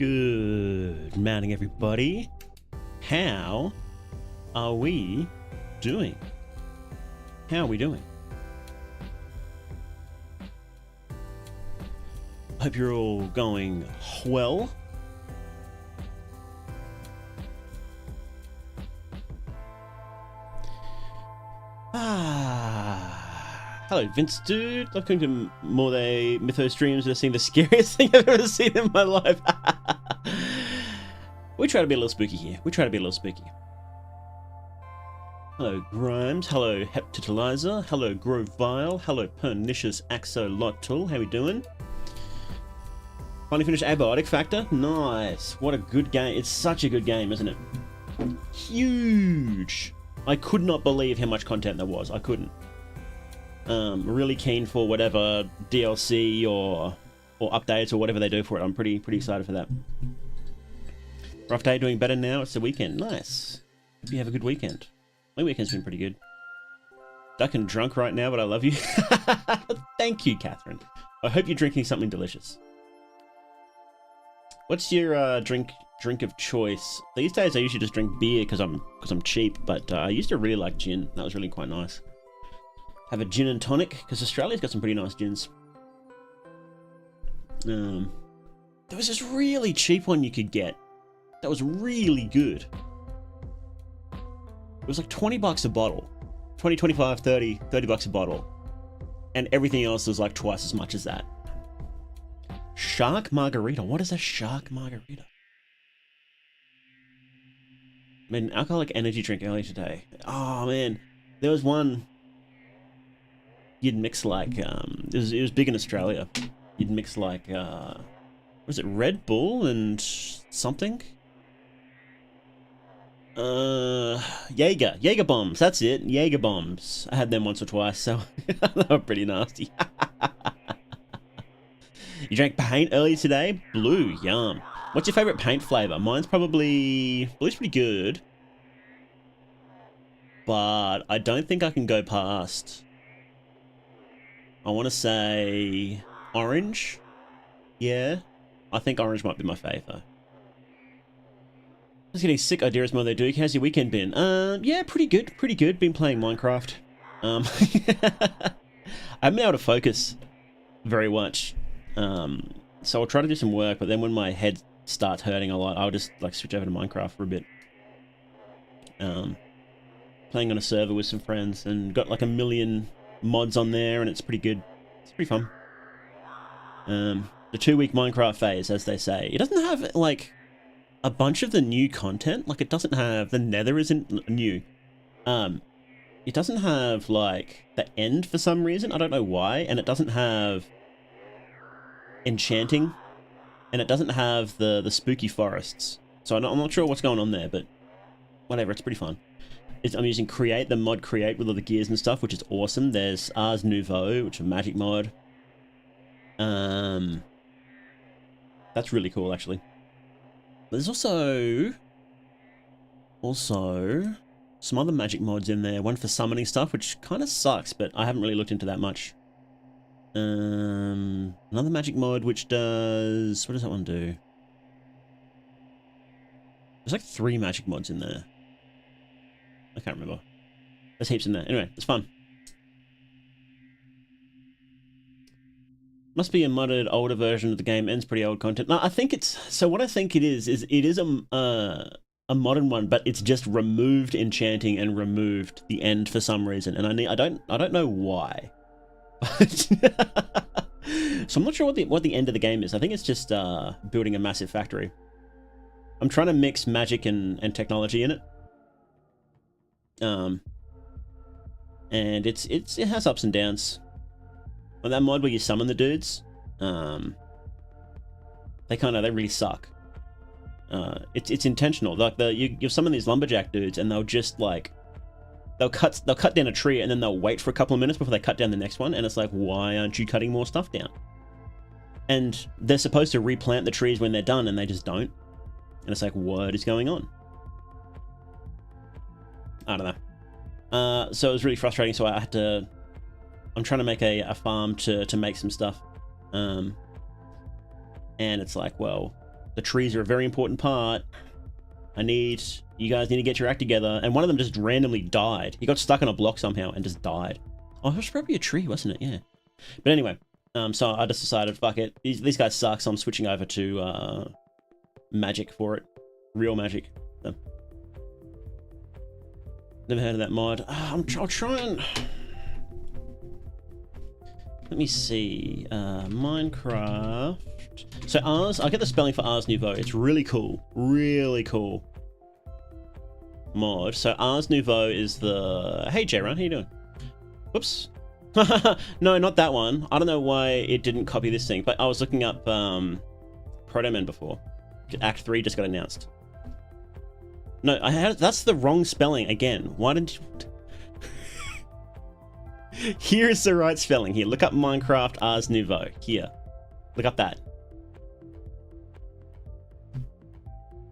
Good morning, everybody. How are we doing? How are we doing? Hope you're all going well. Hello, Vince Dude. Welcome to More They Mythos Streams. I've seen the scariest thing I've ever seen in my life. We try to be a little spooky here. Hello, Grimes. Hello, Heptitalizer. Hello, Grovile. Hello, Pernicious Axolotl. How we doing? Finally finished Abiotic Factor. Nice. What a good game. It's such a good game, isn't it? Huge. I could not believe how much content there was. I couldn't. Really keen for whatever DLC or updates or whatever they do for it. I'm pretty excited for that. Rough day, doing better now. It's the weekend. Nice. Hope you have a good weekend. My weekend's been pretty good. Duck and drunk right now, but I love you. Thank you, Catherine. I hope you're drinking something delicious. What's your drink of choice? These days I usually just drink beer because I'm cheap, but I used to really like gin. That was really quite nice. Have a gin and tonic because Australia's got some pretty nice gins. There was this really cheap one you could get that was really good. It was like 20 bucks a bottle. 20, 25, 30 bucks a bottle. And everything else was like twice as much as that. Shark margarita. What is a shark margarita? I made an alcoholic energy drink earlier today. Oh man, there was one you'd mix like it was big in Australia. You'd mix like was it Red Bull and something? Jaeger bombs. That's it. Jaeger bombs. I had them once or twice, so they were pretty nasty. You drank paint earlier today? Blue, yum. What's your favorite paint flavor? Mine's probably blue's pretty good, but I don't think I can go past. I want to say orange. Yeah, I think orange might be my fave though. Just getting sick ideas more they do. How's your weekend been? Yeah, pretty good. Been playing Minecraft. I haven't been able to focus very much. So I'll try to do some work, but then when my head starts hurting a lot, I'll just like switch over to Minecraft for a bit. Playing on a server with some friends and got like a million mods on there, and it's pretty good. It's pretty fun. The 2-week Minecraft phase, as they say. It doesn't have like a bunch of the new content. Like it doesn't have, the Nether isn't new. It doesn't have like the end for some reason. I don't know why. And it doesn't have enchanting, and it doesn't have the spooky forests. So I'm not sure what's going on there, but whatever. It's pretty fun. I'm using Create, the mod Create with all the gears and stuff, which is awesome. There's Ars Nouveau, which is a magic mod. That's really cool, actually. There's also some other magic mods in there. One for summoning stuff, which kind of sucks, but I haven't really looked into that much. Another magic mod which does... What does that one do? There's like 3 magic mods in there. I can't remember. There's heaps in there. Anyway, it's fun. Must be a modded older version of the game. Ends pretty old content. No, I think it's... So what I think it is it is a modern one, but it's just removed enchanting and removed the end for some reason. And I don't know why. So I'm not sure what the end of the game is. I think it's just building a massive factory. I'm trying to mix magic and technology in it. And it has ups and downs. On that mod where you summon the dudes, they really suck. It's intentional. Like you summon these lumberjack dudes, and they'll just like they'll cut down a tree, and then they'll wait for a couple of minutes before they cut down the next one, and it's like, why aren't you cutting more stuff down? And they're supposed to replant the trees when they're done, and they just don't. And it's like, what is going on? I don't know. So it was really frustrating. So I had to. I'm trying to make a farm to make some stuff. And it's like, well, The trees are a very important part. You guys need to get your act together. And one of them just randomly died. He got stuck on a block somehow and just died. Oh, it was probably a tree, wasn't it? Yeah. But anyway, so I just decided, fuck it. These guys suck, so I'm switching over to magic for it. Real magic. So. Never heard of that mod. I'll try and... Let me see. Minecraft. So Ars, I'll get the spelling for Ars Nouveau. It's really cool. Really cool mod. So Ars Nouveau is the... Hey, J-Run, how you doing? Whoops. No, not that one. I don't know why it didn't copy this thing, but I was looking up Proto-Man before. Act 3 just got announced. No, that's the wrong spelling again. Why didn't you... Here's the right spelling. Here, look up Minecraft Ars Nouveau. Here. Look up that.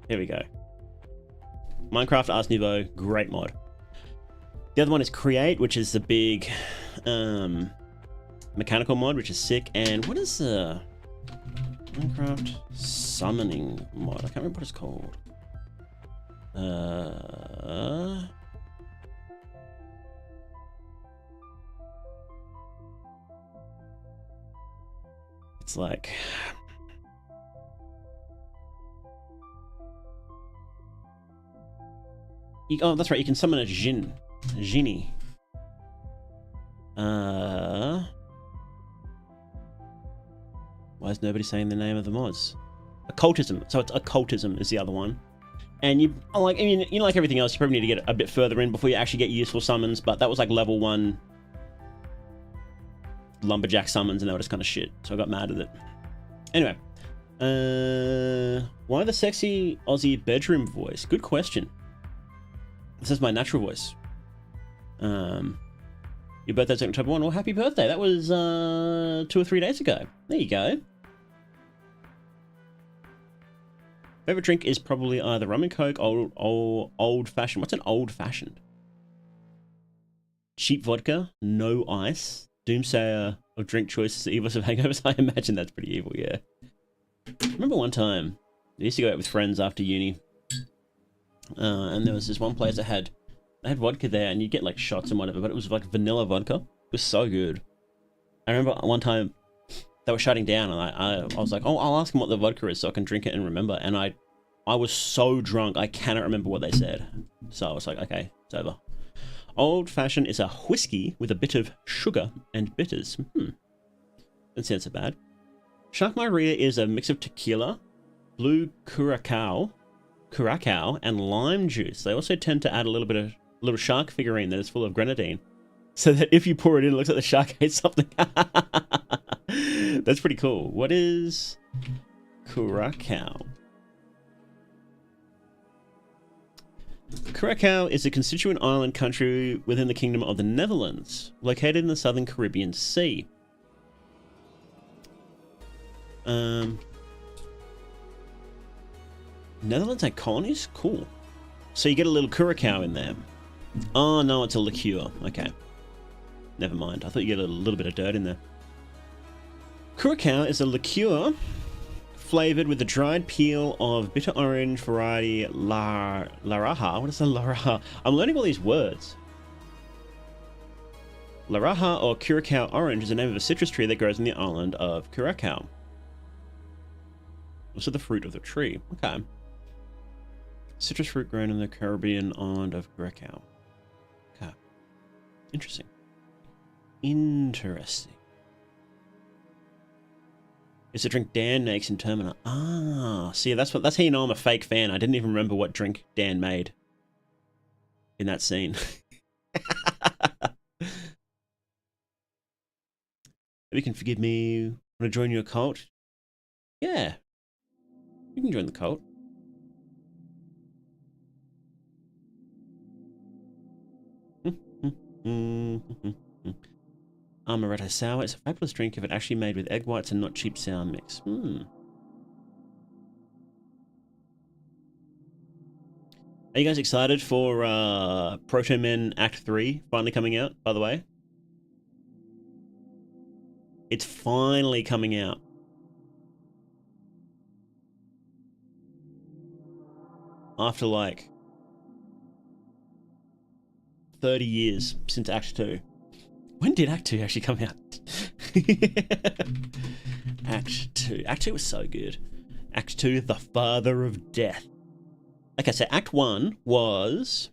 Here we go. Minecraft Ars Nouveau, great mod. The other one is Create, which is the big mechanical mod, which is sick. And what is the Minecraft Summoning mod? I can't remember what it's called. It's like... oh, that's right, you can summon a genie. Why is nobody saying the name of the mods? Occultism. So it's occultism is the other one. And you like, I mean, you know, like everything else, you probably need to get a bit further in before you actually get useful summons. But that was like level 1 lumberjack summons, and they were just kind of shit. So I got mad at it. Anyway, why the sexy Aussie bedroom voice? Good question. This is my natural voice. Your birthday's October 1. Well, happy birthday. That was 2 or 3 days ago. There you go. Favorite drink is probably either rum and coke, old fashioned. What's an old fashioned? Cheap vodka, no ice. Doomsayer of drink choices, the evils of hangovers. I imagine that's pretty evil, yeah. I remember one time, I used to go out with friends after uni. And there was this one place that had vodka there, and you get like shots and whatever, but it was like vanilla vodka. It was so good. I remember one time they were shutting down, and I was like, oh, I'll ask them what the vodka is so I can drink it and remember. And I was so drunk I cannot remember what they said. So I was like, okay, it's over. Old fashioned is a whiskey with a bit of sugar and bitters. Doesn't sound so bad. Shark Maria is a mix of tequila, blue curacao, and lime juice. They also tend to add a little shark figurine that is full of grenadine, so that if you pour it in, it looks like the shark ate something. That's pretty cool. What is curacao? Curacao is a constituent island country within the Kingdom of the Netherlands, located in the southern Caribbean Sea. Netherlands had colonies? Cool. So you get a little curacao in there. Oh, no, it's a liqueur. Okay. Never mind. I thought you get a little bit of dirt in there. Curacao is a liqueur flavored with the dried peel of bitter orange variety Laraja. What is a Laraja? I'm learning all these words. Laraja, or Curacao orange, is the name of a citrus tree that grows in the island of Curacao. Also the fruit of the tree. Okay. Citrus fruit grown in the Caribbean island of Curacao. Okay. Interesting. Interesting. It's a drink Dan makes in Termina. Ah, see, that's how you know I'm a fake fan. I didn't even remember what drink Dan made in that scene. Maybe you can forgive me. Want to join your cult? Yeah. You can join the cult. Amaretto sour. It's a fabulous drink if it actually made with egg whites and not cheap sour mix. Are you guys excited for Proto-Man Act 3 finally coming out, by the way? It's finally coming out. after like 30 years since Act 2. When did Act 2 actually come out? Act 2. Act 2 was so good. Act 2, The Father of Death. Okay, so Act 1 was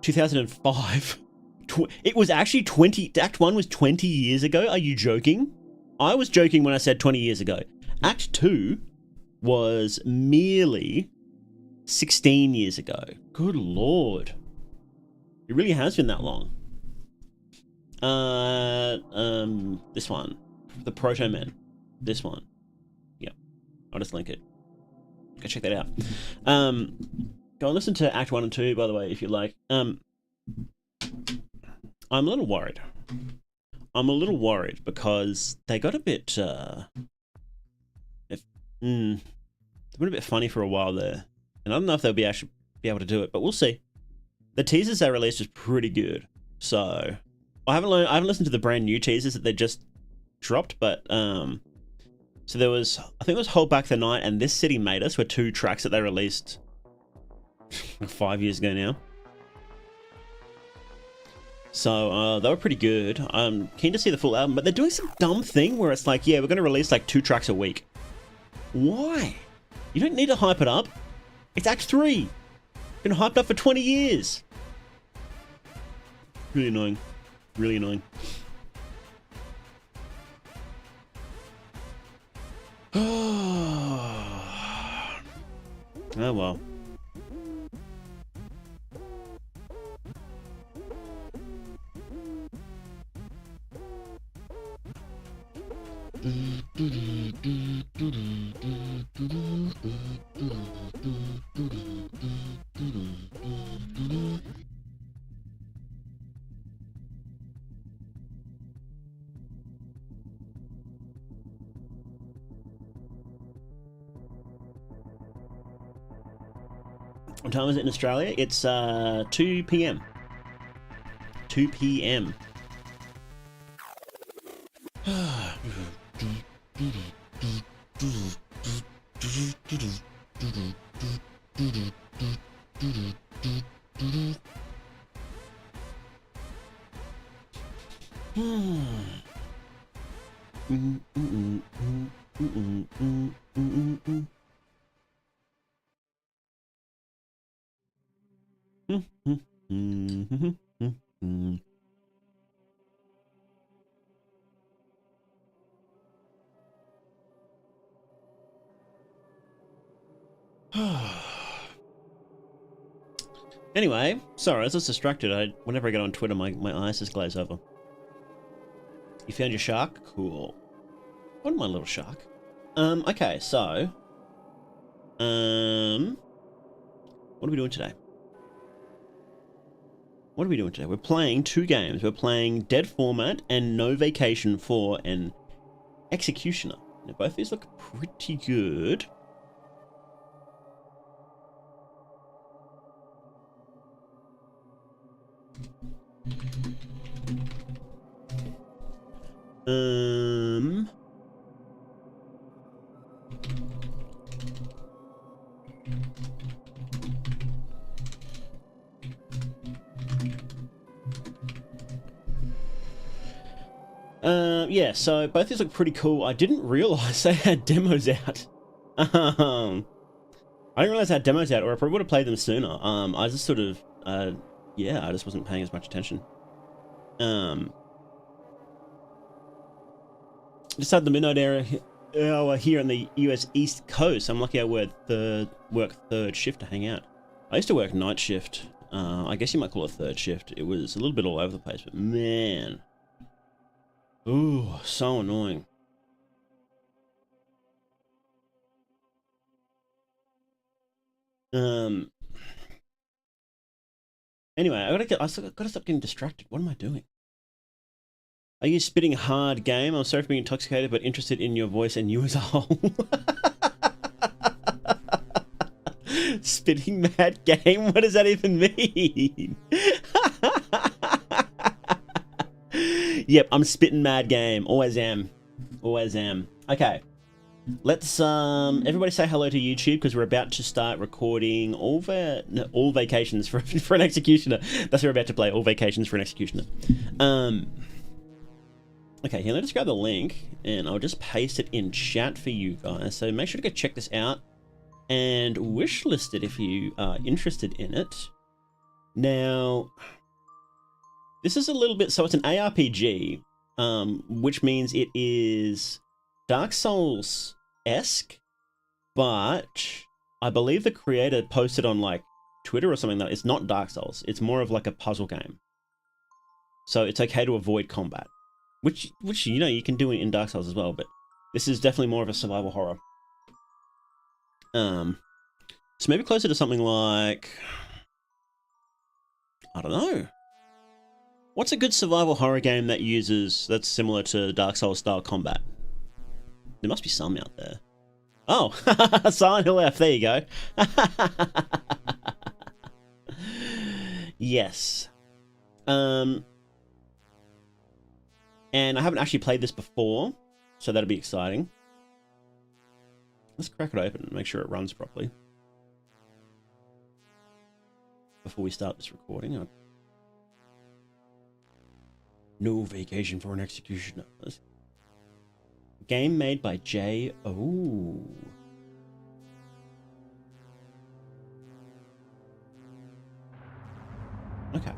2005. It was actually 20... Act 1 was 20 years ago? Are you joking? I was joking when I said 20 years ago. Act 2 was merely 16 years ago. Good lord. It really has been that long. This one. The Proto Men. This one. Yep. I'll just link it. Go check that out. Go and listen to Act 1 and 2, by the way, if you like. I'm a little worried. I'm a little worried because they got a bit, they've been a bit funny for a while there. And I don't know if they'll actually be able to do it, but we'll see. The teasers they released was pretty good. So I haven't listened to the brand new teasers that they just dropped, but so there was, I think it was Hold Back the Night and This City Made Us were 2 tracks that they released 5 years ago now. So they were pretty good. I'm keen to see the full album, but they're doing some dumb thing where it's like, yeah, we're going to release like 2 tracks a week. Why? You don't need to hype it up. It's Act 3. Been hyped up for 20 years. Really annoying. Really annoying. Oh well. What time is it in Australia? It's 2 p.m. 2 p.m. Anyway, sorry, I was just distracted. Whenever I get on Twitter, my eyes just glaze over. You found your shark? Cool. What my little shark? Okay, so... what are we doing today? What are we doing today? We're playing 2 games. We're playing Dead Format and No Vacation for an Executioner. Now, both these look pretty good. Yeah, so both these look pretty cool. I didn't realize they had demos out. I didn't realize they had demos out, or I probably would have played them sooner. I just sort of, yeah, I just wasn't paying as much attention. Just had the midnight hour here on the US East Coast. I'm lucky I work third shift to hang out. I used to work night shift. I guess you might call it third shift. It was a little bit all over the place, but man. Ooh, so annoying. Anyway, I gotta stop getting distracted. What am I doing? Are you spitting hard game? I'm sorry for being intoxicated, but interested in your voice and you as a whole. Spitting mad game? What does that even mean? Yep, I'm spitting mad game. Always am. Always am. Okay. Let's everybody say hello to YouTube because we're about to start recording all vacations for an executioner. That's what we're about to play, all vacations for an executioner. Okay, here, let's grab the link and I'll just paste it in chat for you guys. So make sure to go check this out and wishlist it if you are interested in it. Now, this is a little bit, so it's an ARPG, which means it is Dark Souls-esque, but I believe the creator posted on like Twitter or something that it's not Dark Souls. It's more of like a puzzle game. So it's okay to avoid combat, which you know you can do in Dark Souls as well, but this is definitely more of a survival horror. So maybe closer to something like, I don't know. What's a good survival horror game that's similar to Dark Souls style combat? There must be some out there. Oh, Silent Hill F, there you go. Yes. And I haven't actually played this before, so that'll be exciting. Let's crack it open and make sure it runs properly before we start this recording. No vacation for an executioner. Game made by J. Oh. Okay.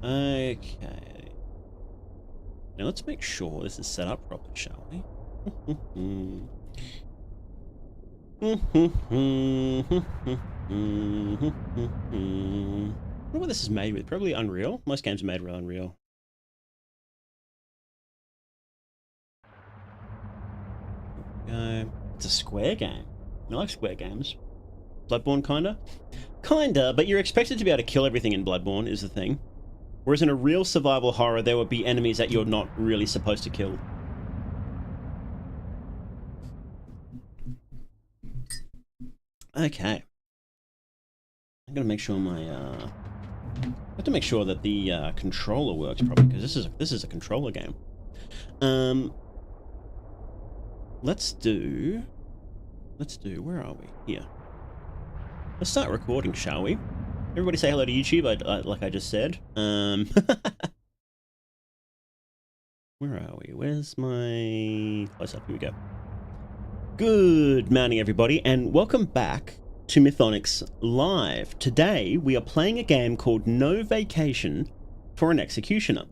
Okay. Now let's make sure this is set up properly, shall we? I wonder what this is made with. Probably Unreal. Most games are made with Unreal. It's a Square game. I like Square games. Bloodborne, kinda? Kinda, but you're expected to be able to kill everything in Bloodborne, is the thing. Whereas in a real survival horror, there would be enemies that you're not really supposed to kill. Okay. I'm gonna make sure I have to make sure that the controller works properly, because this is a controller game. Let's do, where are we? Here. Let's start recording, shall we? Everybody say hello to YouTube, like I just said. Where are we? Where's my close up? Here we go. Good morning, everybody, and welcome back to Mythonics Live. Today, we are playing a game called No Vacation for an Executioner.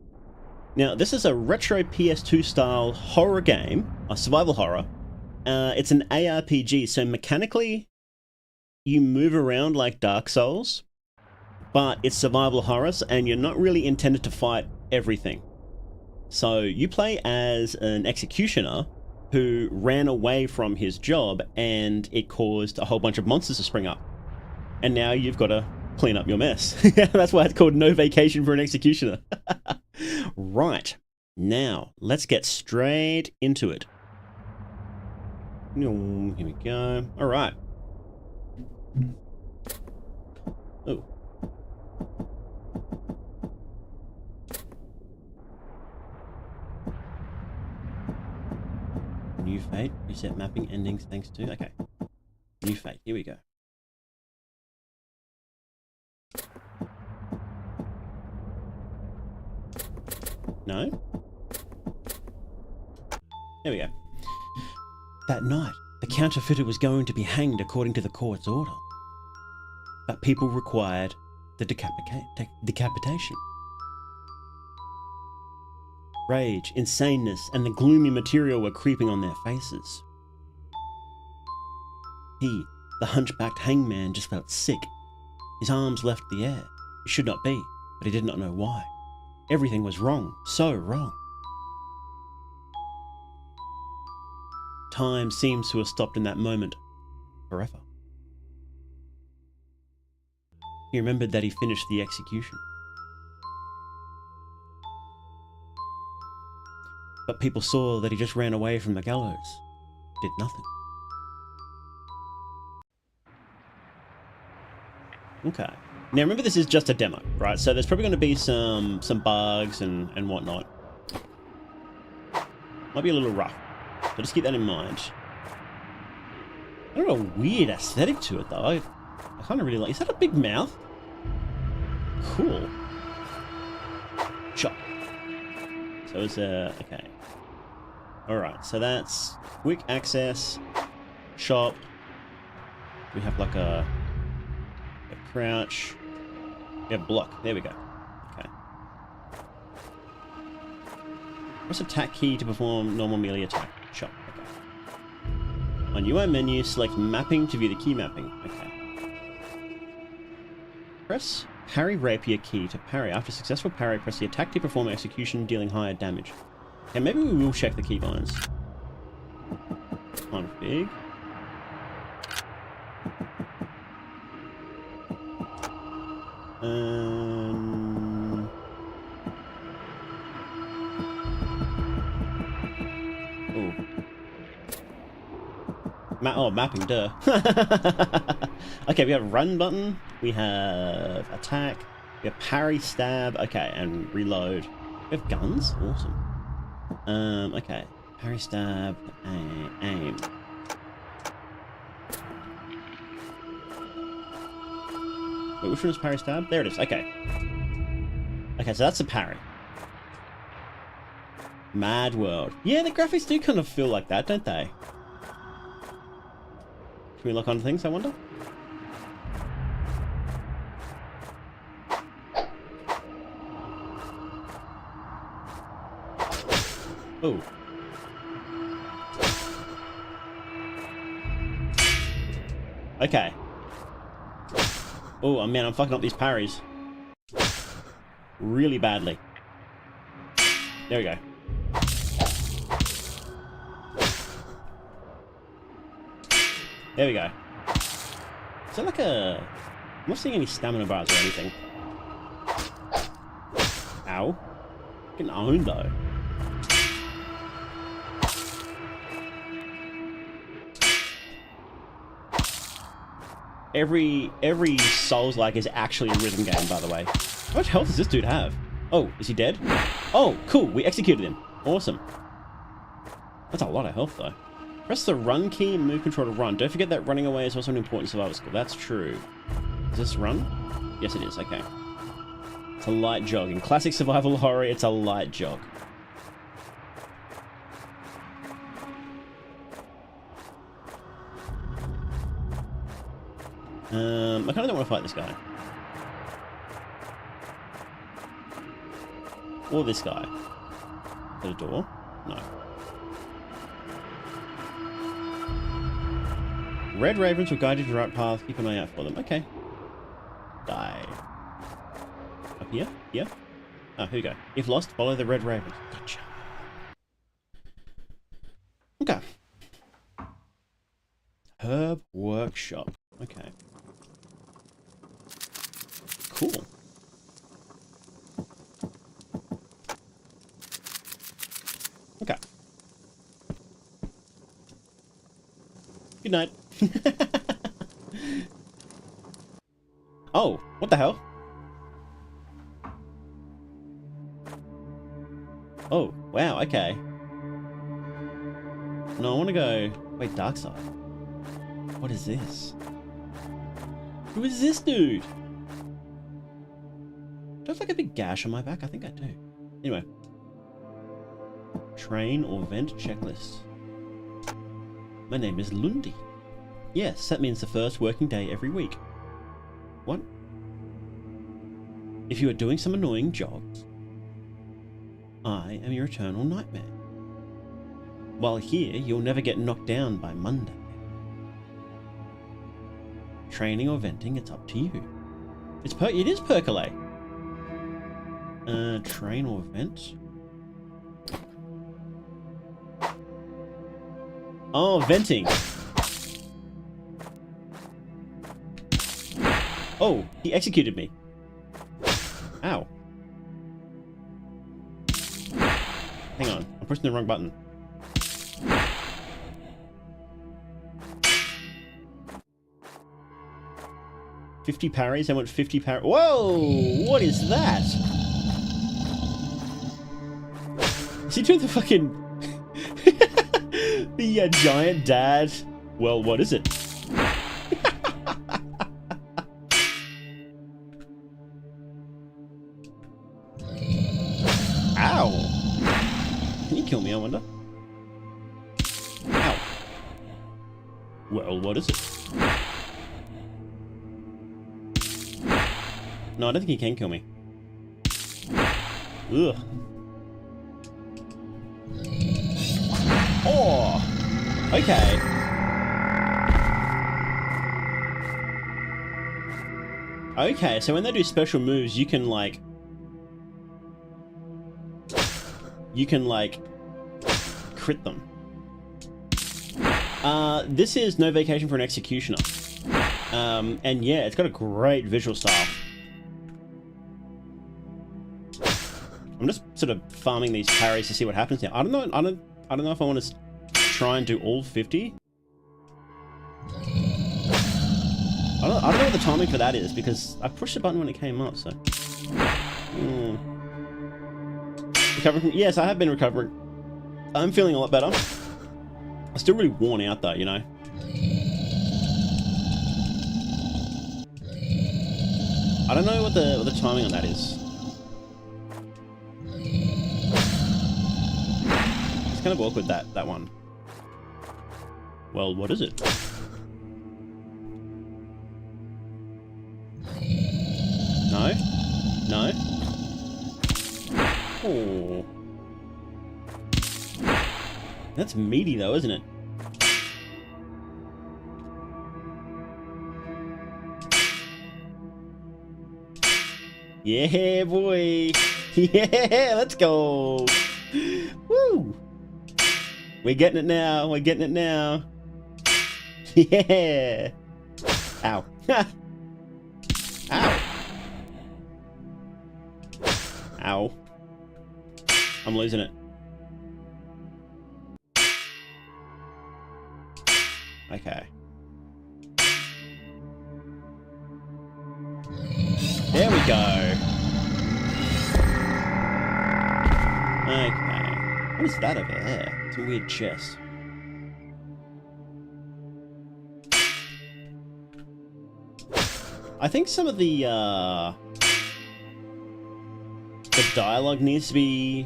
Now, this is a retro PS2 style horror game, a survival horror. It's an ARPG, so mechanically, you move around like Dark Souls, but it's survival horrors, and you're not really intended to fight everything. So you play as an executioner who ran away from his job, and it caused a whole bunch of monsters to spring up. And now you've got to clean up your mess. That's why it's called No Vacation for an Executioner. Right. Now, let's get straight into it. Here we go. All right. Oh. New fate, reset mapping endings thanks to, okay. New fate, here we go. No? There we go. That night, the counterfeiter was going to be hanged according to the court's order. But people required the decapitation. Rage, insaneness, and the gloomy material were creeping on their faces. He, the hunchbacked hangman, just felt sick. His arms left the air. It should not be, but he did not know why. Everything was wrong, so wrong. Time seems to have stopped in that moment, forever. He remembered that he finished the execution. But people saw that he just ran away from the gallows, did nothing. Okay. Now remember, this is just a demo, right? So there's probably going to be some bugs and whatnot. Might be a little rough. So just keep that in mind. I don't know, a weird aesthetic to it though. I kind of really like. Is that a big mouth? Cool. Chop. So it's okay. Alright, so that's quick access, shop. We have like a crouch. We have block. There we go. Okay. Press attack key to perform normal melee attack. Shop. Okay. On UI menu, select mapping to view the key mapping. Okay. Press parry rapier key to parry. After successful parry, press the attack to perform execution, dealing higher damage. Okay, maybe we will check the keybinds. Config. Mapping, duh. Okay, we have run button, we have attack, we have parry, stab, okay, and reload. We have guns, awesome. Okay, parry, stab, aim. Wait, which one is parry, stab? There it is, okay. Okay, so that's a parry. Mad World. Yeah, the graphics do kind of feel like that, don't they? Can we lock on things, I wonder? Oh. Okay. Oh, man, I'm fucking up these parries. Really badly. There we go. There we go. Is that like a... I'm not seeing any stamina bars or anything. Ow. Getting owned though. Every Souls-like is actually a rhythm game, by the way. How much health does this dude have? Oh, is he dead? Oh, cool. We executed him. Awesome. That's a lot of health though. Press the run key and move control to run. Don't forget that running away is also an important survival skill. That's true. Is this run? Yes, it is. Okay. It's a light jog. In classic survival horror, it's a light jog. I kind of don't want to fight this guy. Or this guy. Is that a door? No. Red ravens will guide you to the right path. Keep an eye out for them. Okay. Die. Up here? Yeah? Oh, here we go. If lost, follow the red ravens. Gotcha. Okay. Herb workshop. Okay. Cool. Okay. Good night. Oh, what the hell? Oh, wow, okay. No, I want to go... Wait, dark side. What is this? Who is this dude? Do I have like a big gash on my back? I think I do. Anyway. Train or vent checklist. My name is Lundi. Yes, that means the first working day every week. What? If you are doing some annoying jogs, I am your eternal nightmare. While here, you'll never get knocked down by Monday. Training or venting, it's up to you. It is percolate. Train or vent? Oh, venting. Oh, he executed me. Ow. Hang on, I'm pushing the wrong button. $50 parries, I want 50 parries. Whoa! What is that? Is he doing the fucking... The giant dad. Well, what is it? Ow! Can you kill me, I wonder? Ow. Well, what is it? No, I don't think he can kill me. Ugh. Oh! Okay. Okay, so when they do special moves, you can like... crit them. This is No Vacation for an Executioner. And yeah, it's got a great visual style. I'm just sort of farming these parries to see what happens now. I don't know if I want to try and do all 50. I don't know what the timing for that is, because I pushed the button when it came up, so... Recovering from... Yes, I have been recovering. I'm feeling a lot better. I'm still really worn out, though, you know? I don't know what the timing on that is. It's kind of awkward, that one. Well, what is it? No? No? Oh. That's meaty though, isn't it? Yeah, boy! Yeah, let's go! Woo! We're getting it now, we're getting it now. Yeah! Ow. Ow! Ow. I'm losing it. Okay. There we go. Okay. What is that over there? It's a weird chest. I think some of the dialogue needs to be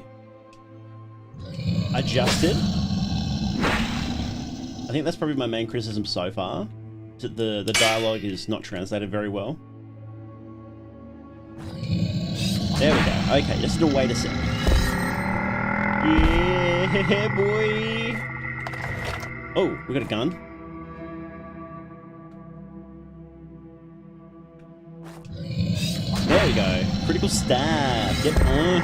adjusted. I think that's probably my main criticism so far. That the dialogue is not translated very well. There we go. Okay, just to wait a second. Yeah, boy. Oh, we got a gun. There we go. Critical stab. Get owned.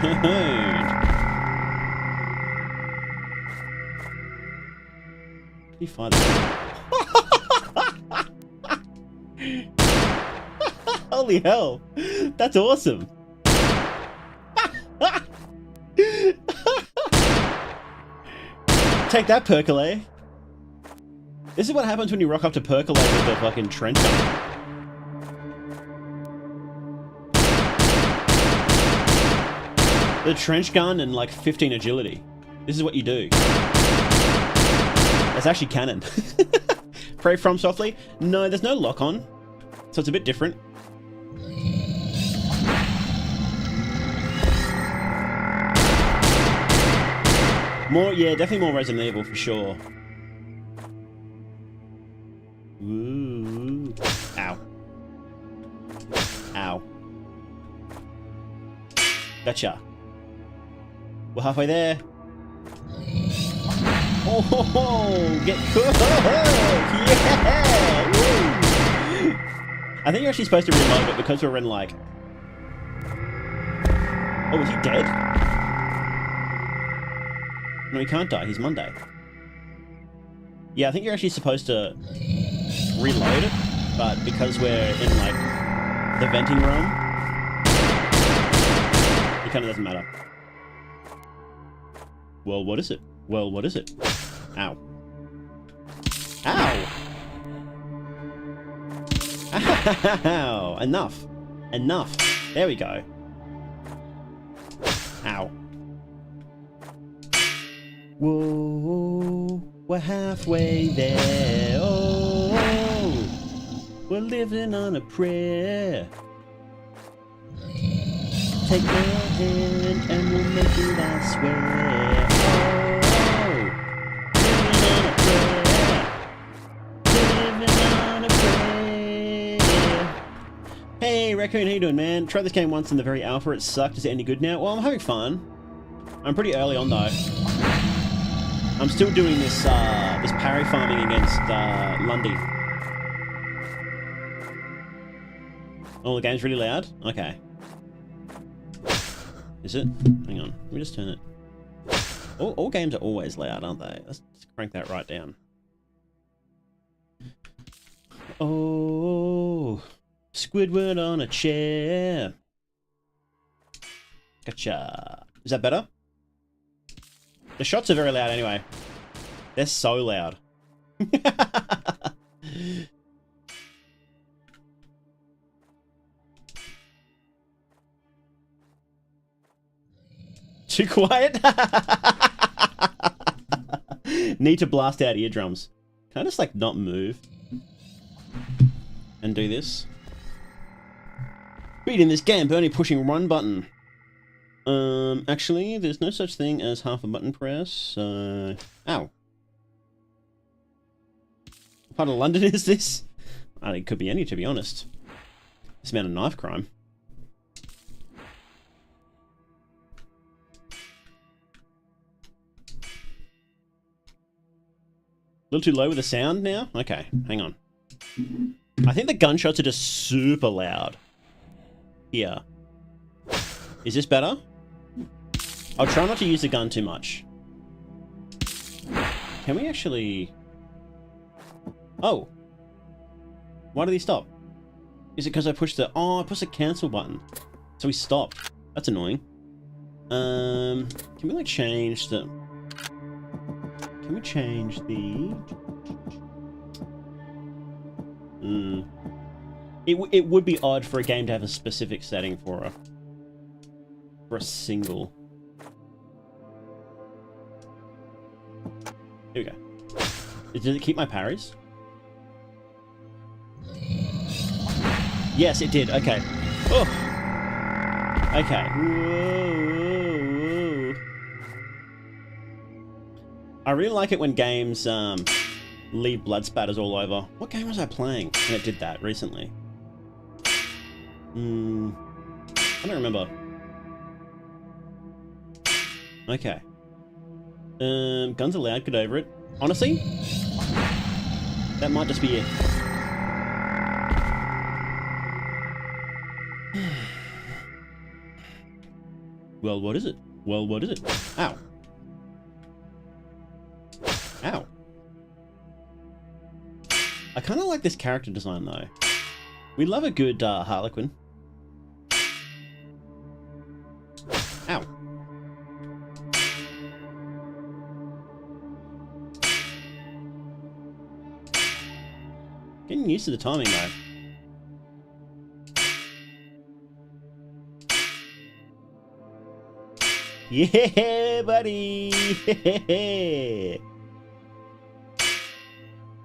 You find that? Holy hell. That's awesome. Take that, Percolate. This is what happens when you rock up to Percolate with the fucking trench gun. The trench gun and like 15 agility. This is what you do. That's actually canon. Pray from softly? No, there's no lock on. So it's a bit different. More, yeah, definitely more Resident Evil for sure. Ooh. Ow. Ow. Gotcha. We're halfway there. Oh, ho, ho. Get cooked! Yeah! Woo. I think you're actually supposed to reload, but because we're in like... Oh, is he dead? No, he can't die. He's Monday. Yeah, I think you're actually supposed to reload it, but because we're in, like, the venting room, it kind of doesn't matter. Well, what is it? Well, what is it? Ow. Ow! Ow! Enough. Enough. There we go. Ow. Whoa. We're halfway there. Oh, we're living on a prayer. Take my hand and we'll make it, I swear. Oh, living on a prayer. Hey, Raccoon, how you doing, man? Tried this game once in the very alpha. It sucked. Is it any good now? Well, I'm having fun. I'm pretty early on, though. I'm still doing this this parry farming against Lundy. Oh, the game's really loud? Okay. Is it? Hang on. Let me just turn it. All games are always loud, aren't they? Let's crank that right down. Oh, Squidward on a chair. Gotcha. Is that better? The shots are very loud anyway. They're so loud. Too quiet? Need to blast out eardrums. Can I just like not move? And do this? Beating this game, Bernie pushing run button. Actually, there's no such thing as half a button press. Ow. What part of London is this? I think it could be any, to be honest. This amount of knife crime. A little too low with the sound now? Okay, hang on. I think the gunshots are just super loud. Here. Is this better? I'll try not to use the gun too much. Can we actually... Oh. Why did he stop? Is it because I pushed the... Oh, I pushed the cancel button. So he stopped. That's annoying. Can we like change the... Can we change the... It would be odd for a game to have a specific setting for a single. Here we go. Does it keep my parries? Yes, it did. Okay. Oh. Okay. Whoa. I really like it when games leave blood spatters all over. What game was I playing? And it did that recently. I don't remember. Okay. Guns are loud, get over it. Honestly, that might just be it. Well, what is it? Well, what is it? Ow. Ow. I kind of like this character design, though. We love a good Harlequin. Ow. Getting used to the timing, though. Yeah, buddy!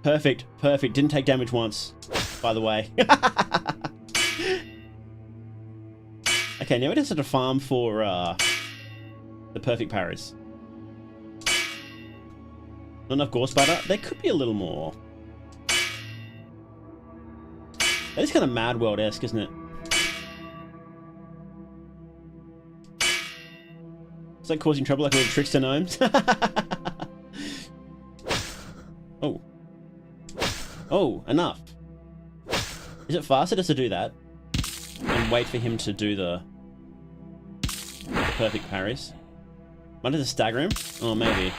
Perfect, perfect. Didn't take damage once, by the way. Okay, now we just have to farm for the perfect parries. Not enough gore spatter? There could be a little more. That is kind of Mad World-esque, isn't it? It's like causing trouble like little trickster gnomes. Oh. Oh, enough. Is it faster just to do that? And wait for him to do the perfect parries? Might have to stagger him? Oh, maybe.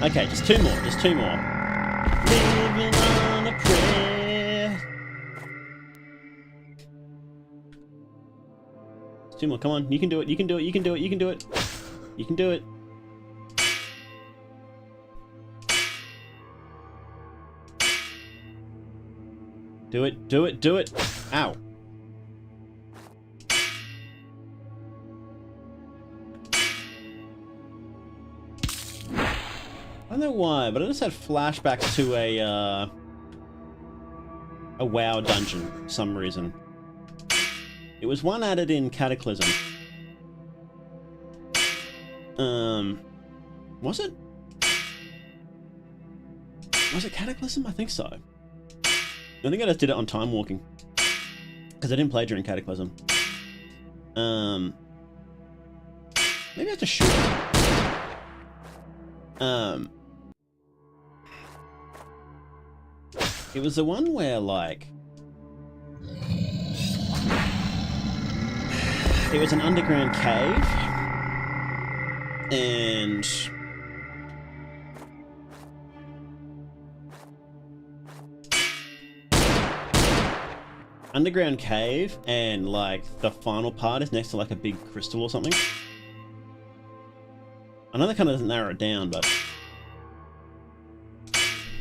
Okay, just two more, just two more. Living on a prayer. Just two more, come on, you can do it, you can do it, you can do it, you can do it. You can do it. Do it, do it, do it. Ow. I don't know why, but I just had flashbacks to a WoW dungeon for some reason. It was one added in Cataclysm. Was it? Was it Cataclysm? I think so. I think I just did it on time walking. Because I didn't play during Cataclysm. Maybe I have to shoot it. It was the one where, like... It was an underground cave. And... underground cave, and like the final part is next to like a big crystal or something. I know that kind of doesn't narrow it down, but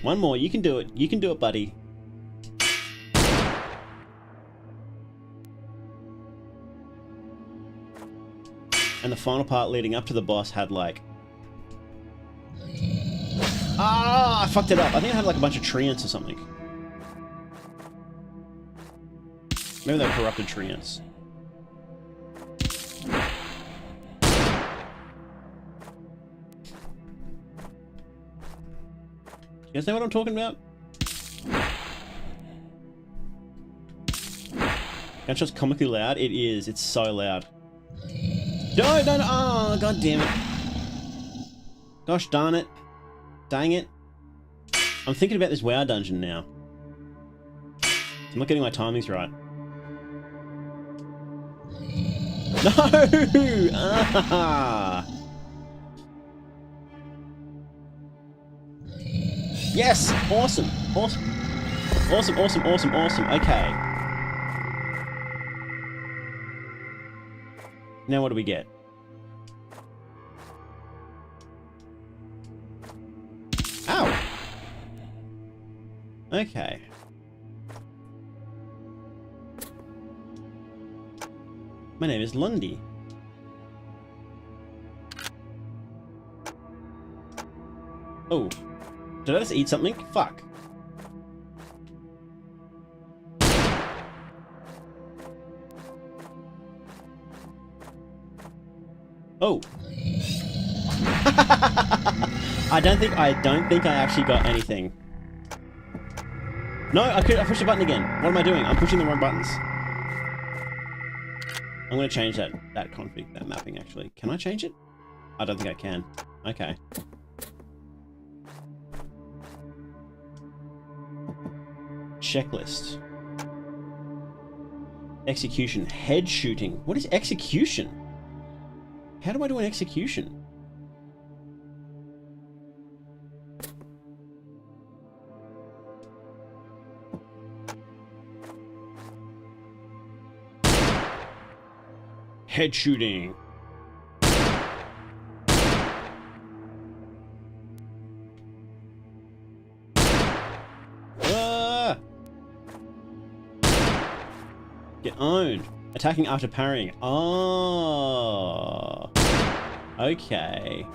one more. You can do it. You can do it, buddy. And the final part leading up to the boss had like... Ah, I fucked it up. I think I had like a bunch of treants or something. Maybe they're corrupted treants. You guys know what I'm talking about? Gunshots comically loud? It is. It's so loud. No, no, no. Oh, god damn it. Gosh darn it. Dang it. I'm thinking about this WoW dungeon now. I'm not getting my timings right. No! Ah! Yes! Awesome! Awesome! Awesome, awesome, awesome, awesome. Okay. Now what do we get? Ow! Okay. My name is Lundy. Oh. Did I just eat something? Fuck. Oh. I don't think I actually got anything. No, I pushed the button again. What am I doing? I'm pushing the wrong buttons. I'm going to change that config, that mapping actually. Can I change it? I don't think I can. Okay. Checklist. Execution. Head shooting. What is execution? How do I do an execution? Head shooting. Ah! Get owned. Attacking after parrying. Oh. Okay.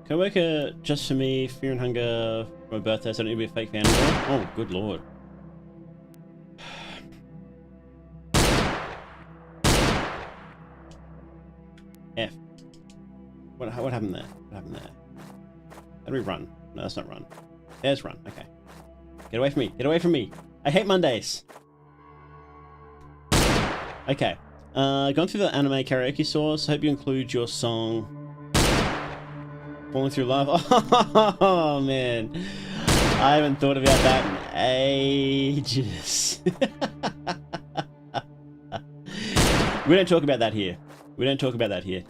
Co-worker just for me, fear and hunger for my birthday, so I don't need to be a fake fan. Oh, good lord. F. What happened there? What happened there? How do we run? No, that's not run. There's run. Okay. Get away from me. Get away from me. I hate Mondays. Okay. Going through the anime karaoke source. Hope you include your song Falling Through Love. Oh, man. I haven't thought about that in ages. We don't talk about that here. We don't talk about that here.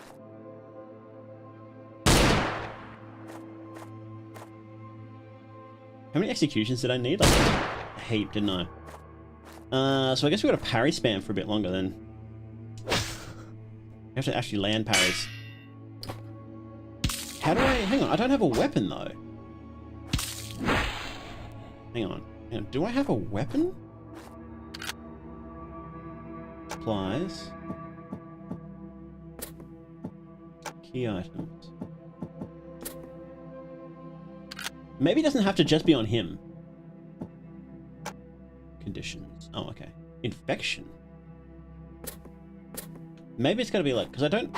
How many executions did I need? Like a heap, didn't I? So I guess we got a parry spam for a bit longer then. You have to actually land parries. How do I... Hang on, I don't have a weapon though. Hang on. Hang on. Do I have a weapon? Supplies. Key items. Maybe it doesn't have to just be on him. Conditions. Oh, okay. Infection. Maybe it's gotta be like, because I don't...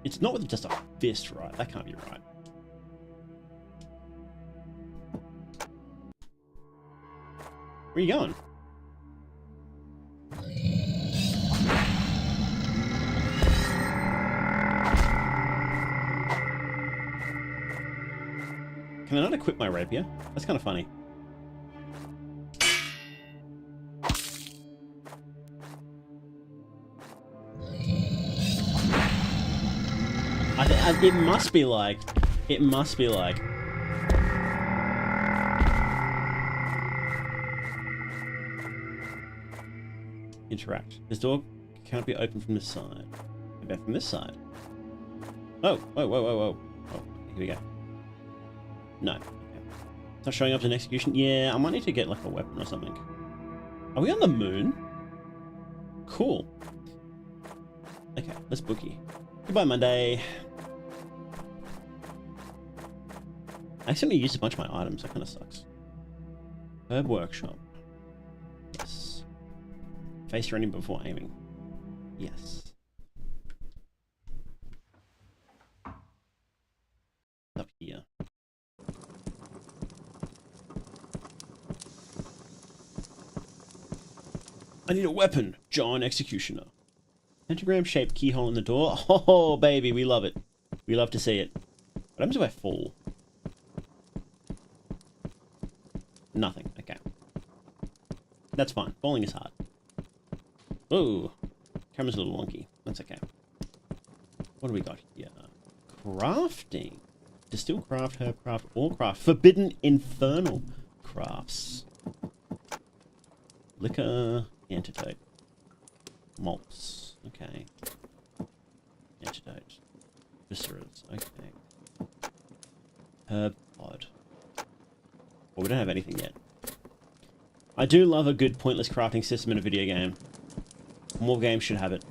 It's not with just a fist, right? That can't be right. Where are you going? Can I not equip my rapier? That's kind of funny. It must be like... It must be like... Interact. This door can't be opened from this side. Maybe from this side. Oh, whoa, whoa, whoa, whoa. Oh, here we go. No. Okay. It's not showing up as an execution? Yeah, I might need to get like a weapon or something. Are we on the moon? Cool. Okay, let's bookie. Goodbye, Monday. I accidentally used a bunch of my items. That kind of sucks. Herb workshop. Yes. Face running before aiming. Yes. Up here. I need a weapon. John Executioner. Pentagram-shaped keyhole in the door. Oh, baby, we love it. We love to see it. What happens if I fall? Nothing. Okay. That's fine. Falling is hard. Oh, camera's a little wonky. That's okay. What do we got here? Crafting. Distill craft, herb craft, ore craft. Forbidden infernal crafts. Liquor. Antidote. Malts. Okay. Antidote. Viscerals. Okay. Herb pod. Well, we don't have anything yet. I do love a good pointless crafting system in a video game. More games should have it.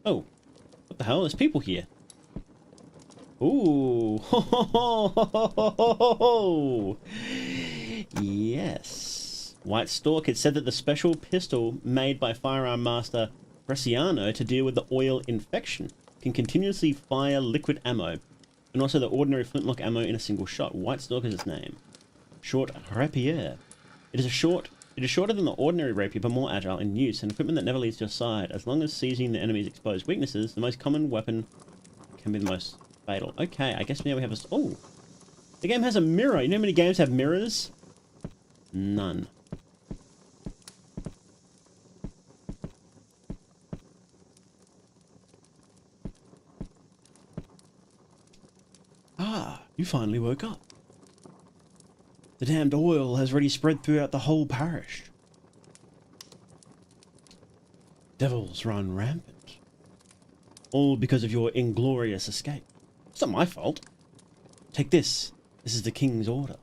Oh. What the hell? There's people here. Ooh. Ho, ho, ho, ho, ho, ho, ho. Yes. White Stork had said that the special pistol made by firearm master Bresciano to deal with the oil infection can continuously fire liquid ammo, and also the ordinary flintlock ammo in a single shot. White Stork is its name. Short rapier. It is shorter than the ordinary rapier, but more agile in use, and equipment that never leaves your side. As long as seizing the enemy's exposed weaknesses, the most common weapon can be the most fatal. Okay, I guess now we have a... Oh! The game has a mirror. You know how many games have mirrors? None. Ah, you finally woke up. The damned oil has already spread throughout the whole parish. Devils run rampant. All because of your inglorious escape. It's not my fault. Take this. This is the king's order.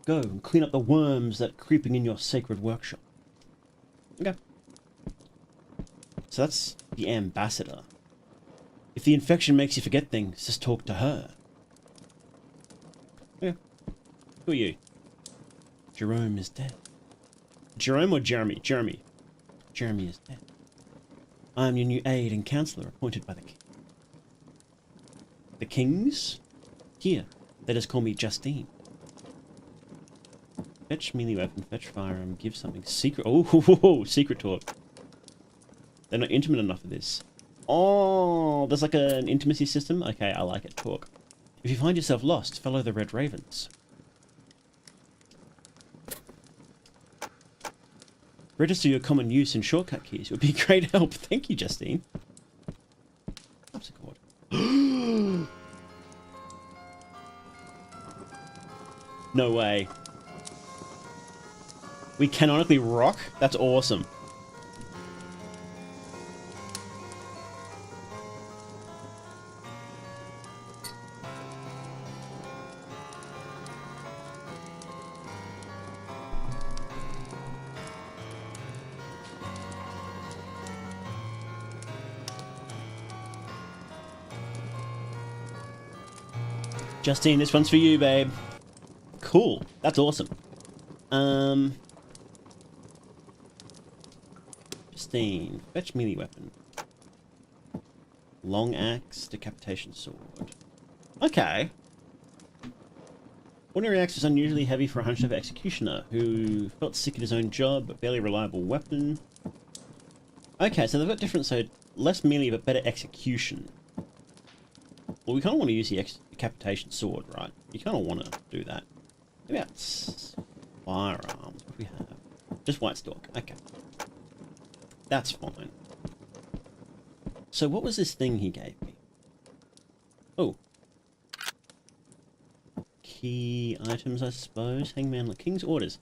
Go and clean up the worms that are creeping in your sacred workshop. Okay. So that's the ambassador. If the infection makes you forget things, just talk to her. Yeah. Who are you? Jerome is dead. Jerome or Jeremy? Jeremy. Jeremy is dead. I am your new aide and counselor appointed by the king. The kings? Here, let us call me Justine. Fetch melee weapon, fetch firearm, give something secret. Oh, secret talk. They're not intimate enough for this. Oh, there's like an intimacy system? Okay, I like it. Talk. If you find yourself lost, follow the Red Ravens. Register your common use and shortcut keys. It would be great help. Thank you, Justine. Harpsichord. No way. We canonically rock? That's awesome. Justine, this one's for you, babe. Cool. That's awesome. Justine, fetch melee weapon. Long axe, decapitation sword. Okay. Ordinary axe is unusually heavy for a hunched-over executioner who felt sick at his own job, but fairly reliable weapon. Okay, so they've got different, so less melee but better execution. Well, we kind of want to use the decapitation sword, right? You kind of want to do that. Maybe that's firearms. What do we have? Just white stalk. Okay. That's fine. So what was this thing he gave me? Oh. Key items, I suppose. Hangman, King's orders.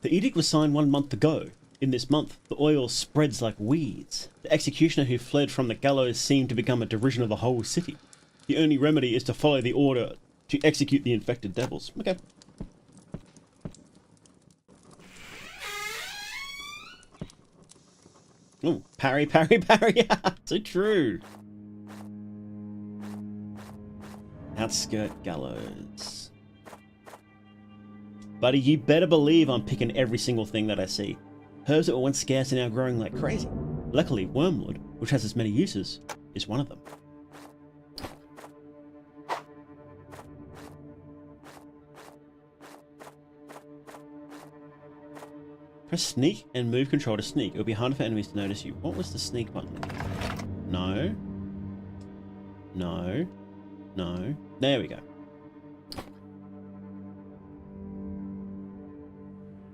The edict was signed 1 month ago. In this month, the oil spreads like weeds. The executioner who fled from the gallows seemed to become a derision of the whole city. The only remedy is to follow the order to execute the infected devils. Okay. Oh, parry, parry, parry. So true. Outskirt gallows. Buddy, you better believe I'm picking every single thing that I see. Herbs that were once scarce are now growing like crazy. Luckily, wormwood, which has as many uses, is one of them. Press sneak and move control to sneak. It will be harder for enemies to notice you. What was the sneak button? No. No. No. There we go.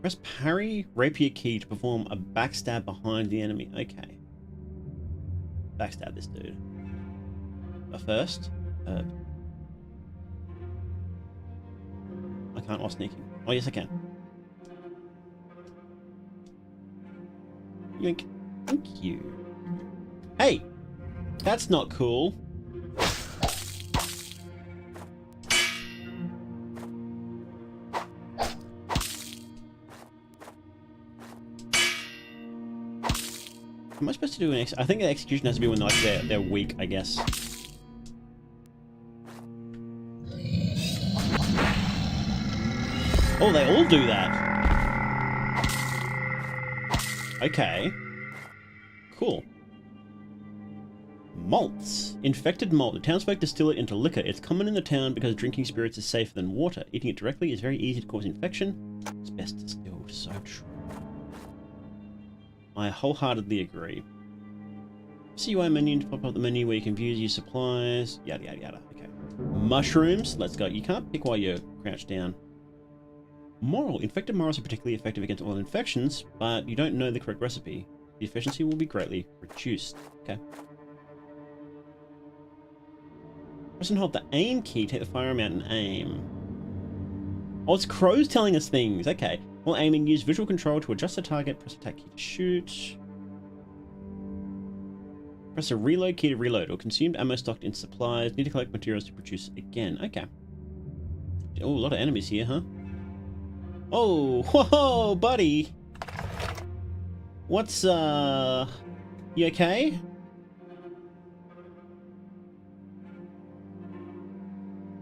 Press parry rapier key to perform a backstab behind the enemy. Okay. Backstab this dude. But first, herb. I can't while sneaking. Oh yes I can. Yoink. Thank you. Hey! That's not cool. Am I supposed to do an I think the execution has to be when like they're weak, I guess. Oh, they all do that. Okay. Cool. Malts. Infected malt. The townsfolk distill it into liquor. It's common in the town because drinking spirits is safer than water. Eating it directly is very easy to cause infection. It's best distilled. So true. I wholeheartedly agree. CUI menu to pop up the menu where you can view your supplies. Yada yada yada. Okay. Mushrooms. Let's go. You can't pick while you're crouched down. Moral. Infected morals are particularly effective against all infections, but you don't know the correct recipe. The efficiency will be greatly reduced. Okay. Press and hold the aim key, take the firearm out and aim. Oh, it's crows telling us things. Okay. While aiming, use visual control to adjust the target. Press attack key to shoot. Press a reload key to reload, or consumed ammo stocked in supplies. Need to collect materials to produce again. Okay. Oh, a lot of enemies here, huh? Oh, whoa, buddy. What's, you okay?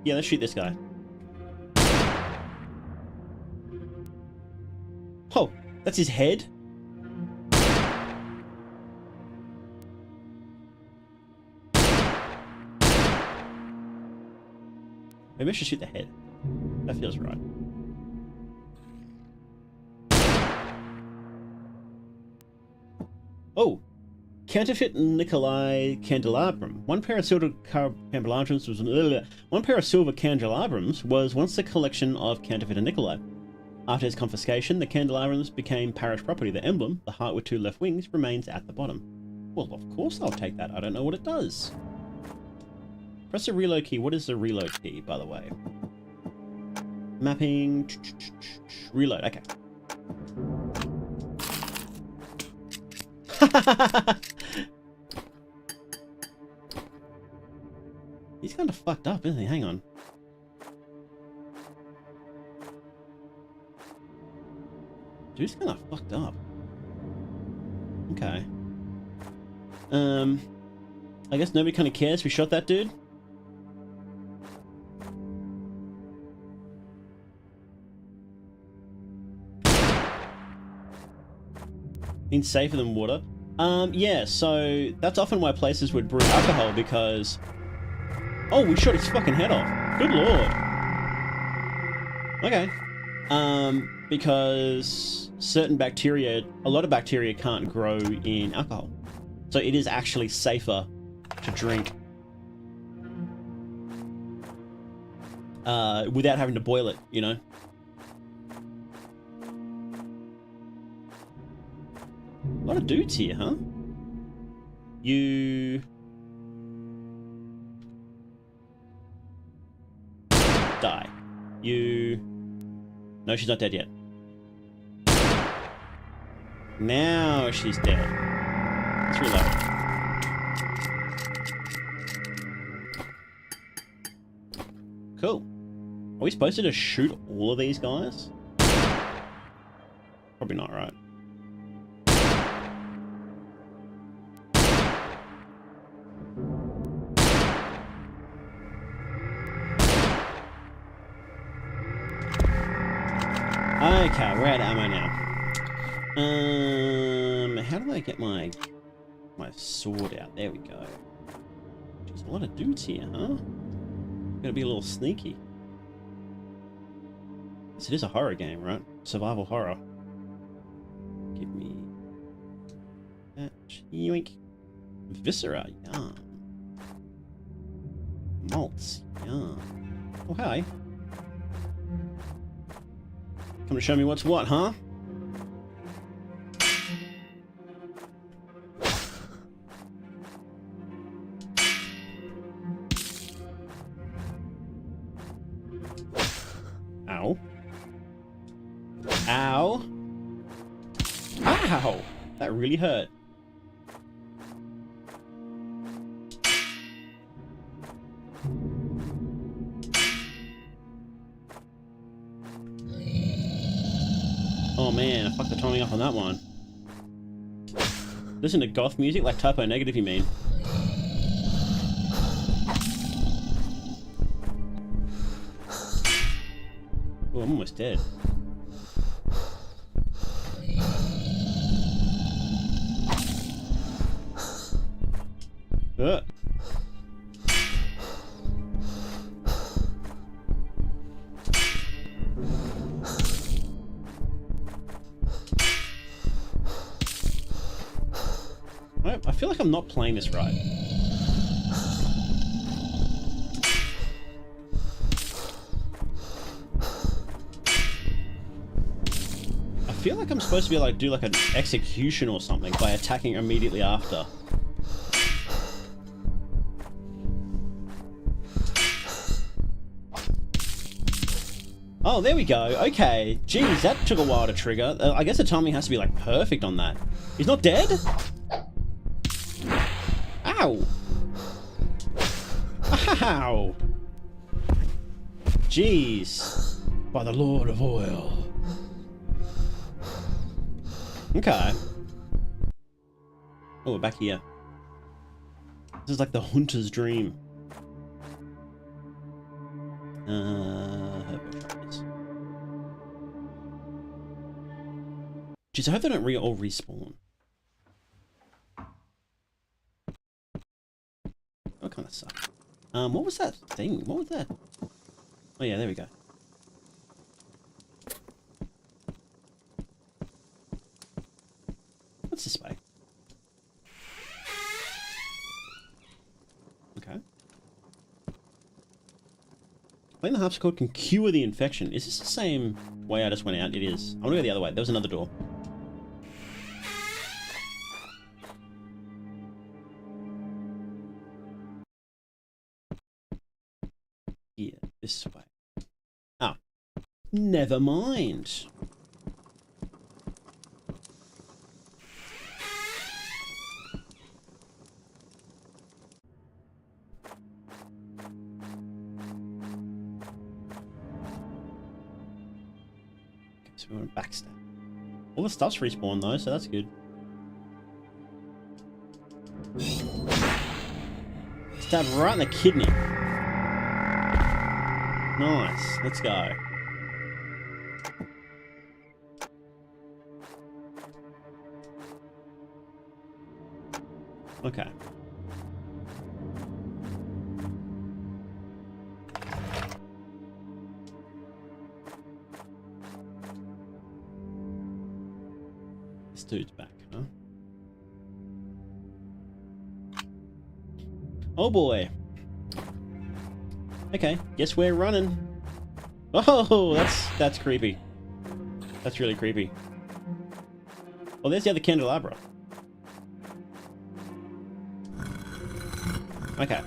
Yeah, let's shoot this guy. Oh, that's his head? Maybe I should shoot the head. That feels right. Oh! Counterfeit Nikolai candelabrum. One pair of silver candelabrum was once the collection of counterfeiter Nikolai. After his confiscation, the candelabums became parish property. The emblem, the heart with 2 left wings, remains at the bottom. Well, of course I'll take that. I don't know what it does. Press the reload key. What is the reload key, by the way? Mapping. Reload. Okay. He's kind of fucked up, isn't he? Hang on. Dude's kind of fucked up. Okay. I guess nobody kind of cares if we shot that dude. In safer than water. Yeah, so that's often why places would brew alcohol because... Oh, we shot his fucking head off. Good lord. Okay. Because certain bacteria, a lot of bacteria can't grow in alcohol. So it is actually safer to drink without having to boil it, you know? A lot of dudes here, huh? You... die. You... No, she's not dead yet. Now she's dead. Let's reload. Cool. Are we supposed to just shoot all of these guys? Probably not, right? Okay, we're out of ammo now. How do I get my sword out? There we go. There's a lot of dudes here, huh? Gotta be a little sneaky. This it is a horror game, right? Survival horror. Give me that. Yoink. Viscera, yum. Malts, yum. Oh, hi. Come to show me what's what, huh? Ow. Ow. Ow! That really hurt. Oh man, I fucked the timing up on that one. Listen to goth music like typo negative, you mean? Oh, I'm almost dead. I feel like I'm not playing this right. I feel like I'm supposed to be like do like an execution or something by attacking immediately after. Oh, there we go. Okay. Jeez, that took a while to trigger. I guess the timing has to be like perfect on that. He's not dead? Ow! Ow! Jeez. By the Lord of Oil. Okay. Oh, we're back here. This is like the hunter's dream. Jeez, I hope they don't all respawn. That kind of sucks. What was that thing? What was that? Oh yeah, there we go. What's this way? Okay. Playing the harpsichord can cure the infection. Is this the same way I just went out? It is. I want to go the other way. There was another door. Here, this way. Oh. Never mind. So we want to backstab. All the stuff's respawned though, so that's good. Stab right in the kidney. Nice. Let's go. Okay. This dude's back, huh? Oh boy. Okay, guess we're running. Oh, that's creepy. That's really creepy. Oh, there's the other candelabra. Okay.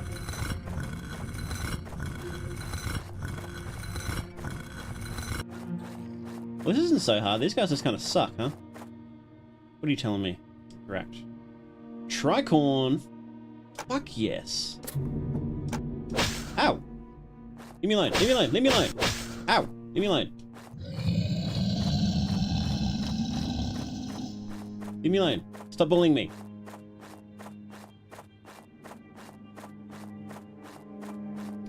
Well, this isn't so hard. These guys just kind of suck, huh? What are you telling me? Correct. Tricorn. Fuck yes. Ow. Leave me alone. Leave me alone. Leave me alone. Ow. Leave me alone. Leave me alone. Stop bullying me.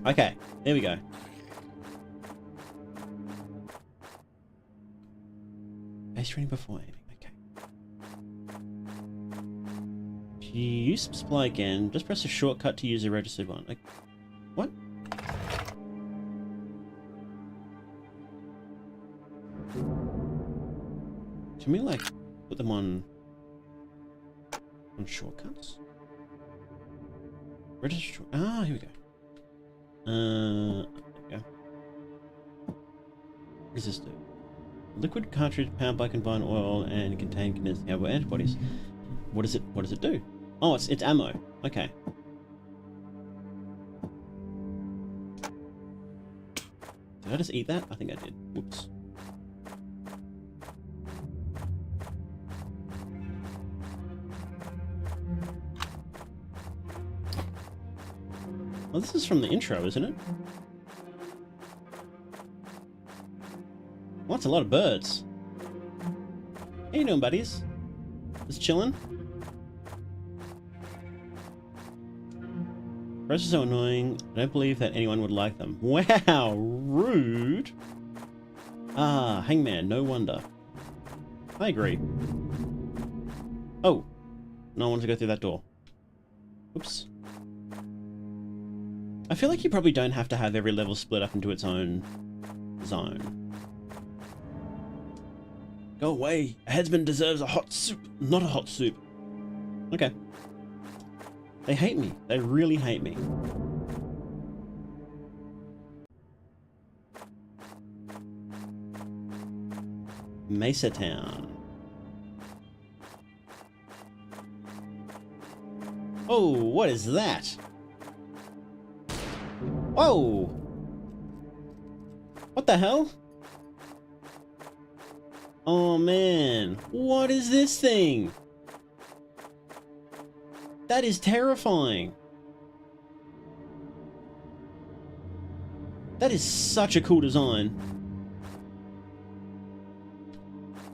Okay. There we go. Base training before aiming. Okay. Use supply again. Just press a shortcut to use a registered one. Like, what? To me, like, put them on shortcuts. Register. Ah, here we go. There we go. What does this do? Liquid cartridge powered by combined oil and contain condensed antibodies. What does it do? Oh, it's ammo. Okay. Did I just eat that? I think I did. Whoops. Well, this is from the intro, isn't it? Well, that's a lot of birds. How you doing, buddies? Just chilling? Birds are so annoying. I don't believe that anyone would like them. Wow, rude. Ah, hangman, no wonder. I agree. Oh, no one wants to go through that door. Oops. I feel like you probably don't have to have every level split up into its own zone. Go away. A headsman deserves a hot soup, not a hot soup. Okay. They hate me. They really hate me. Mesa Town. Oh, what is that? Whoa! What the hell? Oh man, what is this thing? That is terrifying. That is such a cool design.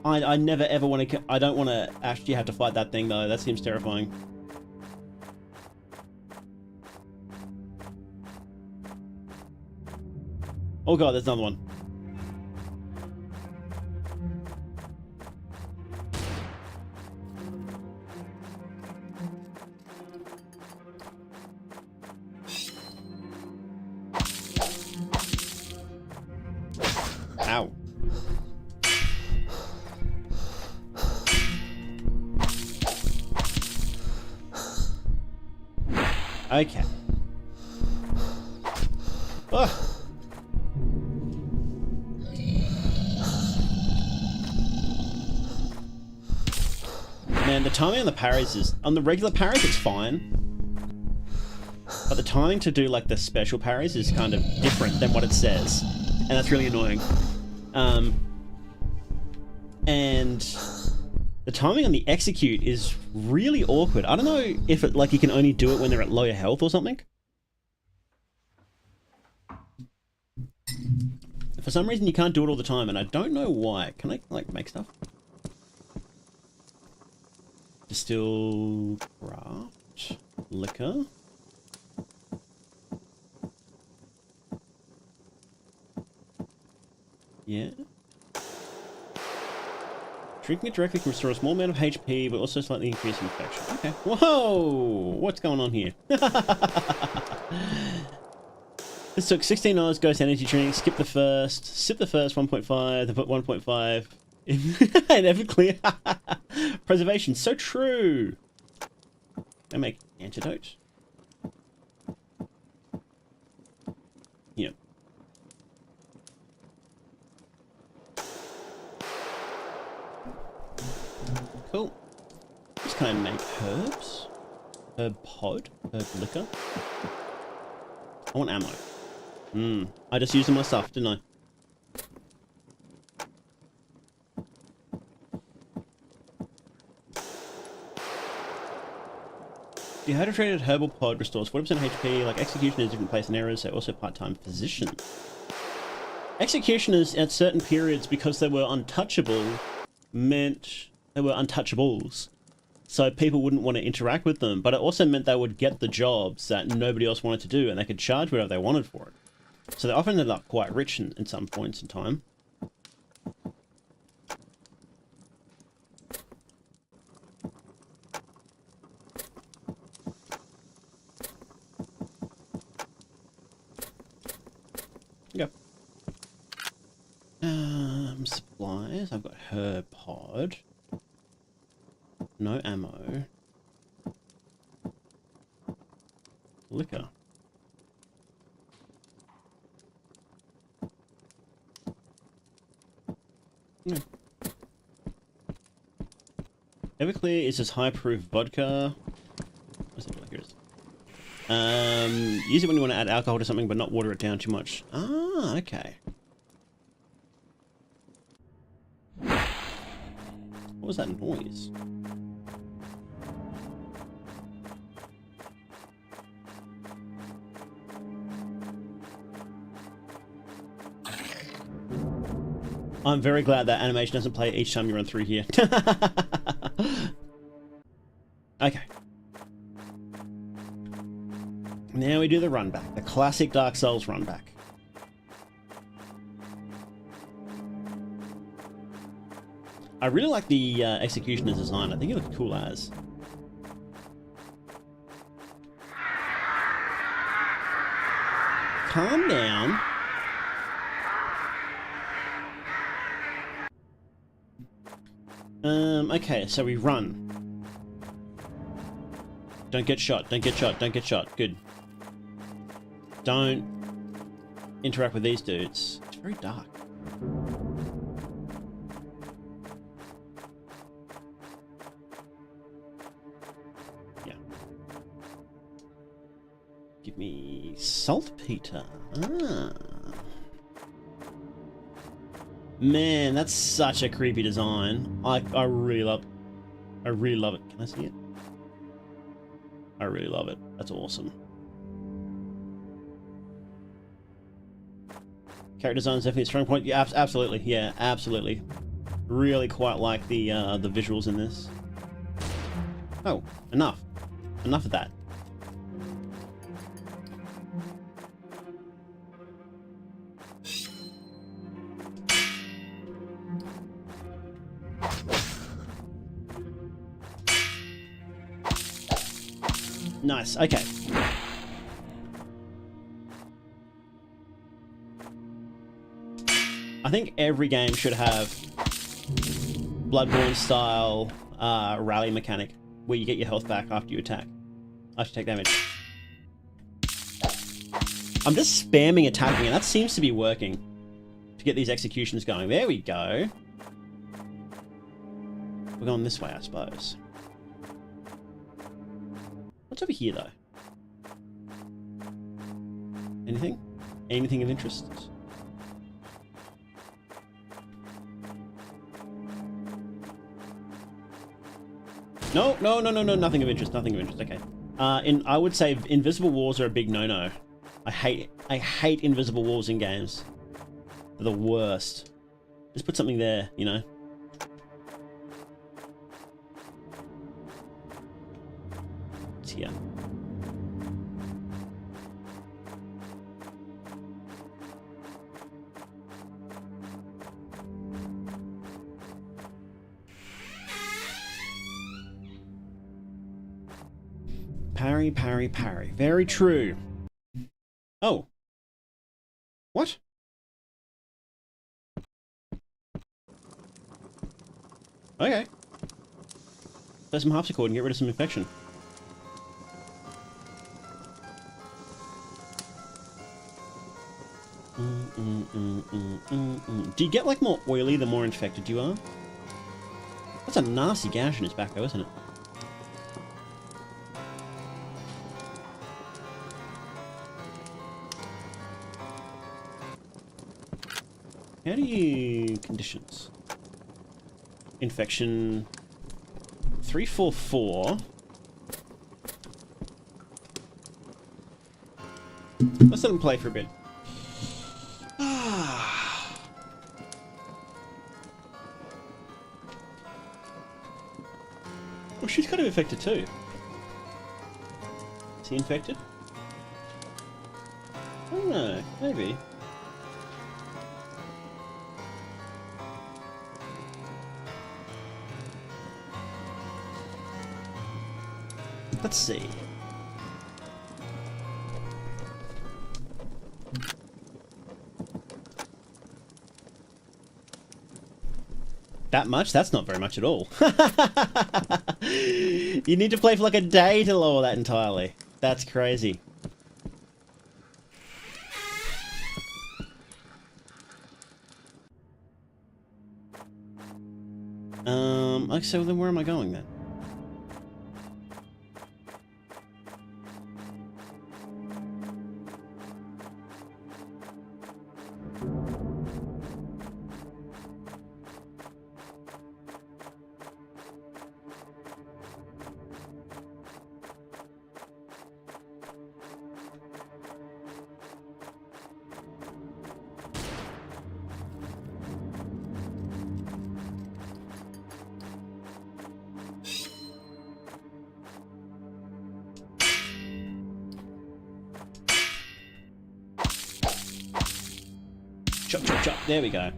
I never ever want to. I don't want to actually have to fight that thing though. That seems terrifying. Oh god, there's another one. Ow. Okay. Ugh. Man, the timing on the parries is... On the regular parries, it's fine. But the timing to do, like, the special parries is kind of different than what it says. And that's really annoying. And the timing on the execute is really awkward. I don't know if it, like, you can only do it when they're at lower health or something. For some reason, you can't do it all the time, and I don't know why. Can I, like, make stuff? Distill, craft, liquor. Yeah. Drinking it directly can restore a small amount of HP, but also slightly increase infection. Okay. Whoa! What's going on here? This took 16 hours, Ghost Energy Drink, skip the first, sip the first 1.5, then put 1.5, and ever clear. Preservation, so true! I make antidote. Yep. Cool. Just can I make herbs? Herb pod? Herb liquor? I want ammo. I just used them myself, didn't I? Dehydrated herbal pod restores 40% HP, like executioners, different place and errors, they're also part-time physicians. Executioners at certain periods, because they were untouchable, meant they were untouchables. So people wouldn't want to interact with them, but it also meant they would get the jobs that nobody else wanted to do, and they could charge whatever they wanted for it. So they often ended up quite rich in some points in time. Yep. Supplies. I've got herb pod. No ammo. Liquor. No. Everclear is just high proof vodka. What's that like? Here it is. Use it when you want to add alcohol to something, but not water it down too much. Ah, okay. What was that noise? I'm very glad that animation doesn't play each time you run through here. Okay. Now we do the run back. The classic Dark Souls run back. I really like the Executioner's design. I think it looks cool as. Calm down. Okay, so we run. Don't get shot, don't get shot, don't get shot. Good. Don't interact with these dudes. It's very dark. Yeah. Give me saltpeter. Ah. Man, that's such a creepy design. I really love it. Can I see it? I really love it. That's awesome. Character design is definitely a strong point. Yeah, absolutely. Yeah, absolutely. Really quite like the visuals in this. Oh, enough. Enough of that. Nice, okay. I think every game should have Bloodborne style rally mechanic where you get your health back after you attack. After you take damage. I'm just spamming attacking and that seems to be working to get these executions going. There we go. We're going this way, I suppose. What's over here, though? Anything? Anything of interest? No, nothing of interest, nothing of interest, okay. I would say invisible walls are a big no-no. I hate invisible walls in games. They're the worst. Just put something there, you know? It's here. Parry, parry, parry. Very true. Oh. What? Okay. Play some harpsichord and get rid of some infection. Do you get like more oily the more infected you are? That's a nasty gash in his back though, isn't it? How do you... conditions? Infection... 344. Let's let him play for a bit. Well, she's kind of infected too. Is he infected? I don't know, maybe. Let's see. That much? That's not very much at all. You need to play for like a day to lower that entirely. That's crazy. Okay, so then where am I going then? Chop, chop, chop. There we go.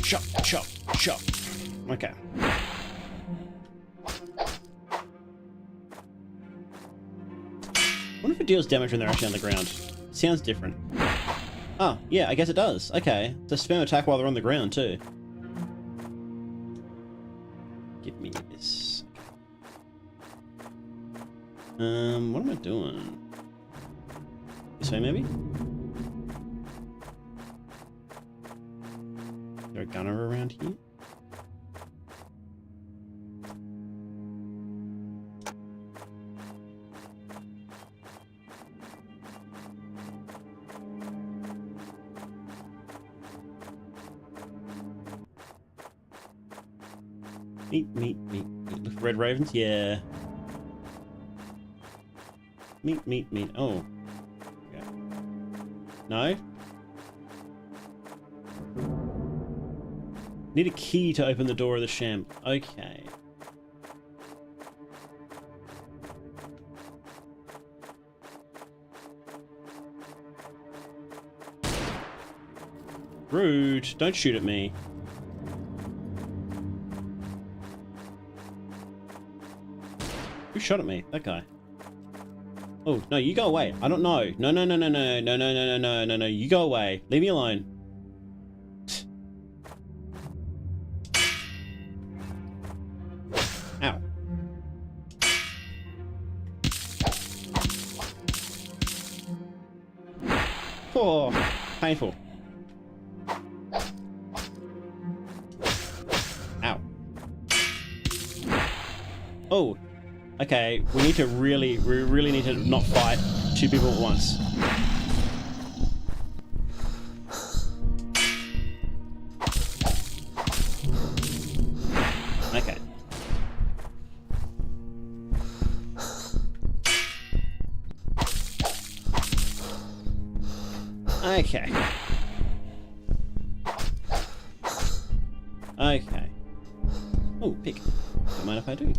Chop, chop, chop. Okay. What if it deals damage when they're actually on the ground? Sounds different. Oh, yeah, I guess it does. Okay. So spam attack while they're on the ground, too. Give me this. What am I doing? This way, maybe? Is there a gunner around here? Meat, meat, meat, meat. Look for red ravens? Yeah. Meat, meat, meat. Oh. Okay. No? Need a key to open the door of the sham. Okay. Rude. Don't shoot at me. Who shot at me? That guy. Oh, no, you go away. I don't know. No, no, no, no, no, no, no, no, no, no, no, no. You go away. Leave me alone. Ow. Oh, painful. Ow. Oh. Okay, we really need to not fight two people at once. Okay. Okay. Okay. Oh, pig. Don't mind if I do.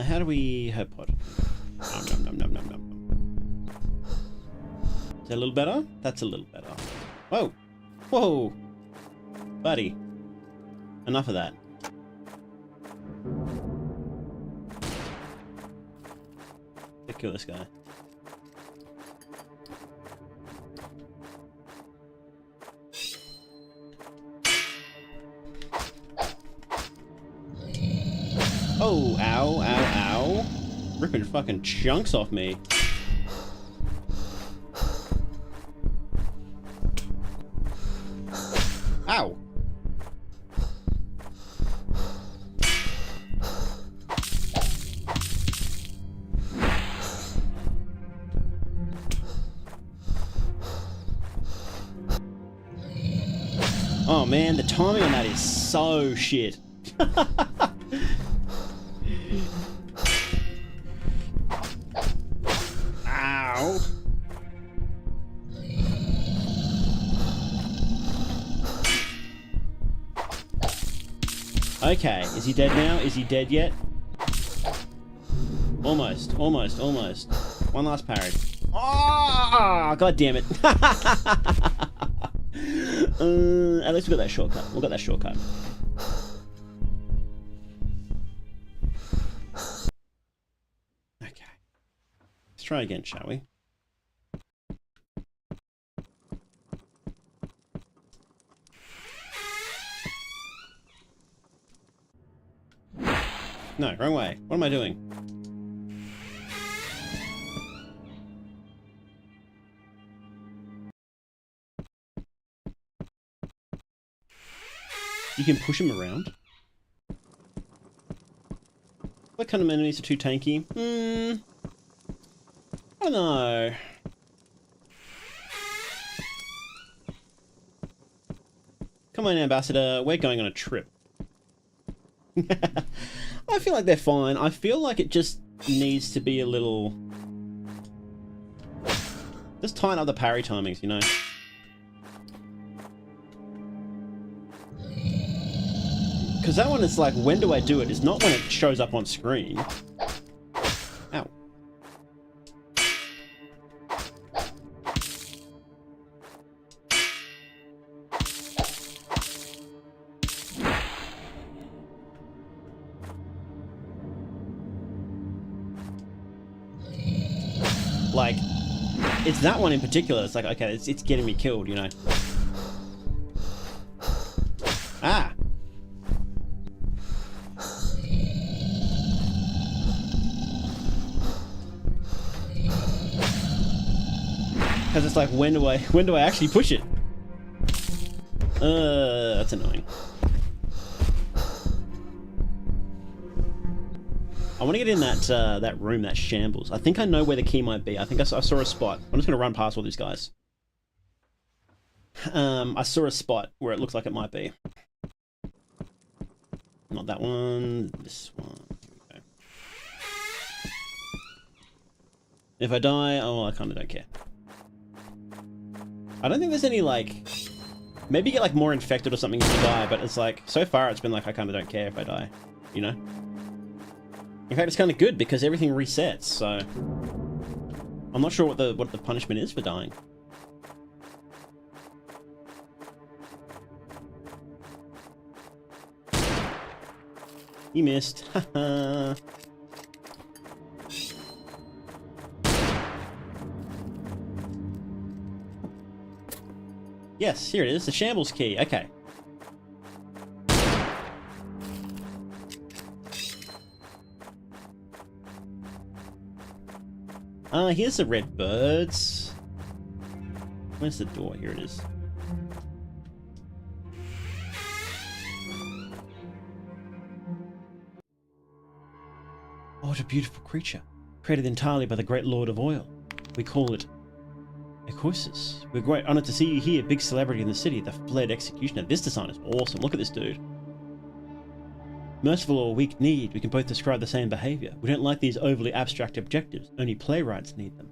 How do we herb pod? Nom, nom, nom, nom, nom, nom. Is that a little better? That's a little better. Whoa! Whoa! Buddy. Enough of that. Let's kill this guy. Oh, ow, ow, ow. Ripping fucking chunks off me. Ow. Oh man, the timing on that is so shit. Ow. Okay, is he dead now? Is he dead yet? Almost, almost, almost. One last parry. Oh, god damn it. At least we got that shortcut. We got that shortcut. Okay. Let's try again, shall we? No, wrong way. What am I doing? You can push him around. What kind of enemies are too tanky? I don't know. Come on, Ambassador. We're going on a trip. I feel like they're fine. I feel like it just needs to be a little... Just tighten up the parry timings, you know? Because that one is like, when do I do it? It's not when it shows up on screen. Ow. Like, it's that one in particular. It's like, okay, it's getting me killed, you know? Ah! Because it's like, when do I actually push it? That's annoying. I want to get in that room, that shambles. I think I know where the key might be. I think I saw a spot. I'm just going to run past all these guys. I saw a spot where it looks like it might be. Not that one. This one. Okay. If I die, oh, I kind of don't care. I don't think there's any, like... Maybe you get, like, more infected or something if you die, but it's like, so far it's been like, I kind of don't care if I die. You know? In fact, it's kind of good because everything resets, so... I'm not sure what the punishment is for dying. You missed. Haha. Yes, here it is, the shambles key. Okay. Here's the red birds. Where's the door? Here it is. Oh, what a beautiful creature. Created entirely by the great Lord of Oil. We call it Ecosis. We're great honored to see you here, big celebrity in the city, the fled executioner. This design is awesome. Look at this dude. Merciful or weak need, we can both describe the same behavior. We don't like these overly abstract objectives, only playwrights need them.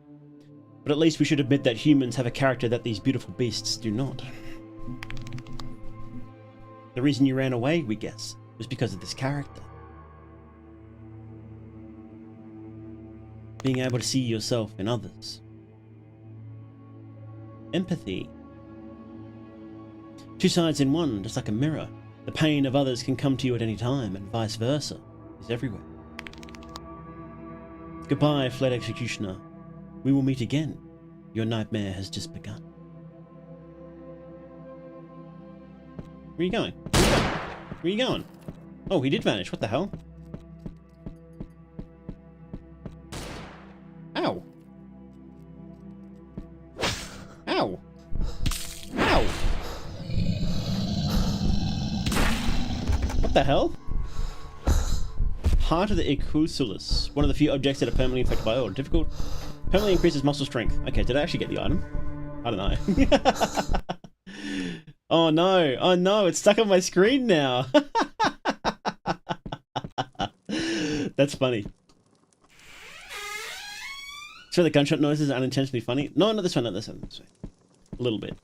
But at least we should admit that humans have a character that these beautiful beasts do not. The reason you ran away, we guess, was because of this character. Being able to see yourself in others. Empathy. Two sides in one, just like a mirror. The pain of others can come to you at any time, and vice versa is everywhere. Goodbye, fled executioner. We will meet again. Your nightmare has just begun. Where are you going? Where are you going? Oh, he did vanish. What the hell? Ow. Ow. Ow. What the hell? Heart of the Icusulus. One of the few objects that are permanently affected by oil. Difficult. Permanently increases muscle strength. Okay, did I actually get the item? I don't know. Oh no. Oh no, it's stuck on my screen now. That's funny. So the gunshot noises are unintentionally funny? No, not this one, not this one. This one. A little bit.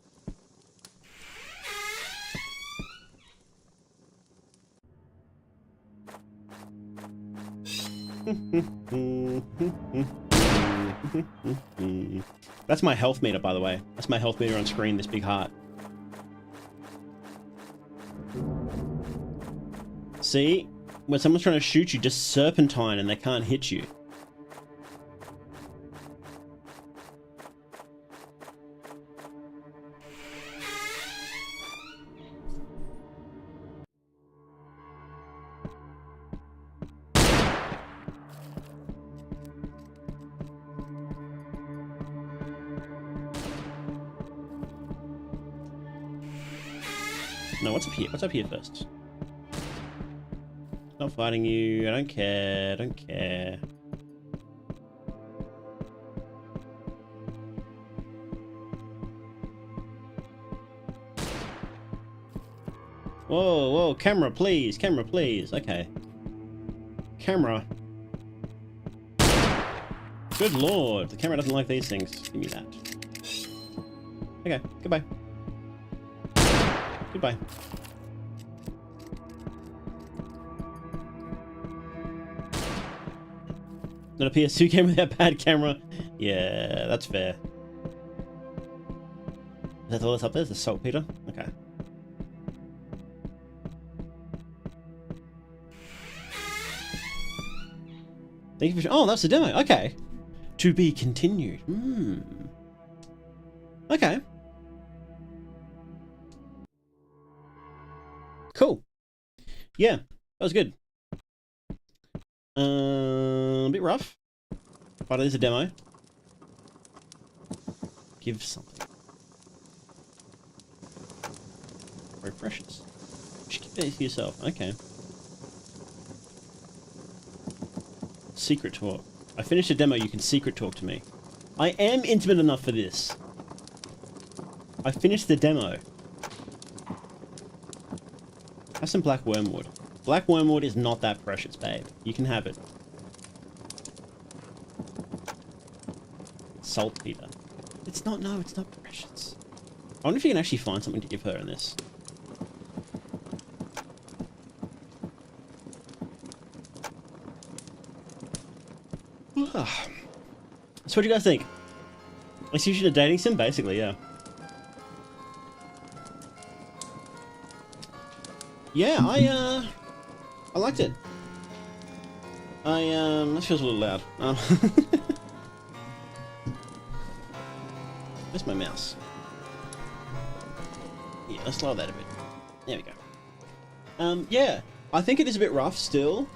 That's my health meter, by the way. That's my health meter on screen, this big heart. See? When someone's trying to shoot you, just serpentine and they can't hit you. No, what's up here? What's up here first? Not fighting you. I don't care. I don't care. Whoa, whoa, camera, please. Camera, please. Okay. Camera. Good lord. The camera doesn't like these things. Give me that. Okay, goodbye. Goodbye. Not a PS2 camera with a bad camera. Yeah, that's fair. Is that all that's up there? Is the saltpeter? Okay. Thank you for... Oh, that's the demo. Okay. To be continued. Hmm. Okay. Cool. Yeah, that was good. A bit rough, but it is a demo. Give something. Very precious. You should keep it for yourself. Okay. Secret talk. I finished a demo. You can secret talk to me. I am intimate enough for this. I finished the demo. Have some black wormwood. Black wormwood is not that precious, babe. You can have it. Saltpeter. It's not, no, it's not precious. I wonder if you can actually find something to give her in this. So what do you guys think? Execution a dating sim? Basically, yeah. Yeah, I liked it. That feels a little loud. Where's my mouse? Yeah, let's lower that a bit. There we go. Yeah, I think it is a bit rough still.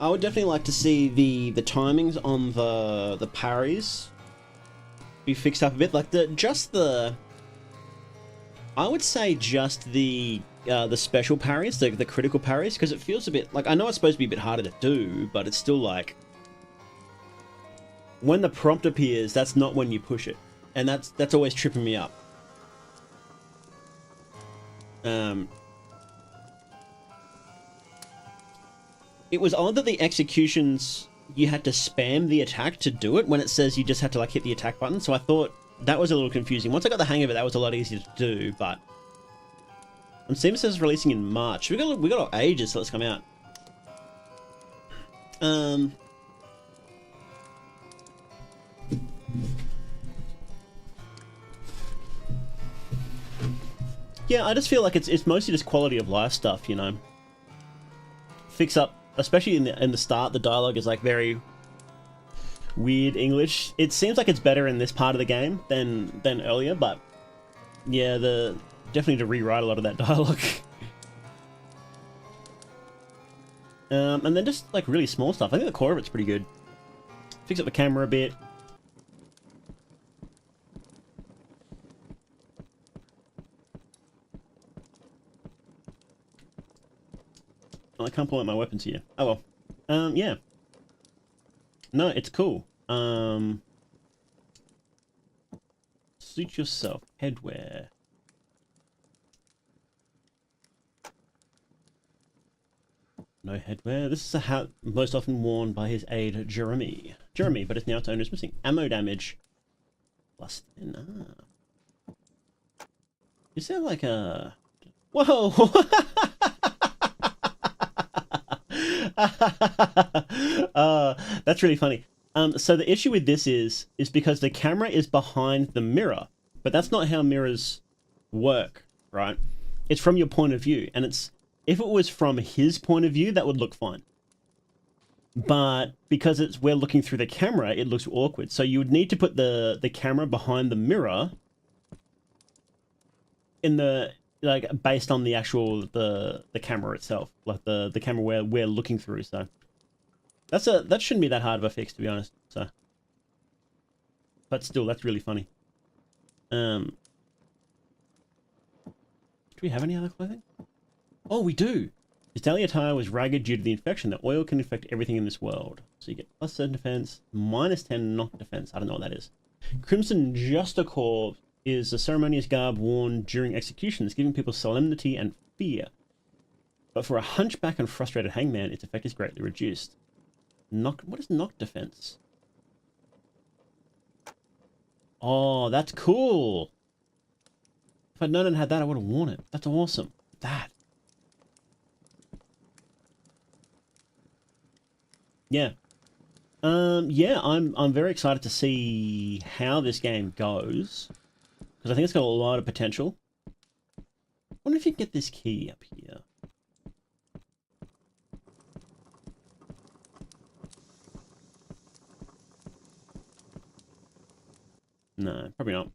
I would definitely like to see the timings on the parries be fixed up a bit. Like I would say just the special parries, the critical parries, because it feels a bit like, I know it's supposed to be a bit harder to do, but it's still like when the prompt appears, that's not when you push it, and that's always tripping me up. It was odd that the executions, you had to spam the attack to do it when it says you just had to like hit the attack button. So I thought that was a little confusing. Once I got the hang of it, that was a lot easier to do, but on Steam it says releasing in March. We got ages till it's come out. Yeah, I just feel like it's mostly just quality of life stuff, you know. Fix up, especially in the start, the dialogue is like very weird English. It seems like it's better in this part of the game than earlier, but yeah, definitely to rewrite a lot of that dialogue. And then just like really small stuff. I think the core of it's pretty good. Fix up the camera a bit. Oh, I can't pull out my weapons here. Oh well. Yeah. No, it's cool. Suit yourself. Headwear. No headwear. This is a hat most often worn by his aide, Jeremy. Jeremy, but its now its owner is missing. Ammo damage. Plus 10. Ah. You sound like a... Whoa! That's really funny. So the issue with this is because the camera is behind the mirror, but that's not how mirrors work, right? It's from your point of view, and if it was from his point of view, that would look fine. But because we're looking through the camera, it looks awkward. So you would need to put the camera behind the mirror based on the actual the camera itself, like the camera where we're looking through. So that shouldn't be that hard of a fix, to be honest. So, but still, that's really funny. Do we have any other clothing? Oh, we do. His daily attire was ragged due to the infection. The oil can infect everything in this world. So you get plus 7 defense, minus 10 knock defense. I don't know what that is. Crimson Justicorps is a ceremonious garb worn during executions, giving people solemnity and fear. But for a hunchback and frustrated hangman, its effect is greatly reduced. What is knock defense? Oh, that's cool. If I'd known it had that, I would have worn it. That's awesome. That. Yeah. Yeah, I'm very excited to see how this game goes, because I think it's got a lot of potential. I wonder if you can get this key up here. No, probably not.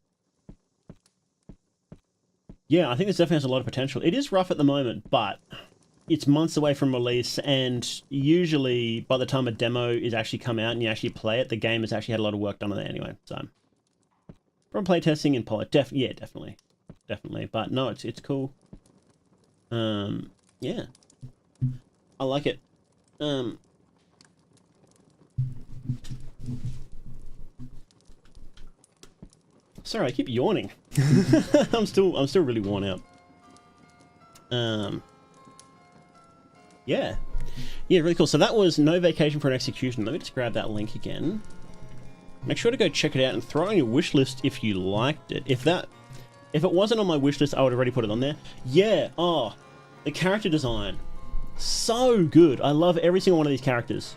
Yeah, I think this definitely has a lot of potential. It is rough at the moment, but it's months away from release, and usually by the time a demo is actually come out and you actually play it, the game has actually had a lot of work done on it anyway. So, from playtesting and pilot, yeah, definitely, But no, it's cool. Yeah, I like it. Sorry, I keep yawning. I'm still really worn out. Yeah, really cool. So that was No Vacation for an Execution. Let me just grab that link again. Make sure to go check it out and throw it on your wish list if you liked it. If it wasn't on my wish list, I would have already put it on there. Yeah. Oh, the character design, so good. I love every single one of these characters,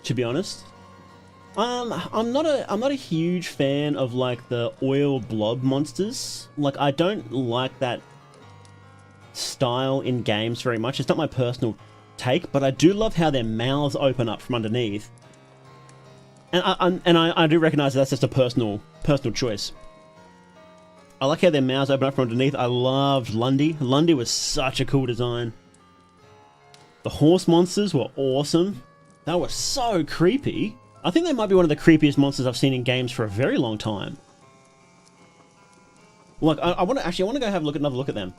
to be honest. I'm not a huge fan of like the oil blob monsters. Like, I don't like that style in games very much. It's not my personal take, but I do love how their mouths open up from underneath. And I do recognize that's just a personal choice. I like how their mouths open up from underneath. I loved Lundy. Lundy was such a cool design. The horse monsters were awesome. They were so creepy. I think they might be one of the creepiest monsters I've seen in games for a very long time. Look, I want to go have another look at them.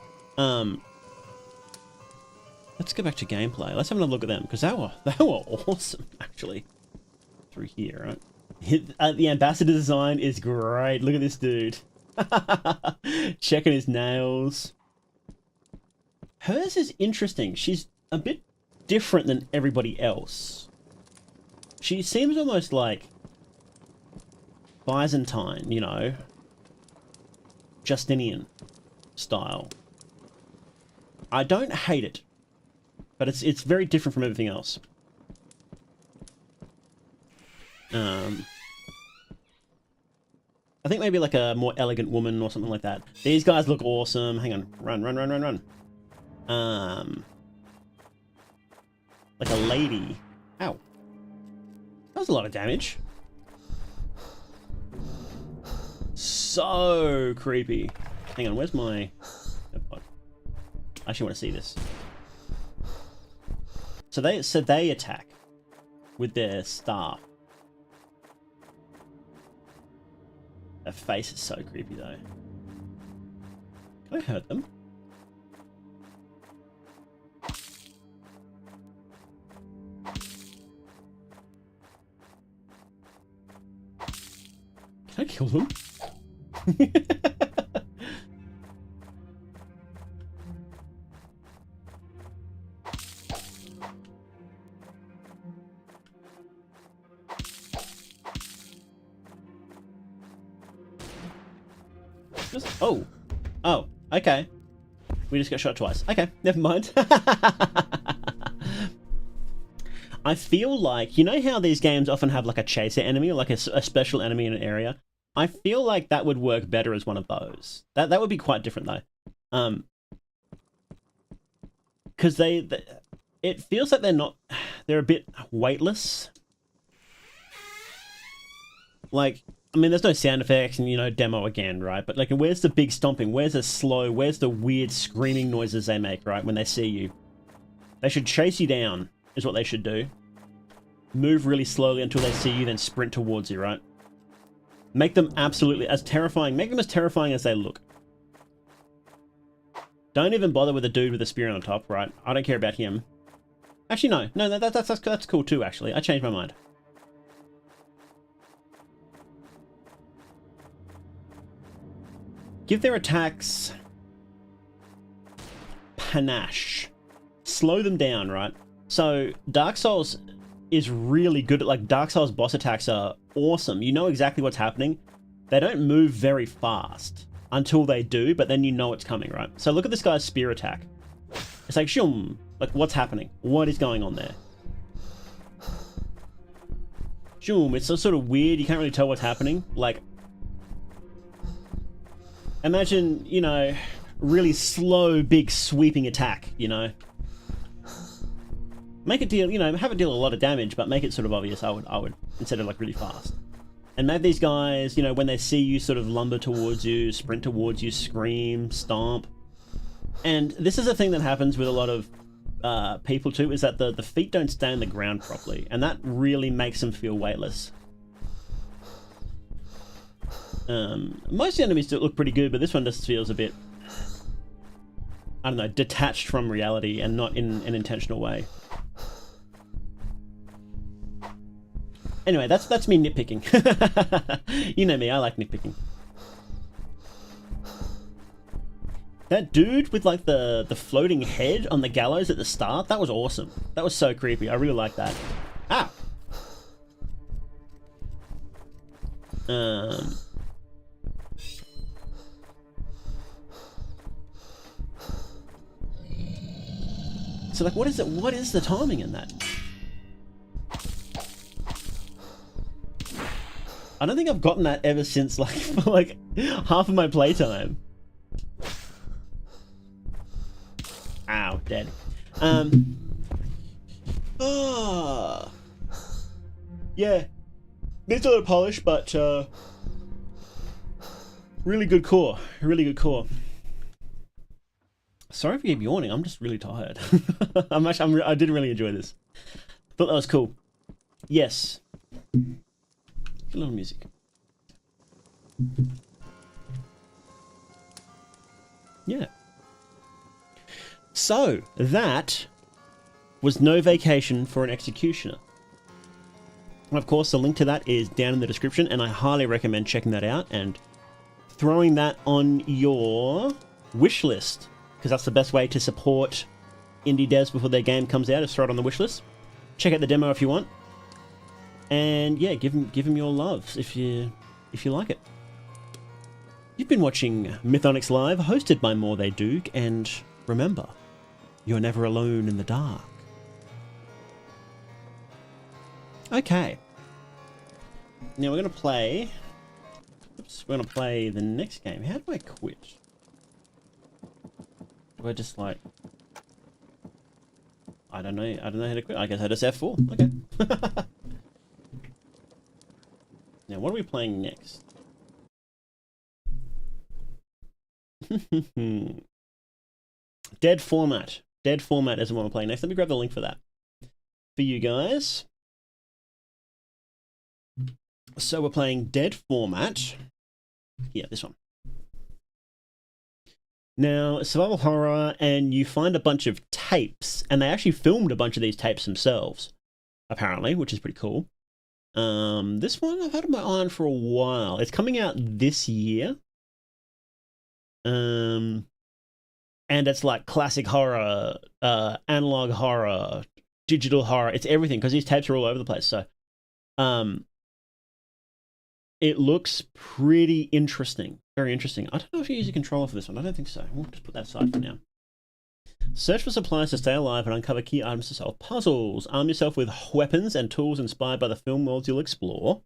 Let's go back to gameplay. Let's have another look at them, because they were awesome, actually. Through here, right? The ambassador design is great. Look at this dude. Checking his nails. Hers is interesting. She's a bit different than everybody else. She seems almost like Byzantine, you know, Justinian style. I don't hate it, but it's very different from everything else. I think maybe like a more elegant woman or something like that. These guys look awesome. Hang on. Run, run, run, run, run. Like a lady. Ow. That was a lot of damage. So creepy. Hang on, where's my... I actually want to see this. So they attack with their staff. Their face is so creepy though. Can I hurt them? Can I kill them? Oh, okay. We just got shot twice. Okay, never mind. I feel like, you know how these games often have like a chaser enemy or like a special enemy in an area? I feel like that would work better as one of those. That would be quite different though. Because it feels like they're a bit weightless. Like, I mean, there's no sound effects and, you know, demo again, right? But, like, where's the big stomping? Where's the slow? Where's the weird screaming noises they make, right, when they see you? They should chase you down, is what they should do. Move really slowly until they see you, then sprint towards you, right? Make them absolutely as terrifying. Make them as terrifying as they look. Don't even bother with the dude with the spear on the top, right? I don't care about him. Actually, no. No, that's cool too, actually. I changed my mind. Give their attacks panache. Slow them down, right? So Dark Souls is really good at, like, Dark Souls boss attacks are awesome. You know exactly what's happening. They don't move very fast until they do, but then you know it's coming, right? So look at this guy's spear attack. It's like, shum. Like, what's happening? What is going on there? Shum. It's so sort of weird. You can't really tell what's happening. Like, imagine, you know, really slow, big, sweeping attack, you know? Make it deal, you know, have it deal a lot of damage, but make it sort of obvious, I would, instead of, like, really fast. And make these guys, you know, when they see you sort of lumber towards you, sprint towards you, scream, stomp. And this is a thing that happens with a lot of people too, is that the feet don't stay on the ground properly, and that really makes them feel weightless. Most of the enemies do look pretty good, but this one just feels a bit, I don't know, detached from reality and not in an intentional way. Anyway, that's me nitpicking. You know me, I like nitpicking. That dude with, like, the floating head on the gallows at the start, that was awesome. That was so creepy. I really like that. Ow! So, like, what is it? What is the timing in that? I don't think I've gotten that ever since, like, for, like, half of my playtime. Ow, dead. Oh. Yeah. Needs a little polish, but, really good core. Really good core. Sorry if you keep yawning, I'm just really tired. I did really enjoy this. Thought that was cool. Yes. A little music. Yeah. So, that was No Vacation for an Executioner. And of course, the link to that is down in the description, and I highly recommend checking that out and throwing that on your wish list, because that's the best way to support indie devs before their game comes out, is throw it on the wish list. Check out the demo if you want. And yeah, give him your loves if you like it. You've been watching Mythonix Live, hosted by More They Duke, and remember, you're never alone in the dark. Okay. Now we're going to play... Oops, we're gonna play the next game. How do I quit? Do I just like... I don't know how to quit. I guess I just F4. Okay. Now, what are we playing next? Dead Format. Dead Format is the one we're playing next. Let me grab the link for that for you guys. So we're playing Dead Format. Yeah, this one. Now, survival horror, and you find a bunch of tapes, and they actually filmed a bunch of these tapes themselves, apparently, which is pretty cool. This one I've had my eye on for a while. It's coming out this year. And it's like classic horror, analog horror, digital horror. It's everything, because these tapes are all over the place. So, it looks pretty interesting. Very interesting. I don't know if you use a controller for this one. I don't think so. We'll just put that aside for now. Search for supplies to stay alive and uncover key items to solve puzzles. Arm yourself with weapons and tools inspired by the film worlds you'll explore.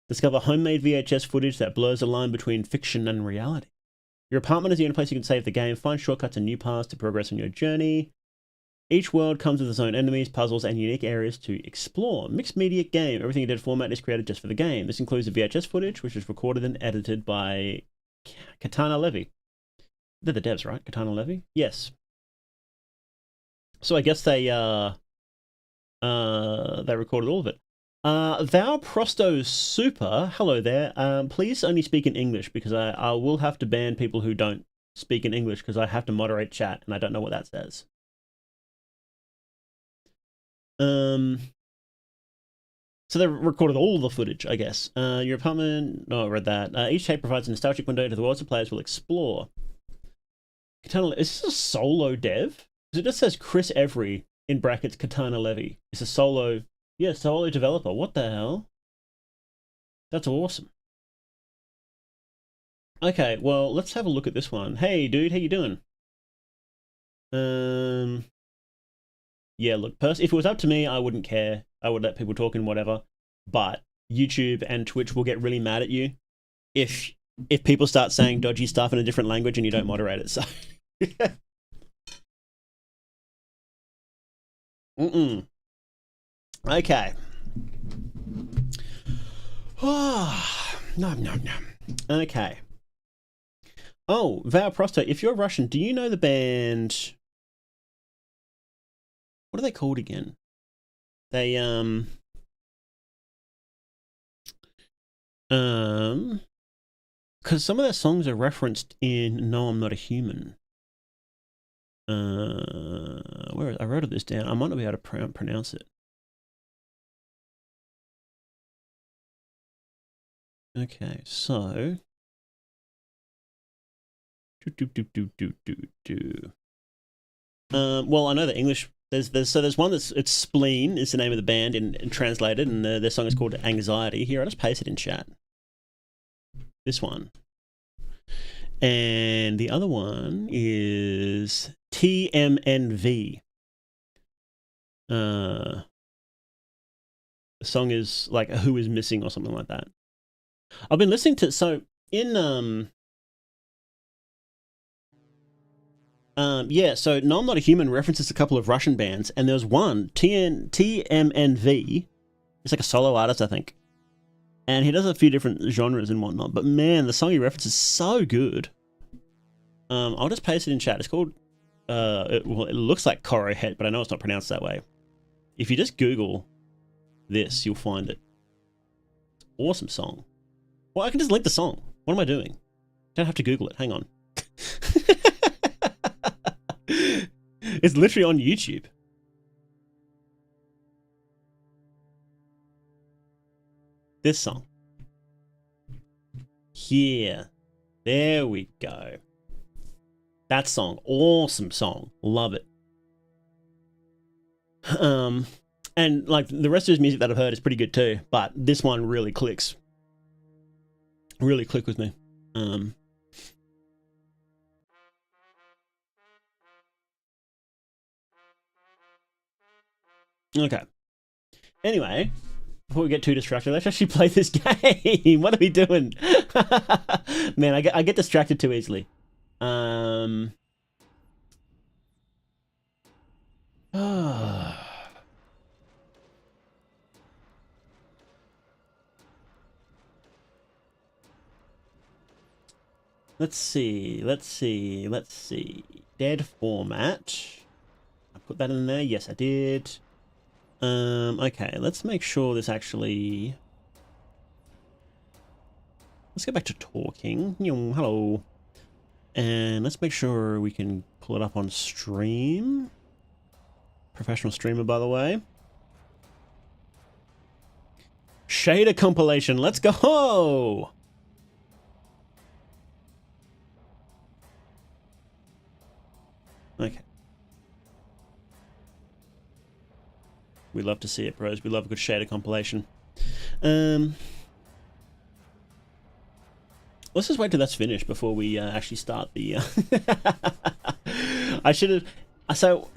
Discover homemade VHS footage that blurs the line between fiction and reality. Your apartment is the only place you can save the game. Find shortcuts and new paths to progress on your journey. Each world comes with its own enemies, puzzles, and unique areas to explore. Mixed media game. Everything in Dead Format is created just for the game. This includes the VHS footage, which was recorded and edited by Katana Levy. They're the devs, right? Katana Levy? Yes. So I guess they recorded all of it. Thou Prosto Super, hello there. Please only speak in English, because I will have to ban people who don't speak in English, because I have to moderate chat, and I don't know what that says. So they recorded all the footage, I guess. Your apartment... Oh, I read that. Each tape provides a nostalgic window to the worlds the players will explore. Katana... Is this a solo dev? Because it just says Chris Every, in brackets, Katana Levy. It's a solo... Yeah, solo developer. What the hell? That's awesome. Okay, well, let's have a look at this one. Hey, dude, how you doing? Yeah, look, if it was up to me, I wouldn't care. I would let people talk and whatever. But YouTube and Twitch will get really mad at you if people start saying dodgy stuff in a different language and you don't moderate it. So, Okay. No. Okay. Oh, Vow Prosto, if you're Russian, do you know the band... What are they called again? They, because some of their songs are referenced in No, I'm Not a Human. Where I wrote this down. I might not be able to pronounce it. Okay, so... Well, I know the English... There's one it's Spleen is the name of the band in translated, and their song is called Anxiety. Here, I'll just paste it in chat. This one. And the other one is TMNV. The song is like Who Is Missing or something like that. I've been listening to... So, in... yeah, so No, I'm Not a Human references a couple of Russian bands, and there's one, TMNV. It's like a solo artist, I think. And he does a few different genres and whatnot, but man, the song he references is so good. I'll just paste it in chat. It's called, it looks like Koro Het, but I know it's not pronounced that way. If you just Google this, you'll find it. It's an awesome song. Well, I can just link the song. What am I doing? Don't have to Google it. Hang on. It's literally on YouTube. This song. Here. There we go. That song. Awesome song. Love it. And like the rest of his music that I've heard is pretty good too, but this one really clicks. Really click with me. Okay. Anyway, before we get too distracted, let's actually play this game. What are we doing? Man, I get distracted too easily. Um. Let's see. Let's see. Let's see. Dead format. I put that in there. Yes, I did. Okay, let's make sure this actually... Let's go back to talking. Hello. And let's make sure we can pull it up on stream. Professional streamer, by the way. Shader compilation. Let's go! Okay. We love to see it, bros. We love a good shader compilation. Let's just wait till that's finished before we actually start the... I should have... So,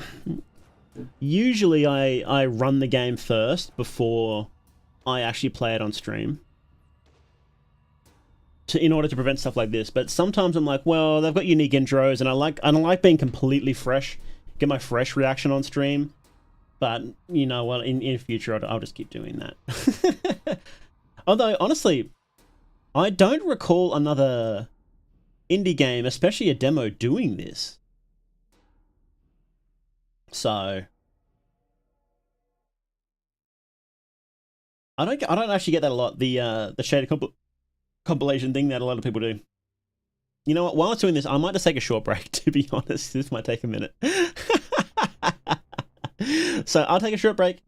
usually I run the game first before I actually play it on stream. In order to prevent stuff like this. But sometimes I'm like, well, they've got unique intros, and I don't like being completely fresh. Get my fresh reaction on stream. But, you know what, in future, I'll just keep doing that. Although, honestly... I don't recall another indie game, especially a demo, doing this. So I don't actually get that a lot. The shader compilation thing that a lot of people do. You know what? While it's doing this, I might just take a short break. To be honest, this might take a minute. So I'll take a short break.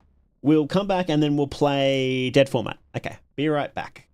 We'll come back and then we'll play dead format. Okay, be right back.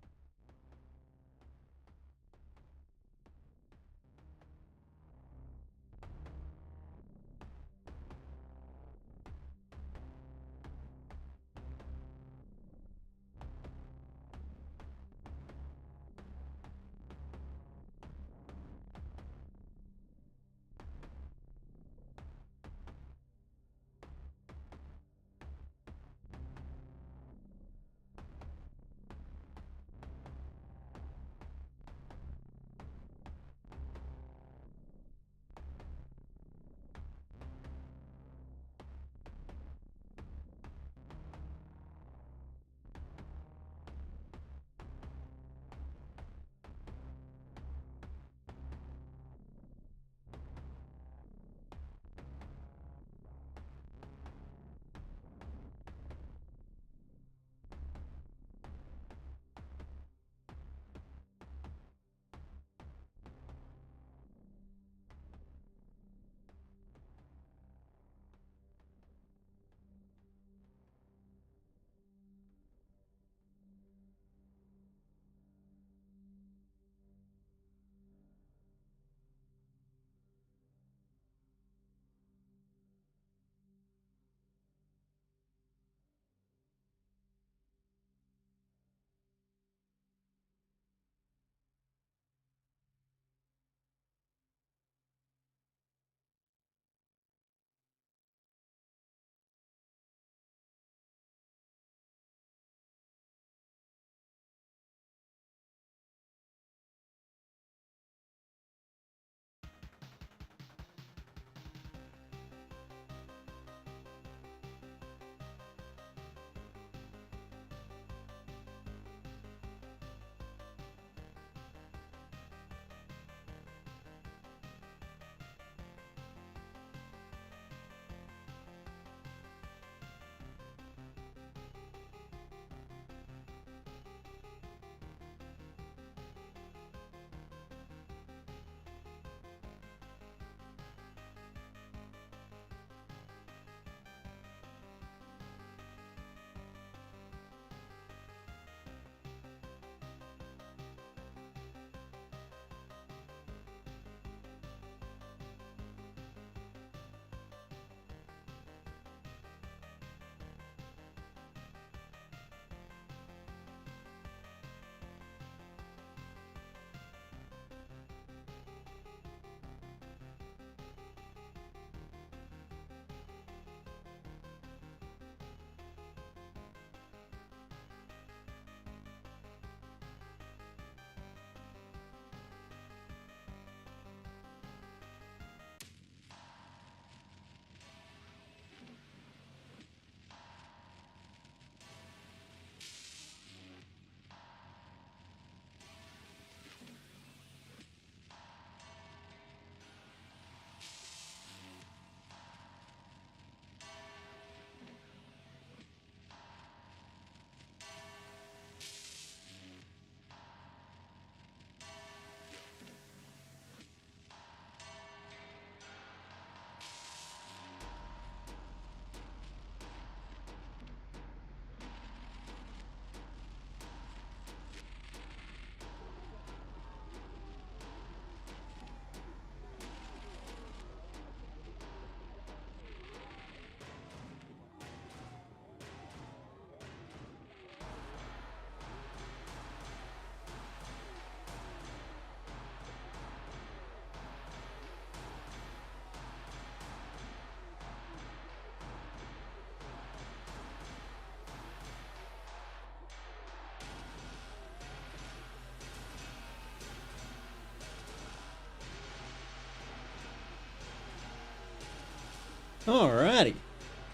Alrighty.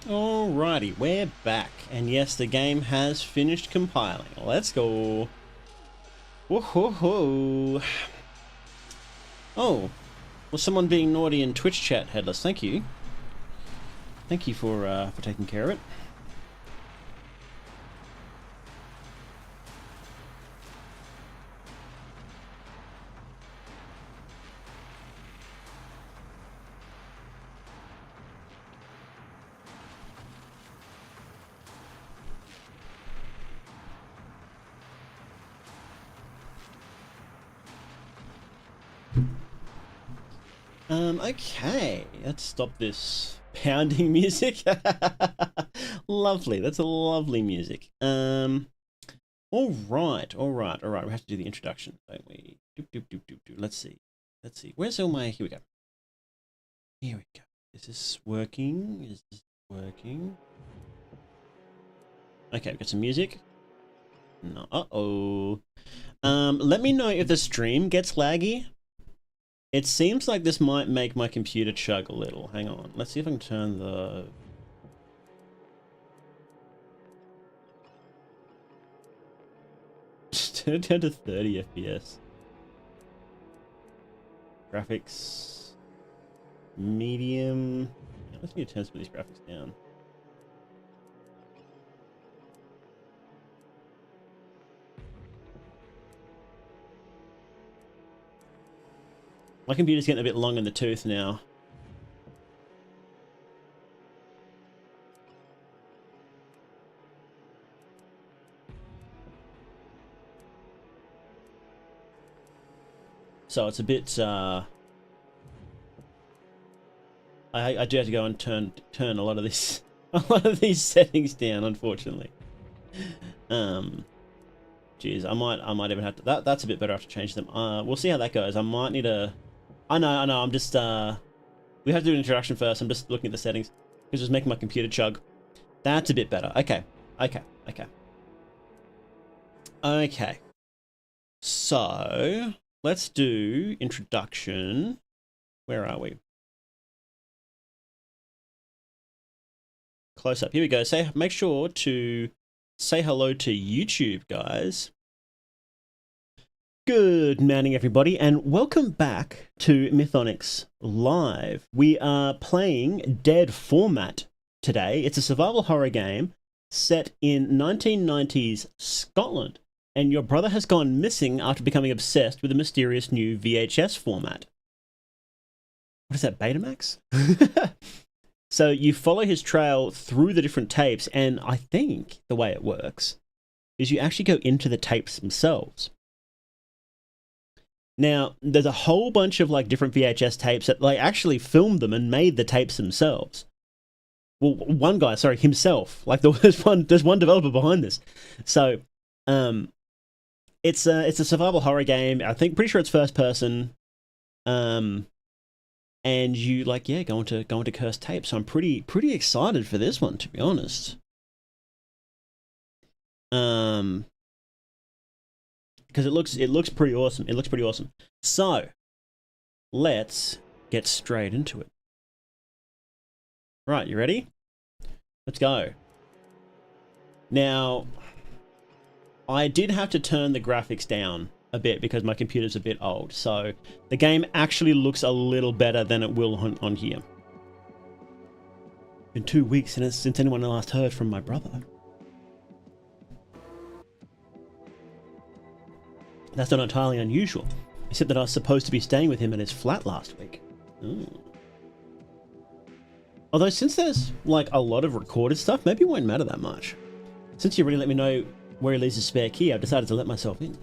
Alrighty, we're back. And yes, the game has finished compiling. Let's go. Woohoo! Oh, was someone being naughty in Twitch chat, Headless? Thank you. Thank you for taking care of it. Okay, let's stop this pounding music. Lovely, that's a lovely music. All right. We have to do the introduction, don't we? Let's see. Where's all my? Here we go. Is this working? Okay, we've got some music. No. Uh-oh. Let me know if the stream gets laggy. It seems like this might make my computer chug a little. Hang on. Let's see if I can turn the... turn it down to 30 FPS. Graphics... medium... Let's need to turn some of these graphics down. My computer's getting a bit long in the tooth now. So it's a bit, I do have to go and turn a lot of this, a lot of these settings down, unfortunately. Geez, I might even have to, that's a bit better. I have to change them. We'll see how that goes. I might need a, I know, I'm just, we have to do an introduction first. I'm just looking at the settings. It's just making my computer chug. That's a bit better. Okay. So, let's do introduction. Where are we? Close up. Here we go. Make sure to say hello to YouTube, guys. Good morning, everybody, and welcome back to Mythonics Live. We are playing Dead Format today. It's a survival horror game set in 1990s Scotland, and your brother has gone missing after becoming obsessed with a mysterious new VHS format. What is that, Betamax? So you follow his trail through the different tapes, and I think the way it works is you actually go into the tapes themselves. Now, there's a whole bunch of like different VHS tapes that like actually filmed them and made the tapes themselves. Well, one guy, sorry, himself. Like there's one developer behind this. So, it's a survival horror game. I think pretty sure it's first person. And you like, yeah, go into cursed tapes. So I'm pretty excited for this one, to be honest. Because it looks pretty awesome. It looks pretty awesome. So, let's get straight into it. Right, you ready? Let's go. Now, I did have to turn the graphics down a bit because my computer's a bit old. So, the game actually looks a little better than it will on here. Been 2 weeks since anyone last heard from my brother. That's not entirely unusual, except that I was supposed to be staying with him in his flat last week. Ooh. Although since there's like a lot of recorded stuff, maybe it won't matter that much. Since you already let me know where he leaves his spare key, I've decided to let myself in.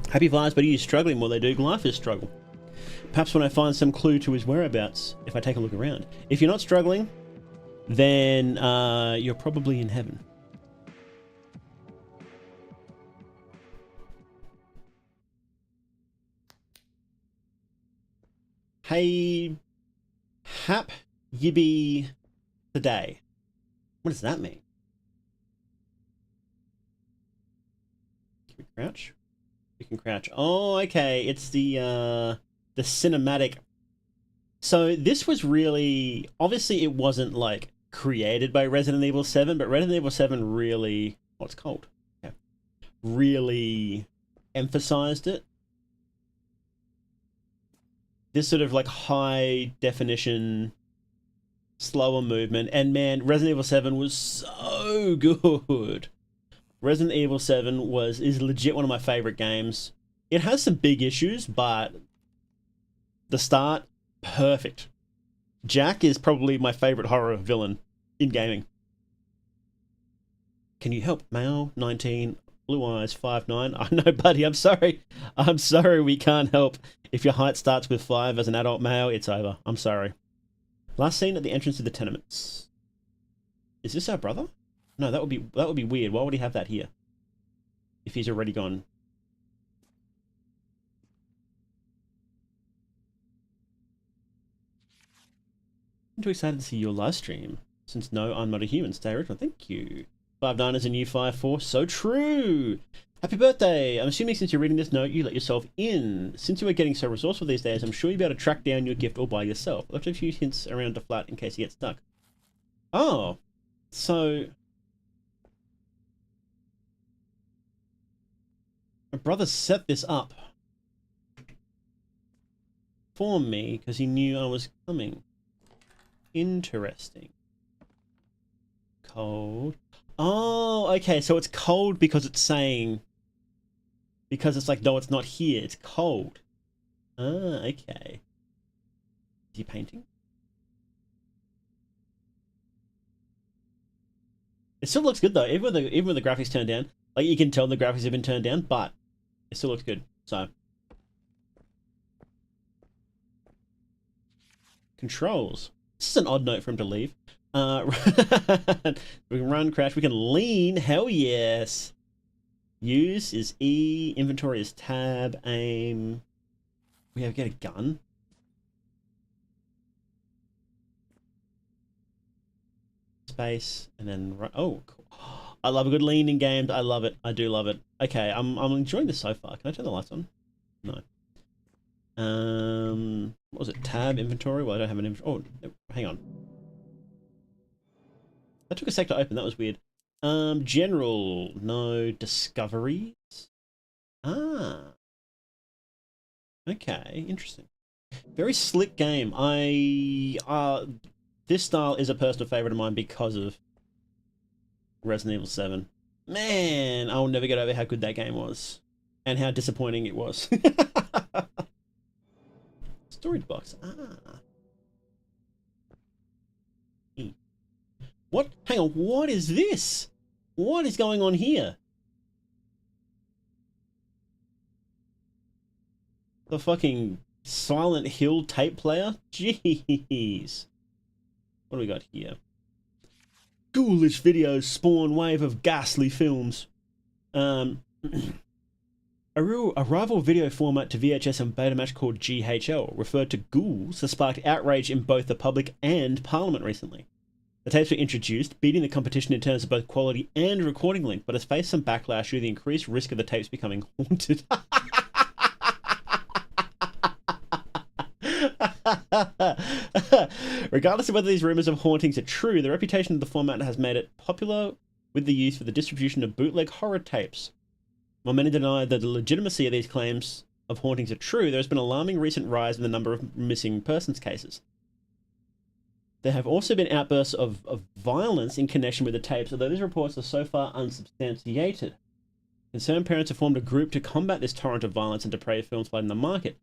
Happy vibes, but are you struggling? Well, they do. Life is struggle. Perhaps when I find some clue to his whereabouts, if I take a look around. If you're not struggling, then you're probably in heaven. Hey, hap yibby today. What does that mean? Can we crouch? We can crouch. Oh, okay. It's the cinematic So this was really, obviously it wasn't like created by Resident Evil 7, but Resident Evil 7 really, oh, it's cold. Yeah. Really emphasized it. This sort of like high definition, slower movement. And man, Resident Evil 7 was so good. Resident Evil 7 is legit one of my favorite games. It has some big issues, but the start, perfect. Jack is probably my favorite horror villain in gaming. Can you help? Male, 19, blue eyes, 5'9". I know, buddy, I'm sorry. I'm sorry we can't help. If your height starts with 5 as an adult male, it's over. I'm sorry. Last seen at the entrance to the tenements. Is this our brother? No, that would be weird. Why would he have that here? If he's already gone. I'm too excited to see your live stream. Since no, I'm not a human. Stay original. Thank you. 5'9" is a new 5'4". So true. Happy birthday. I'm assuming since you're reading this note, you let yourself in. Since you are getting so resourceful these days, I'm sure you'll be able to track down your gift all by yourself. Left a few hints around the flat in case you get stuck. Oh. So... my brother set this up for me because he knew I was coming. Interesting. Cold. Oh, okay, so it's cold because it's saying... because it's like, no, it's not here, it's cold. Ah, okay. Is he painting? It still looks good though, even with the graphics turned down. Like, you can tell the graphics have been turned down, but it still looks good, so. Controls. This is an odd note for him to leave. We can run, crash, we can lean, hell yes. Use is E, inventory is tab, aim. We have to get a gun. Space, and then run. Oh, cool. I love a good lean in games. I love it. I do love it. Okay, I'm enjoying this so far. Can I turn the lights on? No. What was it? Tab, inventory? Well, I don't have an inventory. Oh, hang on. That took a sec to open. That was weird. General, no. Discoveries. Ah. Okay, interesting. Very slick game. This style is a personal favorite of mine because of Resident Evil 7. Man, I'll never get over how good that game was. And how disappointing it was. Storage box. Ah. What? Hang on, what is this? What is going on here? The fucking Silent Hill tape player? Jeez. What do we got here? Ghoulish videos spawn wave of ghastly films. A rival video format to VHS and Betamax called GHL referred to ghouls that sparked outrage in both the public and Parliament recently. The tapes were introduced, beating the competition in terms of both quality and recording length, but has faced some backlash due to the increased risk of the tapes becoming haunted. Regardless of whether these rumors of hauntings are true, the reputation of the format has made it popular with the use for the distribution of bootleg horror tapes. While many deny that the legitimacy of these claims of hauntings are true, there has been an alarming recent rise in the number of missing persons cases. There have also been outbursts of violence in connection with the tapes, although these reports are so far unsubstantiated. Concerned parents have formed a group to combat this torrent of violence and depraved films flooding the market.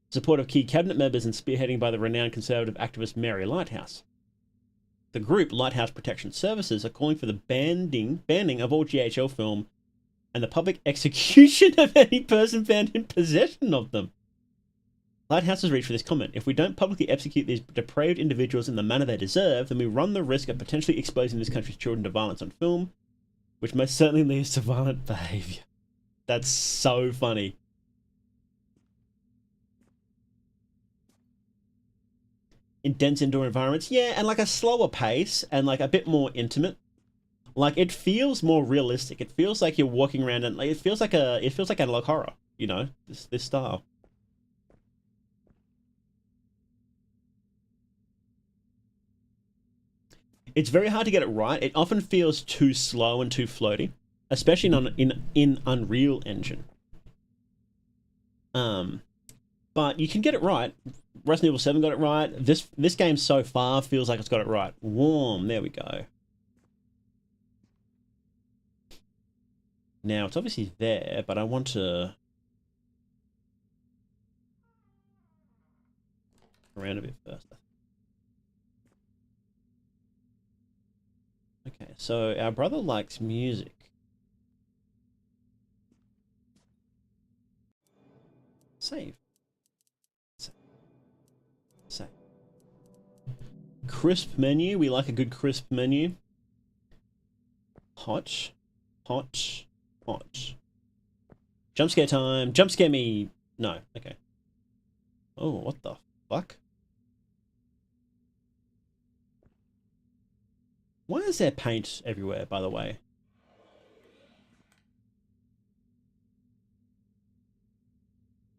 Support of key cabinet members and spearheading by the renowned conservative activist Mary Lighthouse. The group, Lighthouse Protection Services, are calling for the banning of all GHL film and the public execution of any person found in possession of them. Lighthouse has reached for this comment. If we don't publicly execute these depraved individuals in the manner they deserve, then we run the risk of potentially exposing this country's children to violence on film, which most certainly leads to violent behaviour. That's so funny. In dense indoor environments, yeah, and like a slower pace and like a bit more intimate. Like, it feels more realistic. It feels like you're walking around and like it feels like analog horror, you know, this style. It's very hard to get it right. It often feels too slow and too floaty, especially in Unreal Engine. But you can get it right. Resident Evil 7 got it right. This game so far feels like it's got it right. Warm, there we go. Now, it's obviously there, but I want to around a bit first. Okay, so our brother likes music. Save. Save. Crisp menu. We like a good crisp menu. Hot. Hot. Hot. Jump scare time. Jump scare me. No. Okay. Oh, what the fuck? Why is there paint everywhere, by the way?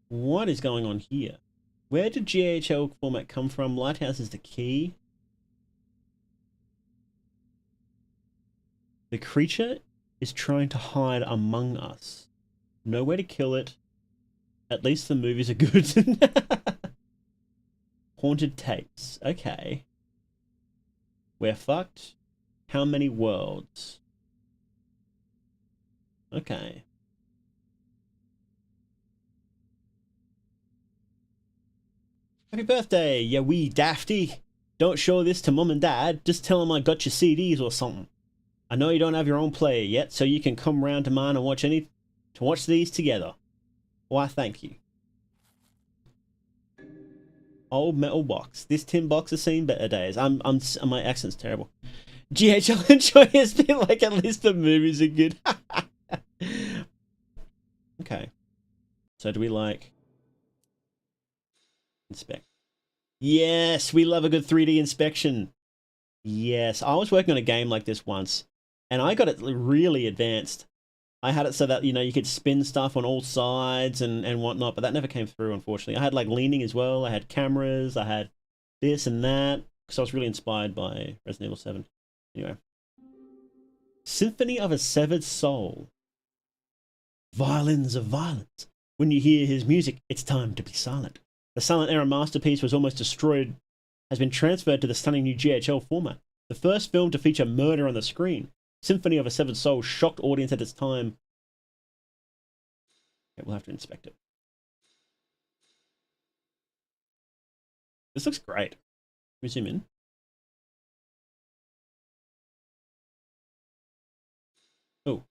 What is going on here? Where did GHL format come from? Lighthouse is the key. The creature is trying to hide among us. Nowhere to kill it. At least the movies are good. Haunted tapes. Okay. We're fucked. How many worlds? Okay. Happy birthday, ya wee dafty. Don't show this to mum and dad. Just tell them I got your CDs or something. I know you don't have your own player yet, so you can come round to mine and watch these together. Why, thank you. Old metal box. This tin box has seen better days. My accent's terrible. GHL enjoy has been like at least the movies are good. Okay. So do we like inspect? Yes, we love a good 3D inspection. Yes, I was working on a game like this once, and I got it really advanced. I had it so that, you know, you could spin stuff on all sides and whatnot, but that never came through, unfortunately. I had like leaning as well. I had cameras. I had this and that, because I was really inspired by Resident Evil 7. Anyway. Symphony of a Severed Soul. Violins of violence. When you hear his music, it's time to be silent. The silent era masterpiece was almost destroyed, has been transferred to the stunning new GHL format. The first film to feature murder on the screen. Symphony of a Severed Soul shocked audience at its time. Okay, we'll have to inspect it. This looks great. Can we zoom in? Oh.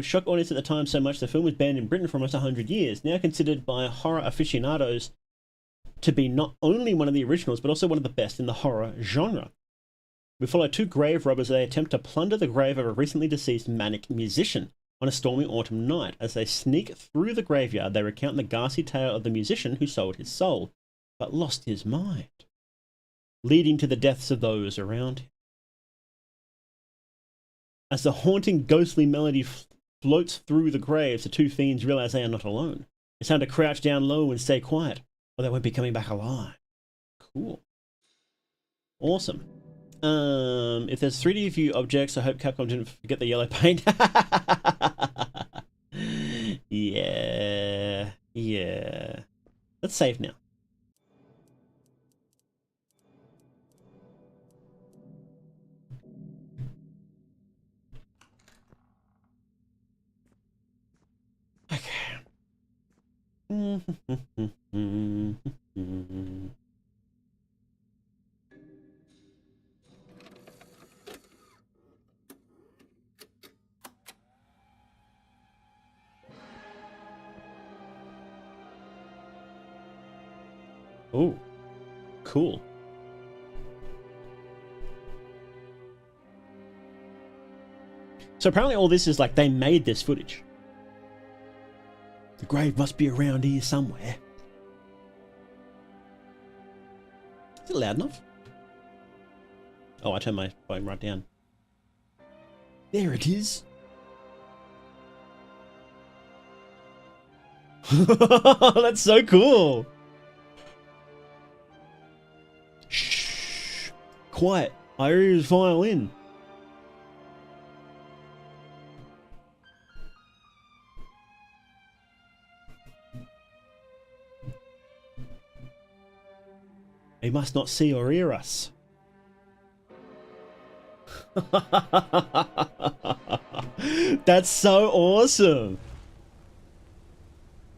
Shocked audience at the time so much the film was banned in Britain for almost 100 years. Now considered by horror aficionados to be not only one of the originals, but also one of the best in the horror genre. We follow two grave robbers as they attempt to plunder the grave of a recently deceased manic musician on a stormy autumn night. As they sneak through the graveyard, they recount the ghastly tale of the musician who sold his soul, but lost his mind, leading to the deaths of those around him. As the haunting, ghostly melody floats through the graves, the two fiends realize they are not alone. It's time to crouch down low and stay quiet, or they won't be coming back alive. Cool. Awesome. If there's 3D view objects, I hope Capcom didn't forget the yellow paint. Yeah. Yeah. Let's save now. Okay. Oh, cool. So apparently all this is like they made this footage. The grave must be around here somewhere. Is it loud enough? Oh, I turned my volume right down. There it is. That's so cool. Shh. quiet. I hear his violin. He must not see or hear us. That's so awesome.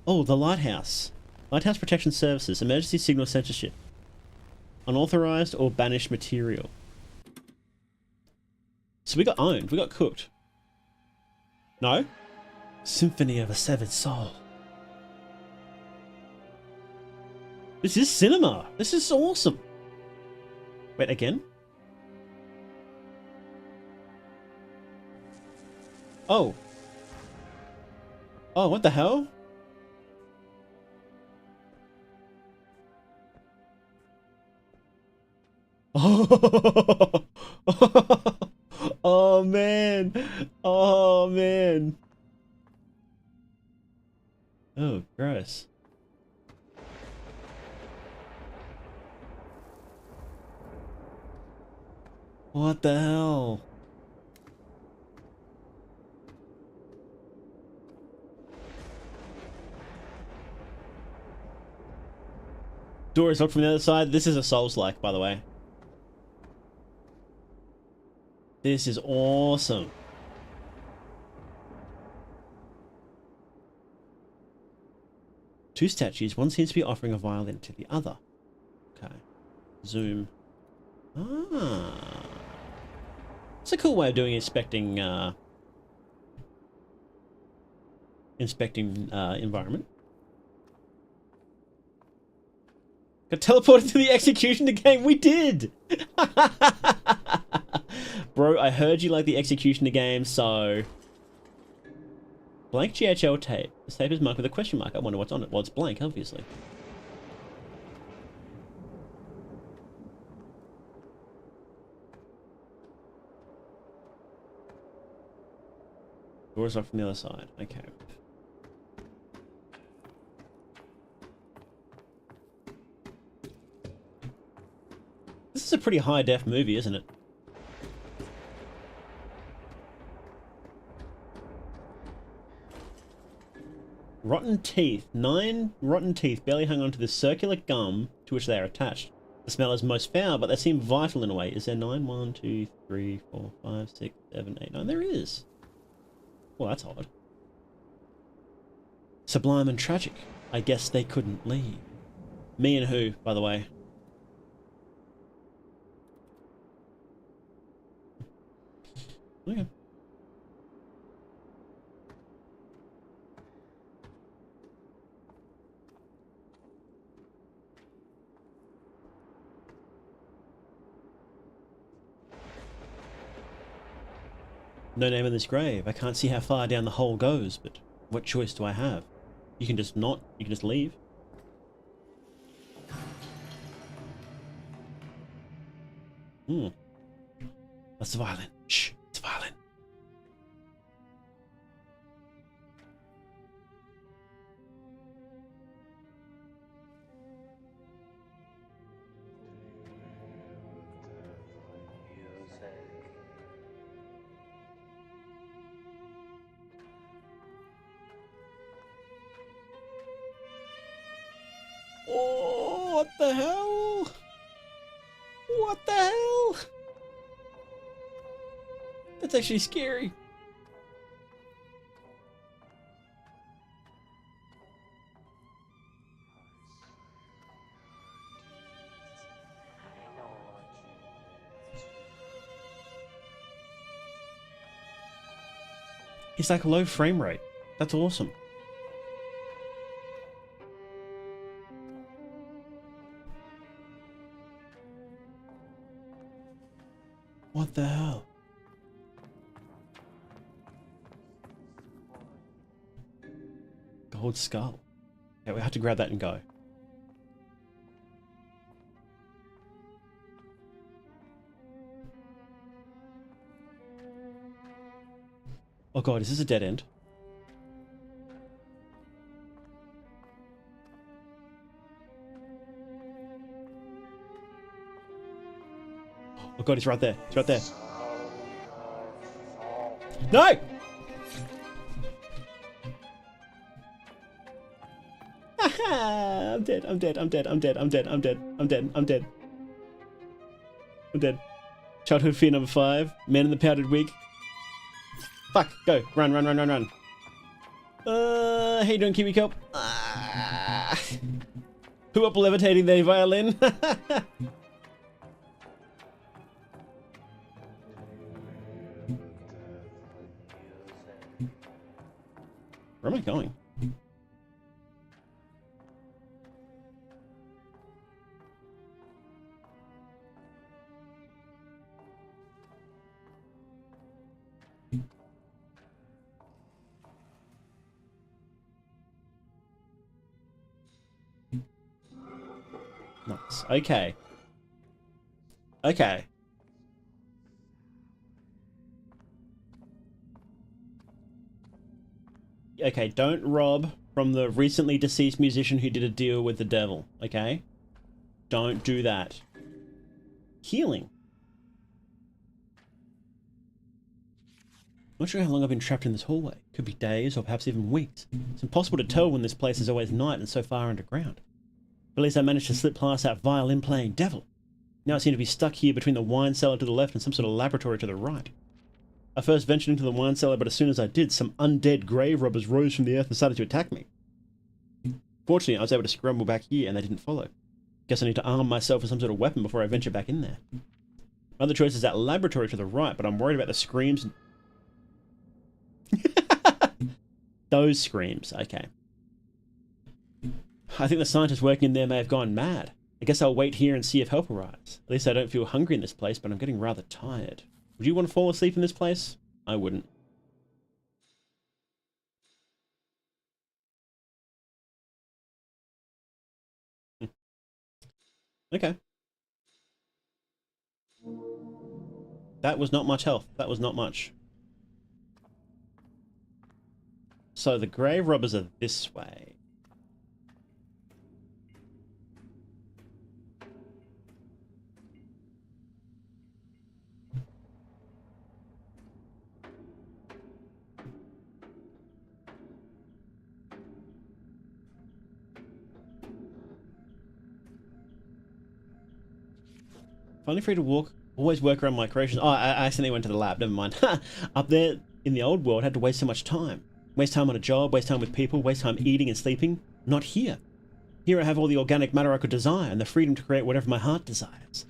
Oh, the lighthouse. Lighthouse Protection Services. Emergency signal censorship. Unauthorized or banished material. So we got owned. We got cooked. No? Symphony of a Severed Soul. This is cinema. This is awesome. Wait, again? Oh. Oh, what the hell? Oh, oh man. Oh man. Oh, gross. What the hell? Door is locked from the other side. This is a Souls-like, by the way. This is awesome. Two statues. One seems to be offering a violin to the other. Okay. Zoom. Ah. It's a cool way of doing inspecting environment. Got teleported to the executioner game. We did. Bro, I heard you like the executioner game, so blank GHL tape. This tape is marked with a question mark. I wonder what's on it. Well, it's blank, obviously. Doors locked from the other side. Okay. This is a pretty high def movie, isn't it? Rotten teeth. 9 rotten teeth barely hung onto the circular gum to which they are attached. The smell is most foul, but they seem vital in a way. Is there 9? 1, 2, 3, 4, 5, 6, 7, 8, 9. There is. Well, that's odd. Sublime and tragic. I guess they couldn't leave. Me and who, by the way? Okay. No name in this grave. I can't see how far down the hole goes, but what choice do I have? You can just not. You can just leave. Hmm. That's the violin. Shh. It's a violin. Oh, what the hell? What the hell? That's actually scary. It's like low frame rate. That's awesome. What the hell? Gold skull. Yeah, we have to grab that and go. Oh god, is this a dead end? Oh god, he's right there. He's right there. No! I'm dead, I'm dead, I'm dead, I'm dead, I'm dead, I'm dead, I'm dead, I'm dead. I'm dead. Childhood fear number 5. Man in the powdered wig. Fuck, go. Run, run, run, run, run. How you doing, Kiwi Kelp? Who up levitating their violin? Where am I going? Nice. Okay. Okay. Okay, don't rob from the recently deceased musician who did a deal with the devil, okay? Don't do that. Healing. I'm not sure how long I've been trapped in this hallway. Could be days or perhaps even weeks. It's impossible to tell when this place is always night and so far underground. At least I managed to slip past that violin-playing devil. Now I seem to be stuck here between the wine cellar to the left and some sort of laboratory to the right. I first ventured into the wine cellar, but as soon as I did, some undead grave robbers rose from the earth and started to attack me. Fortunately, I was able to scramble back here and they didn't follow. Guess I need to arm myself with some sort of weapon before I venture back in there. My other choice is that laboratory to the right, but I'm worried about the screams. Those screams, okay. I think the scientists working in there may have gone mad. I guess I'll wait here and see if help arrives. At least I don't feel hungry in this place, but I'm getting rather tired. Would you want to fall asleep in this place? I wouldn't. Okay. That was not much health. That was not much. So the grave robbers are this way. Finally free to walk. Always work around my creations. Oh, I accidentally went to the lab. Never mind. Up there in the old world, I had to waste so much time. Waste time on a job, waste time with people, waste time eating and sleeping. Not here. Here I have all the organic matter I could desire and the freedom to create whatever my heart desires.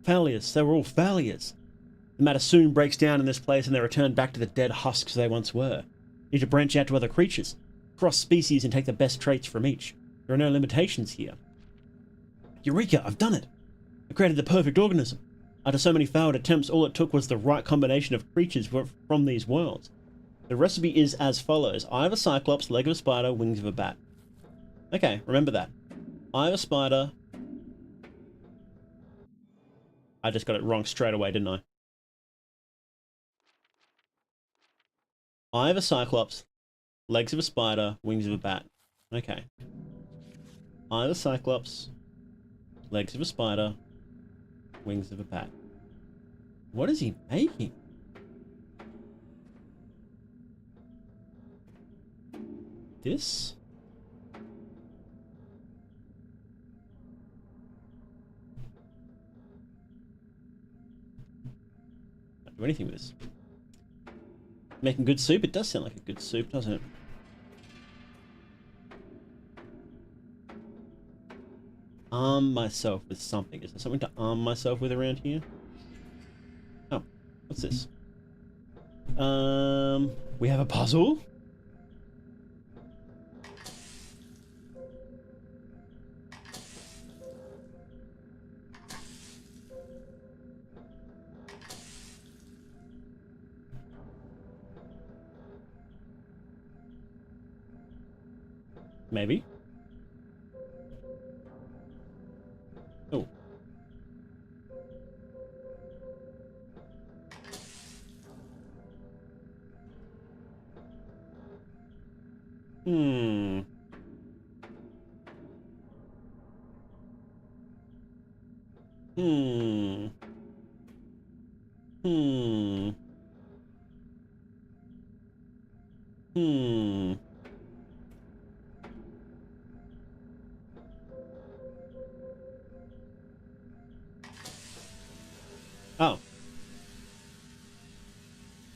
Failures. They were all failures. The matter soon breaks down in this place and they return back to the dead husks they once were. You need to branch out to other creatures, cross species and take the best traits from each. There are no limitations here. Eureka! I've done it! I created the perfect organism. After so many failed attempts, all it took was the right combination of creatures from these worlds. The recipe is as follows. Eye of a cyclops, leg of a spider, wings of a bat. Okay, remember that. Eye of a spider. I just got it wrong straight away, didn't I? Eye of a cyclops, legs of a spider, wings of a bat. Okay. Eye of a cyclops, legs of a spider, wings of a bat. What is he making? This? Can't do anything with this. Making good soup? It does sound like a good soup, doesn't it? Arm myself with something. Is there something to arm myself with around here? Oh, what's this? We have a puzzle? Maybe. Oh. Hmm. Hmm. Hmm. Hmm. Oh.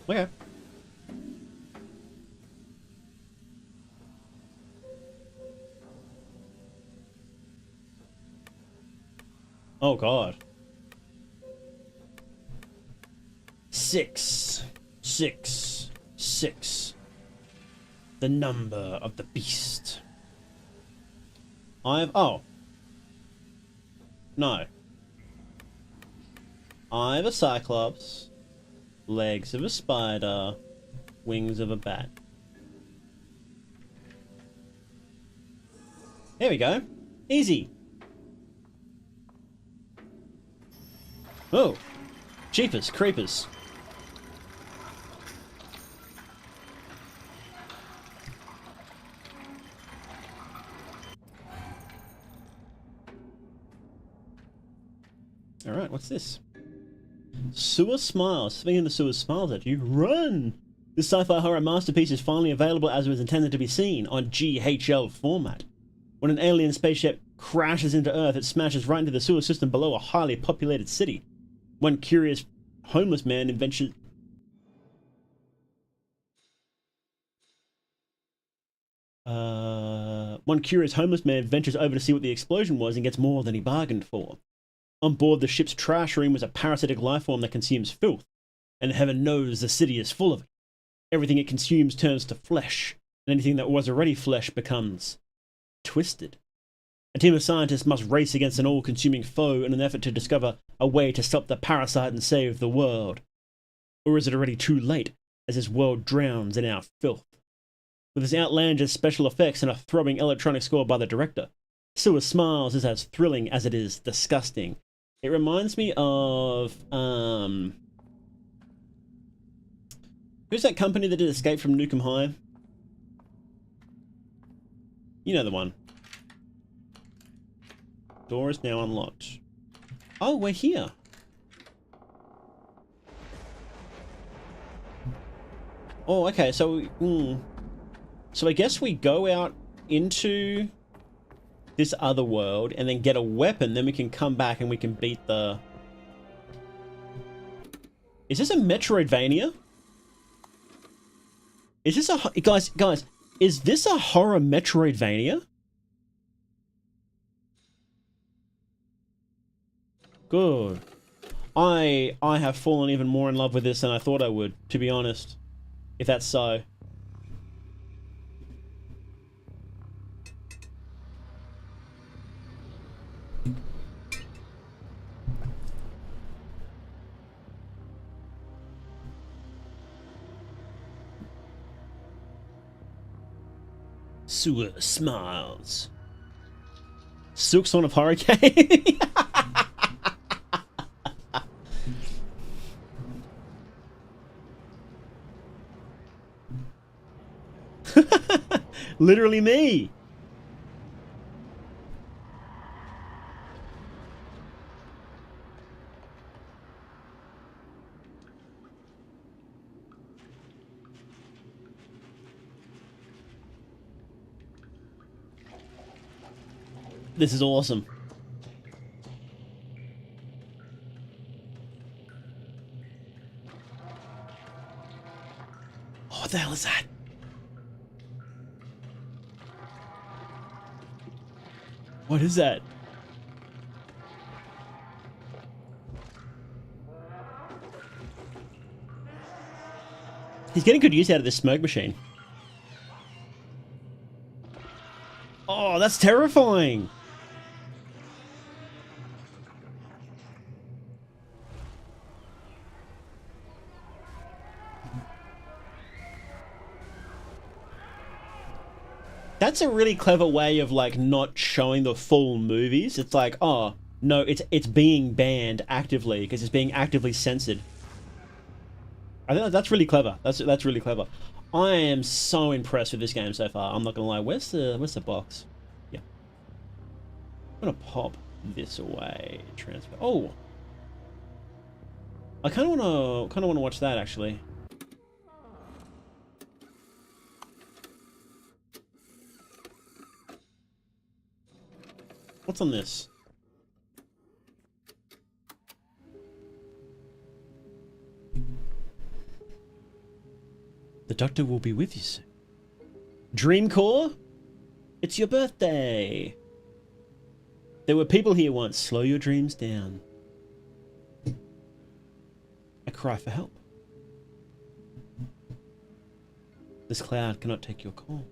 Okay. Oh god. 6. 6. 6. The number of the beast. Oh. No. Eye of a cyclops. Legs of a spider. Wings of a bat. There we go. Easy. Oh. Jeepers creepers. Alright, what's this? Sewer Smiles. Speaking of the Sewer Smiles at you, run! This sci-fi horror masterpiece is finally available as it was intended to be seen, on GHL format. When an alien spaceship crashes into Earth, it smashes right into the sewer system below a highly populated city. One curious homeless man ventures over to see what the explosion was and gets more than he bargained for. On board the ship's trash room was a parasitic lifeform that consumes filth, and heaven knows the city is full of it. Everything it consumes turns to flesh, and anything that was already flesh becomes twisted. A team of scientists must race against an all-consuming foe in an effort to discover a way to stop the parasite and save the world. Or is it already too late, as this world drowns in our filth? With its outlandish special effects and a throbbing electronic score by the director, Sewer Smiles is as thrilling as it is disgusting. It reminds me of, who's that company that did Escape from Nukem High? You know the one. Door is now unlocked. Oh, we're here. Oh, okay, so, so I guess we go out into this other world and then get a weapon, then we can come back and we can beat the... Is this a Metroidvania? Is this a... Guys, is this a horror Metroidvania? Good. I have fallen even more in love with this than I thought I would, to be honest. If that's so. Sewer Smiles. Silk Swan of Horror game. Literally me. This is awesome. Oh, what the hell is that? What is that? He's getting good use out of this smoke machine. Oh, that's terrifying. That's a really clever way of like not showing the full movies. It's like, oh no, it's being banned actively because it's being actively censored. I think that's really clever. That's really clever. I am so impressed with this game so far. I'm not gonna lie. Where's the box? Yeah, I'm gonna pop this away. Transfer. Oh, I kind of want to watch that actually. What's on this? The doctor will be with you soon. Dream Core? It's your birthday. There were people here once. Slow your dreams down. A cry for help. This cloud cannot take your call.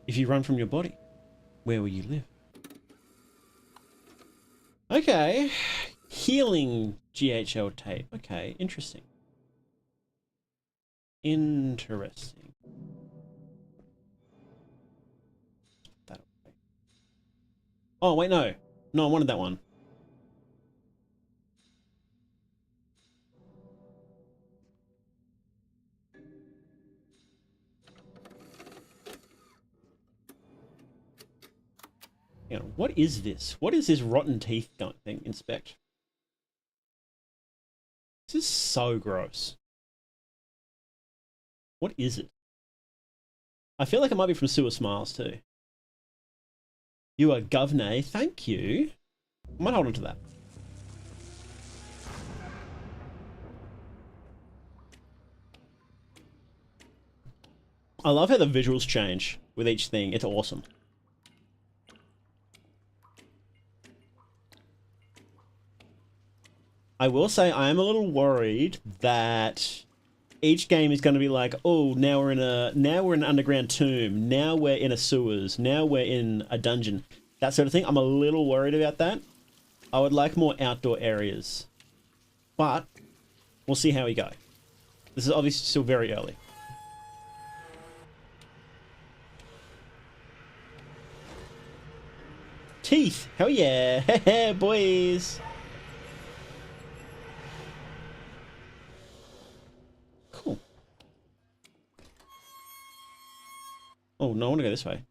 If you run from your body, where will you live? Okay. Healing GHL tape. Okay, interesting. Interesting. That away. Oh, wait, no. No, I wanted that one. Hang on, what is this? What is this rotten teeth thing? Inspect. This is so gross. What is it? I feel like it might be from Sewer Smiles too. You are governor. Thank you. I might hold on to that. I love how the visuals change with each thing. It's awesome. I will say I am a little worried that each game is going to be like, oh, now we're in an underground tomb, now we're in a sewers, now we're in a dungeon, that sort of thing. I'm a little worried about that. I would like more outdoor areas, but we'll see how we go. This is obviously still very early. Teeth, hell yeah, boys. Cool. Oh, no, I want to go this way.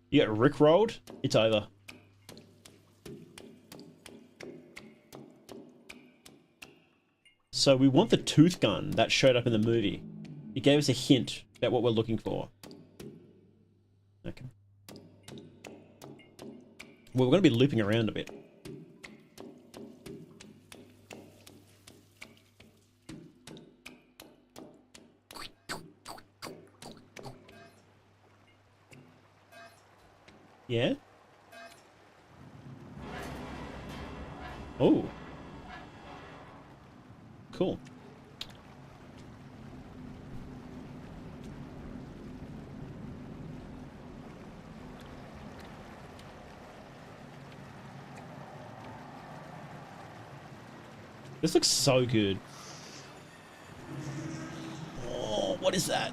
You get rickrolled? It's over. So we want the tooth gun that showed up in the movie. It gave us a hint about what we're looking for. Okay. Well, we're going to be looping around a bit. Yeah? Oh. Cool. This looks so good. Oh, what is that?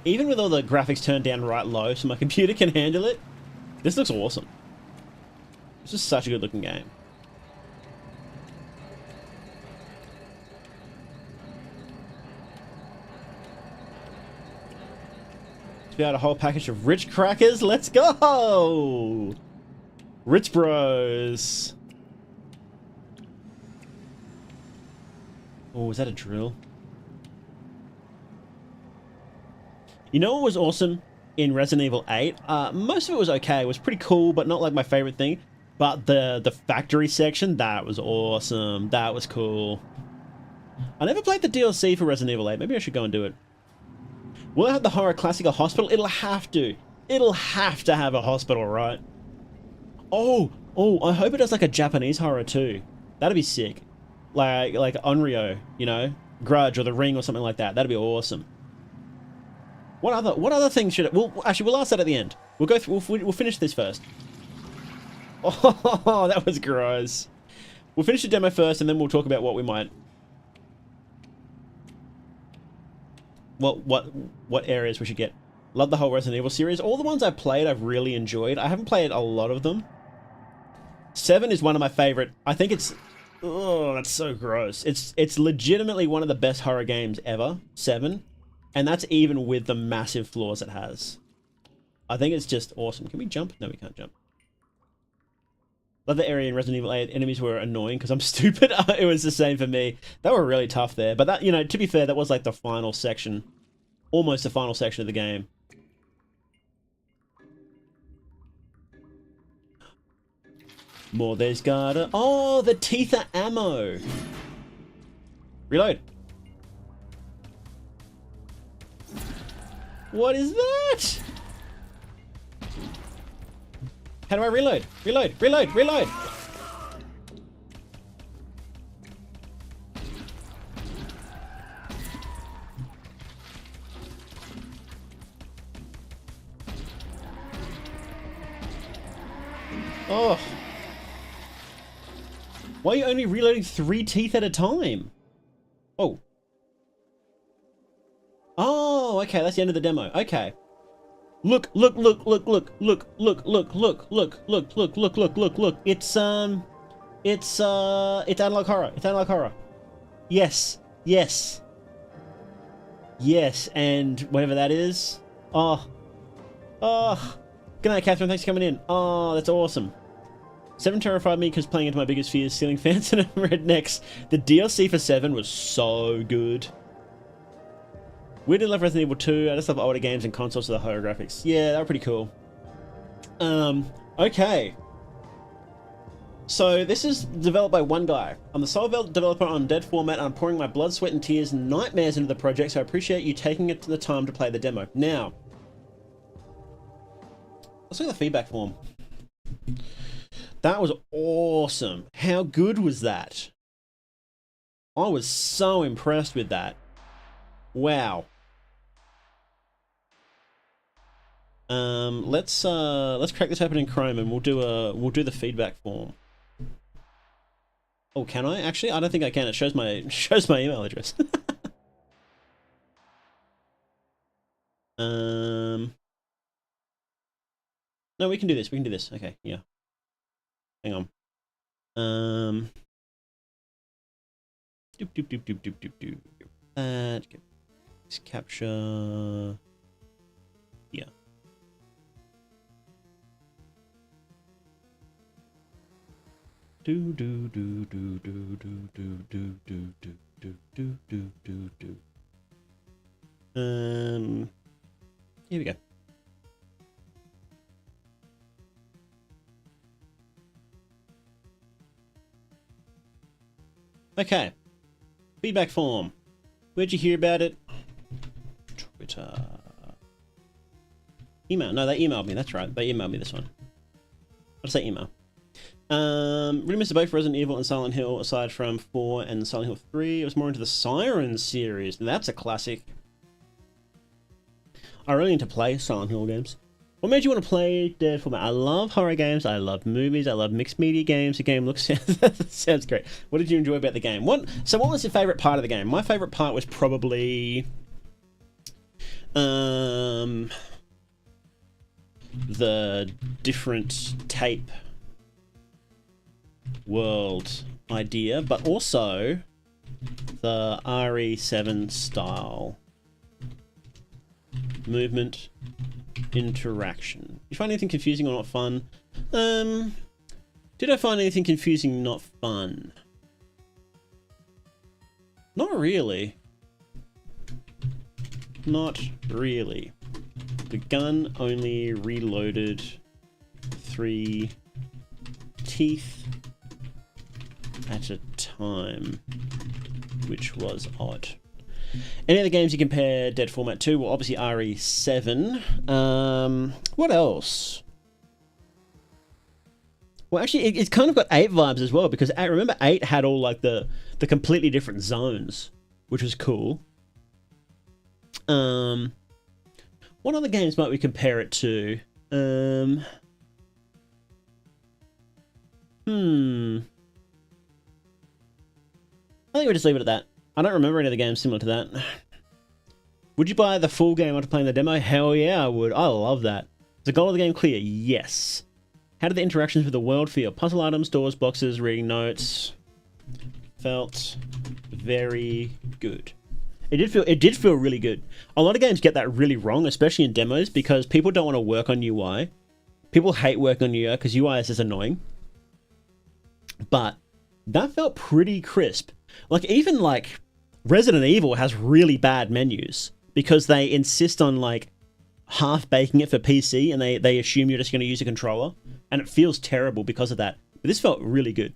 Even with all the graphics turned down right low so my computer can handle it, this looks awesome. This is such a good looking game. We got a whole package of rich crackers. Let's go! Rich bros. Oh, is that a drill? You know what was awesome in Resident Evil 8? Most of it was okay. It was pretty cool, but not like my favorite thing. But the factory section, that was awesome. That was cool. I never played the DLC for Resident Evil 8. Maybe I should go and do it. Will it have the horror classic a hospital? It'll have to. It'll have to have a hospital, right? Oh, I hope it does like a Japanese horror too. That'd be sick. Like Onryo, you know? Grudge or The Ring or something like that. That'd be awesome. What other things should it... Well, actually, we'll ask that at the end. We'll go through... We'll finish this first. Oh, that was gross. We'll finish the demo first, and then we'll talk about what we might... What areas we should get. Love the whole Resident Evil series. All the ones I've played, I've really enjoyed. I haven't played a lot of them. 7 is one of my favorite. I think it's... Oh, that's so gross. It's legitimately one of the best horror games ever. 7. And that's even with the massive flaws it has. I think it's just awesome. Can we jump? No, we can't jump. Love the area in Resident Evil 8. Enemies were annoying because I'm stupid. It was the same for me. They were really tough there. But that, you know, to be fair, that was like the final section. Almost the final section of the game. More there's gotta... Oh, the teeth are ammo. Reload. What is that? How do I reload? Reload, reload, reload! Oh. Why are you only reloading 3 teeth at a time? Oh. Oh, okay, that's the end of the demo. Okay. Look, look, look, look, look, look, look, look, look, look, look, look, look, look, look, look. It's analog horror. It's analog horror. Yes, yes. Yes, and whatever that is. Oh. Oh. Good night, Catherine. Thanks for coming in. Oh, that's awesome. 7 terrified me because playing into my biggest fears, stealing fans and rednecks. The DLC for 7 was so good. Weirdly love Resident Evil 2. I just love older games and consoles with the higher graphics. Yeah, they were pretty cool. Okay. So this is developed by one guy. I'm the sole developer on Dead Format, and I'm pouring my blood, sweat, and tears and nightmares into the project, so I appreciate you taking it to the time to play the demo. Now, let's look at the feedback form. That was awesome. How good was that? I was so impressed with that. Wow. Let's crack this open in Chrome and we'll do the feedback form. Oh, can I? Actually, I don't think I can. It shows my email address. No, we can do this. We can do this. Okay, yeah. Hang on. Doop doop doop doop doop doop doop. That get this capture. Yeah. Do do do do do do do do do do do do do do do. Here we go. Okay. Feedback form. Where'd you hear about it? Twitter. Email. No, they emailed me. That's right. They emailed me this one. I'll say email. Really missed both Resident Evil and Silent Hill, aside from 4 and Silent Hill 3. I was more into the Siren series. That's a classic. I really need to play Silent Hill games. What made you want to play Dead Format? I love horror games, I love movies, I love mixed media games. The game looks sounds great. What did you enjoy about the game? What was your favourite part of the game? My favourite part was probably the different tape world idea, but also the RE7 style movement interaction. You find anything confusing or not fun? Did I find anything confusing not fun? Not really. Not really. The gun only reloaded 3 teeth at a time, which was odd. Any other games you compare Dead Format to? Well, obviously RE7. What else? Well, actually, it's kind of got 8 vibes as well, because I remember 8 had all like the completely different zones, which was cool. What other games might we compare it to? I think we'll just leave it at that. I don't remember any other games similar to that. Would you buy the full game after playing the demo? Hell yeah, I would. I love that. Is the goal of the game clear? Yes. How did the interactions with the world feel? Puzzle items, doors, boxes, reading notes. Felt very good. It did feel really good. A lot of games get that really wrong, especially in demos, because people don't want to work on UI. People hate working on UI because UI is just annoying. But that felt pretty crisp. Like, even like Resident Evil has really bad menus because they insist on like half baking it for PC, and they assume you're just going to use a controller, and it feels terrible because of that. But this felt really good.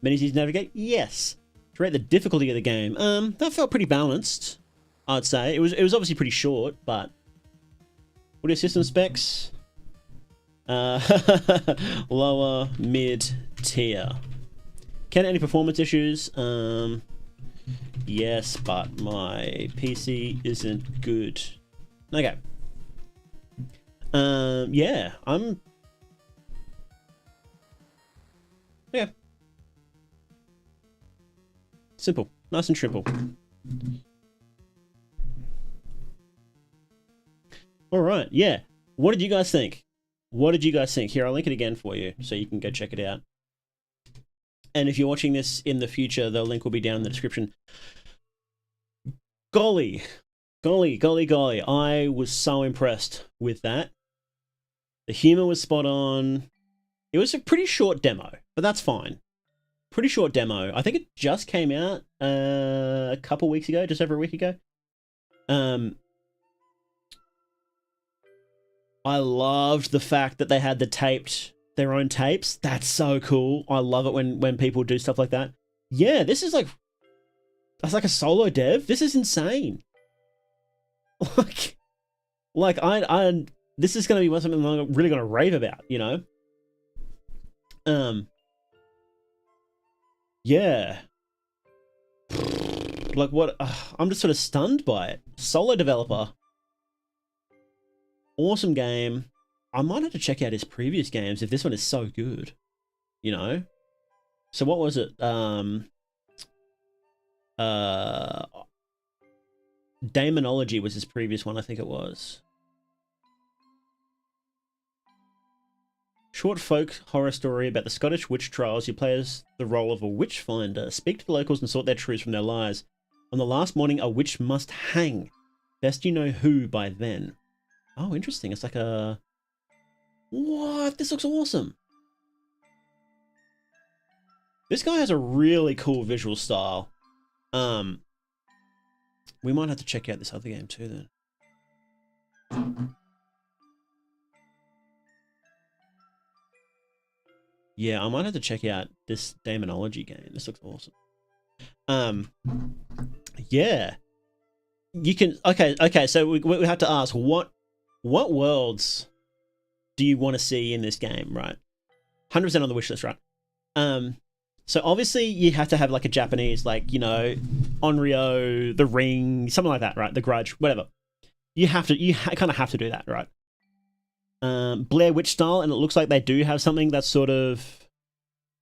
Menus easy to navigate? Yes. To rate the difficulty of the game, that felt pretty balanced, I'd say. It was obviously pretty short, but audio system specs, lower mid tier. Can any performance issues? Yes, but my PC isn't good. Okay. Yeah, yeah. Simple. Nice and simple. Alright, yeah. What did you guys think? Here, I'll link it again for you so you can go check it out. And if you're watching this in the future, the link will be down in the description. Golly. I was so impressed with that. The humor was spot on. It was a pretty short demo, but that's fine. Pretty short demo. I think it just came out a couple weeks ago, just over a week ago. I loved the fact that they had their own tapes. That's so cool. I love it when people do stuff like that. Yeah, this is that's like a solo dev. This is insane. Like I this is gonna be something I'm really gonna rave about, you know? Yeah. Like what? I'm just sort of stunned by it. Solo developer. Awesome game. I might have to check out his previous games if this one is so good. You know? So what was it? Daemonology was his previous one, I think it was. Short folk horror story about the Scottish witch trials. You play as the role of a witch finder. Speak to the locals and sort their truths from their lies. On the last morning, a witch must hang. Best you know who by then. Oh, interesting. It's like a... What? This looks awesome. This guy has a really cool visual style. We might have to check out this other game too then. Yeah, I might have to check out this Daemonology game. This looks awesome. Yeah. You can... Okay, so we have to ask, what worlds do you want to see in this game, right? 100% on the wish list, right? So obviously you have to have like a Japanese, like, you know, Onryo, The Ring, something like that, right? The Grudge, whatever. You kind of have to do that, right? Blair Witch style, and it looks like they do have something that's sort of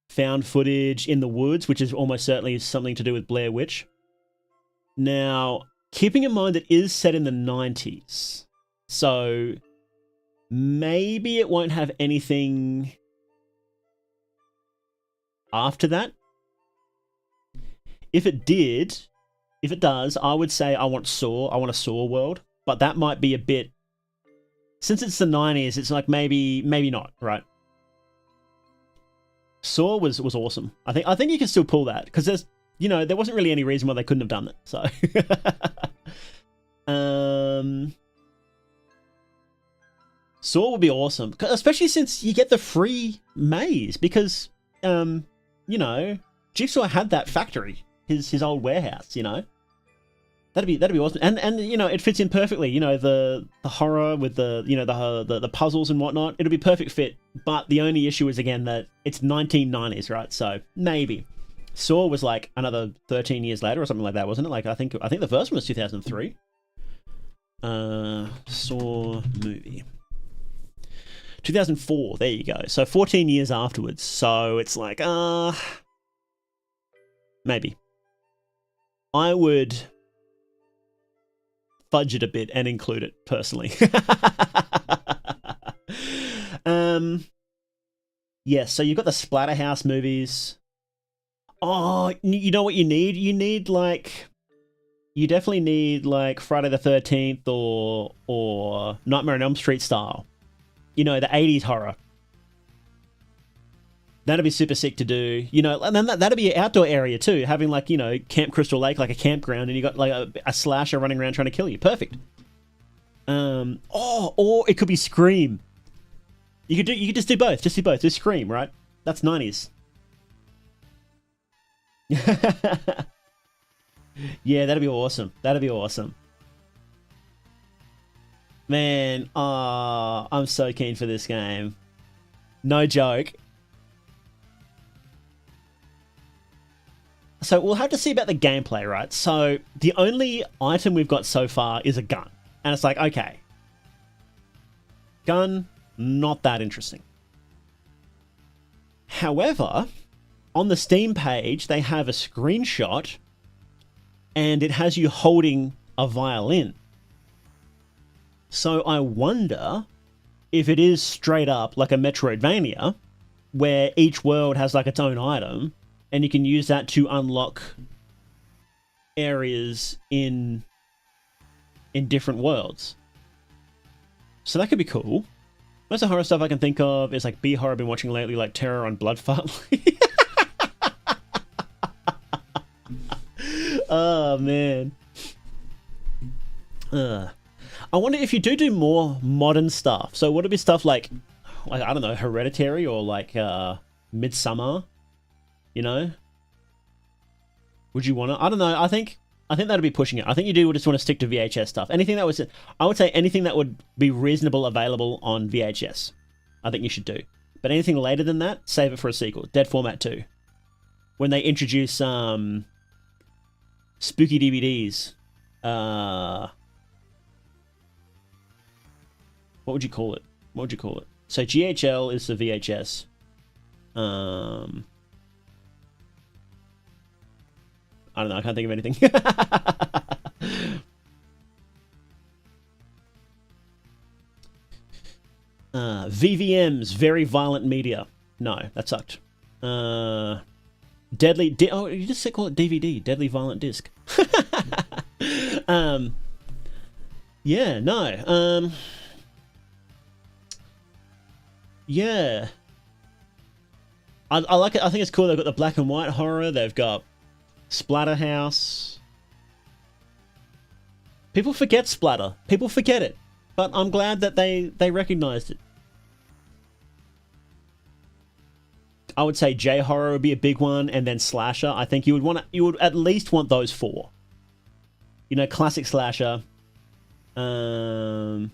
found footage in the woods, which is almost certainly something to do with Blair Witch. Now, keeping in mind it is set in the 90s, so maybe it won't have anything after that. If it does, I would say I want a Saw world, but that might be a bit... Since it's the 90s, it's like maybe not, right? Saw was awesome. I think you can still pull that because there's, you know, there wasn't really any reason why they couldn't have done it. So, Saw would be awesome, especially since you get the free maze because, you know, Jigsaw had that factory, his old warehouse, you know. That'd be awesome, and you know, it fits in perfectly. You know, the horror with the, you know, the puzzles and whatnot. It'll be perfect fit. But the only issue is again that it's 1990s, right? So maybe Saw was like another 13 years later or something like that, wasn't it? Like I think the first one was 2003. Saw movie 2004. There you go. So 14 years afterwards. So it's like maybe I would fudge it a bit and include it personally. Yeah, so you've got the Splatterhouse movies. Oh, you know what you need? You need like you definitely need like Friday the 13th or Nightmare on Elm Street style. You know, the 80s horror. That'd be super sick to do. You know, and then that'd be an outdoor area too, having like, you know, Camp Crystal Lake, like a campground, and you got like a slasher running around trying to kill you. Perfect. Or it could be Scream. You could just do both. Just do both. Do Scream, right? That's 90s. Yeah, that'd be awesome. That'd be awesome. Man, I'm so keen for this game. No joke. So we'll have to see about the gameplay, right? So the only item we've got so far is a gun. And it's like, okay. Gun, not that interesting. However, on the Steam page, they have a screenshot and it has you holding a violin. So I wonder if it is straight up like a Metroidvania, where each world has like its own item, and you can use that to unlock areas in different worlds. So that could be cool. Most of the horror stuff I can think of is like B-horror I've been watching lately, like Terror on Bloodfart. Oh, man. I wonder if you do more modern stuff. So would it be stuff like I don't know, Hereditary or like Midsummer? You know? Would you want to? I don't know. I think that'd be pushing it. I think you do just want to stick to VHS stuff. Anything that was, I would say anything that would be reasonable available on VHS, I think you should do. But anything later than that, save it for a sequel. Dead Format 2. When they introduce spooky DVDs. What would you call it? What would you call it? So GHL is the VHS. I don't know. I can't think of anything. VVMs, very violent media. No, that sucked. Deadly. Oh, you just call it DVD. Deadly violent disc. Yeah. No. Yeah. I like it. I think it's cool. They've got the black and white horror. They've got Splatterhouse. People forget Splatter. People forget it. But I'm glad that they recognized it. I would say J-horror would be a big one, and then slasher. I think you would at least want those four. You know, classic slasher. Maybe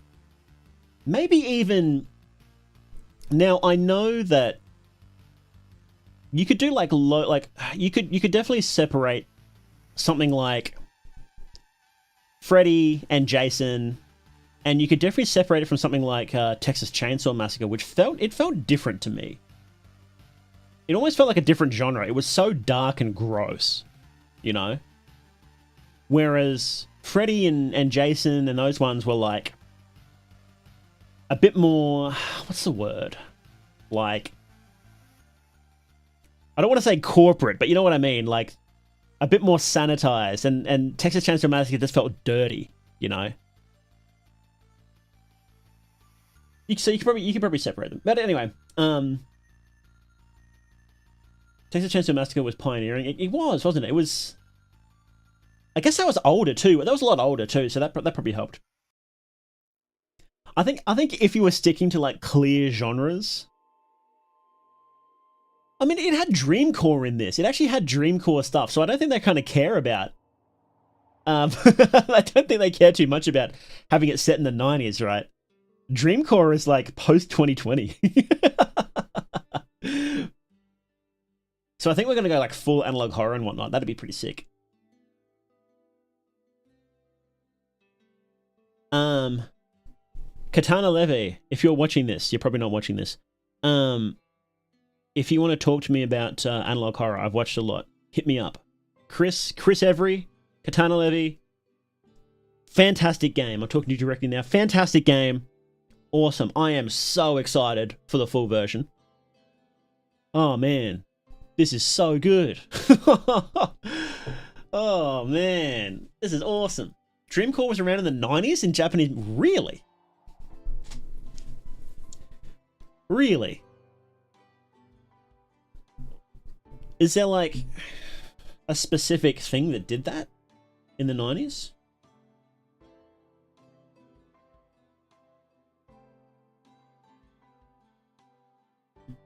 even. Now I know that you could do like you could definitely separate something like Freddy and Jason, and you could definitely separate it from something like Texas Chainsaw Massacre, which felt different to me. It almost felt like a different genre. It was so dark and gross, you know? Whereas Freddy and Jason and those ones were like a bit more, what's the word? Like, I don't want to say corporate, but you know what I mean? Like, a bit more sanitized. And Texas Chainsaw Massacre just felt dirty, you know? So you could probably separate them. But anyway, Texas Chainsaw Massacre was pioneering. It was, wasn't it? It was. I guess that was older too. That was a lot older too, so that probably helped. I think if you were sticking to like clear genres, I mean, it had Dreamcore in this. It actually had Dreamcore stuff, so I don't think they kind of care about. I don't think they care too much about having it set in the 90s, right? Dreamcore is like post 2020. So I think we're gonna go like full analog horror and whatnot. That'd be pretty sick. Katana Levy, if you're watching this, you're probably not watching this. If you want to talk to me about analog horror, I've watched a lot. Hit me up. Chris Every, Katana Levy. Fantastic game. I'm talking to you directly now. Fantastic game. Awesome. I am so excited for the full version. Oh man, this is so good. Oh man, This is awesome. Dreamcore was around in the 90s in Japanese. Really? Really? Is there like a specific thing that did that in the 90s?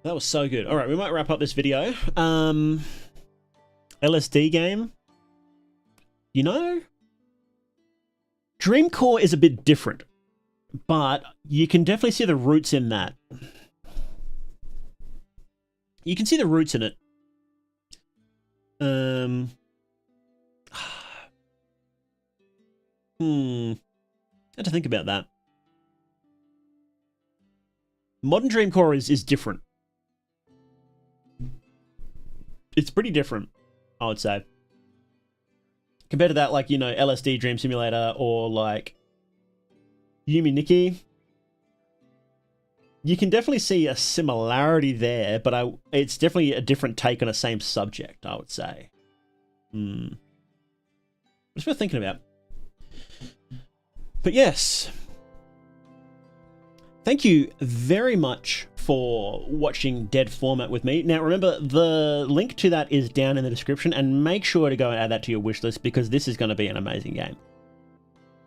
That was so good. All right, we might wrap up this video. LSD game. You know, Dreamcore is a bit different, but you can definitely see the roots in that. You can see the roots in it. I had to think about that. Modern Dreamcore is different. It's pretty different, I would say. Compared to that, like, you know, LSD Dream Simulator or like Yumi Nikki. You can definitely see a similarity there, but it's definitely a different take on the same subject, I would say. It's worth thinking about. But yes. Thank you very much for watching Dead Format with me. Now, remember, the link to that is down in the description, and make sure to go and add that to your wish list because this is going to be an amazing game.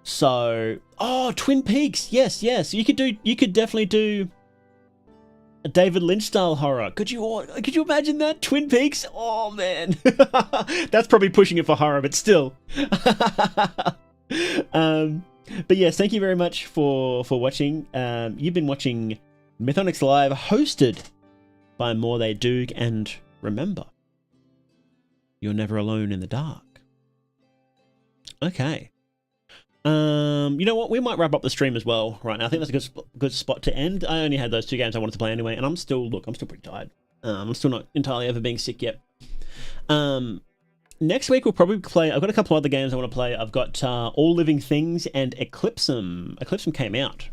So, oh, Twin Peaks. Yes, yes. You could definitely do a David Lynch style horror. Could you imagine that? Twin Peaks? Oh, man. That's probably pushing it for horror, but still. But yes, thank you very much for watching. You've been watching Mythonics Live, hosted by More They Doog, and remember, you're never alone in the dark. Okay. You know what? We might wrap up the stream as well right now. I think that's a good spot to end. I only had those 2 games I wanted to play anyway, and I'm still pretty tired. I'm still not entirely over being sick yet. Next week we'll probably play. I've got a couple other games I want to play. I've got All Living Things and Eclipsum. Eclipsum came out.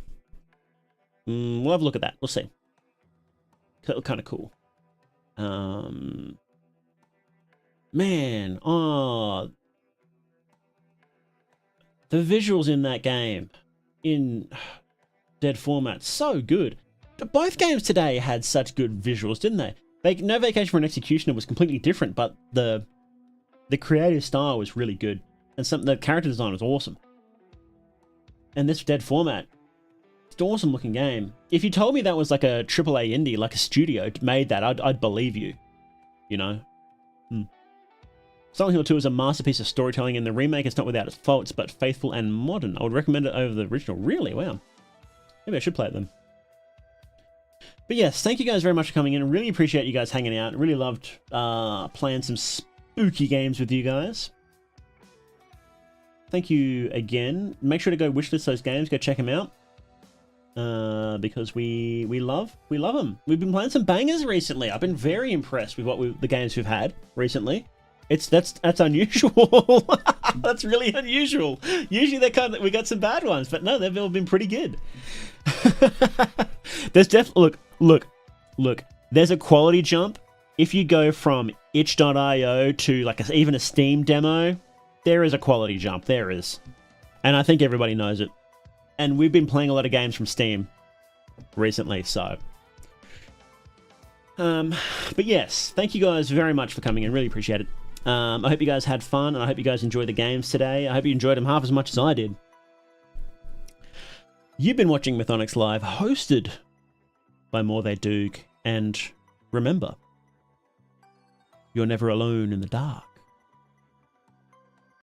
We'll have a look at that. We'll see. Kind of cool. Man, oh, the visuals in that game, in Dead Format, so good. Both games today had such good visuals, didn't they? No Vacation for an Executioner was completely different, but the creative style was really good, and the character design was awesome. And this Dead Format, it's an awesome looking game. If you told me that was like a AAA indie, like a studio made that, I'd believe you. You know. Silent Hill 2 is a masterpiece of storytelling, and the remake is not without its faults, but faithful and modern. I would recommend it over the original. Really? Wow. Maybe I should play it then. But yes, thank you guys very much for coming in. I really appreciate you guys hanging out. I really loved playing some spooky games with you guys. Thank you again. Make sure to go wishlist those games. Go check them out. Because we love them. We've been playing some bangers recently. I've been very impressed with the games we've had recently. That's unusual. That's really unusual. Usually we got some bad ones, but no, they've all been pretty good. There's definitely look. There's a quality jump if you go from itch.io to like even a Steam demo. There is a quality jump. There is, and I think everybody knows it. And we've been playing a lot of games from Steam recently, so. But yes, thank you guys very much for coming in. Really appreciate it. I hope you guys had fun, and I hope you guys enjoyed the games today. I hope you enjoyed them half as much as I did. You've been watching Mythonics Live, hosted by More They Doog, and remember, you're never alone in the dark.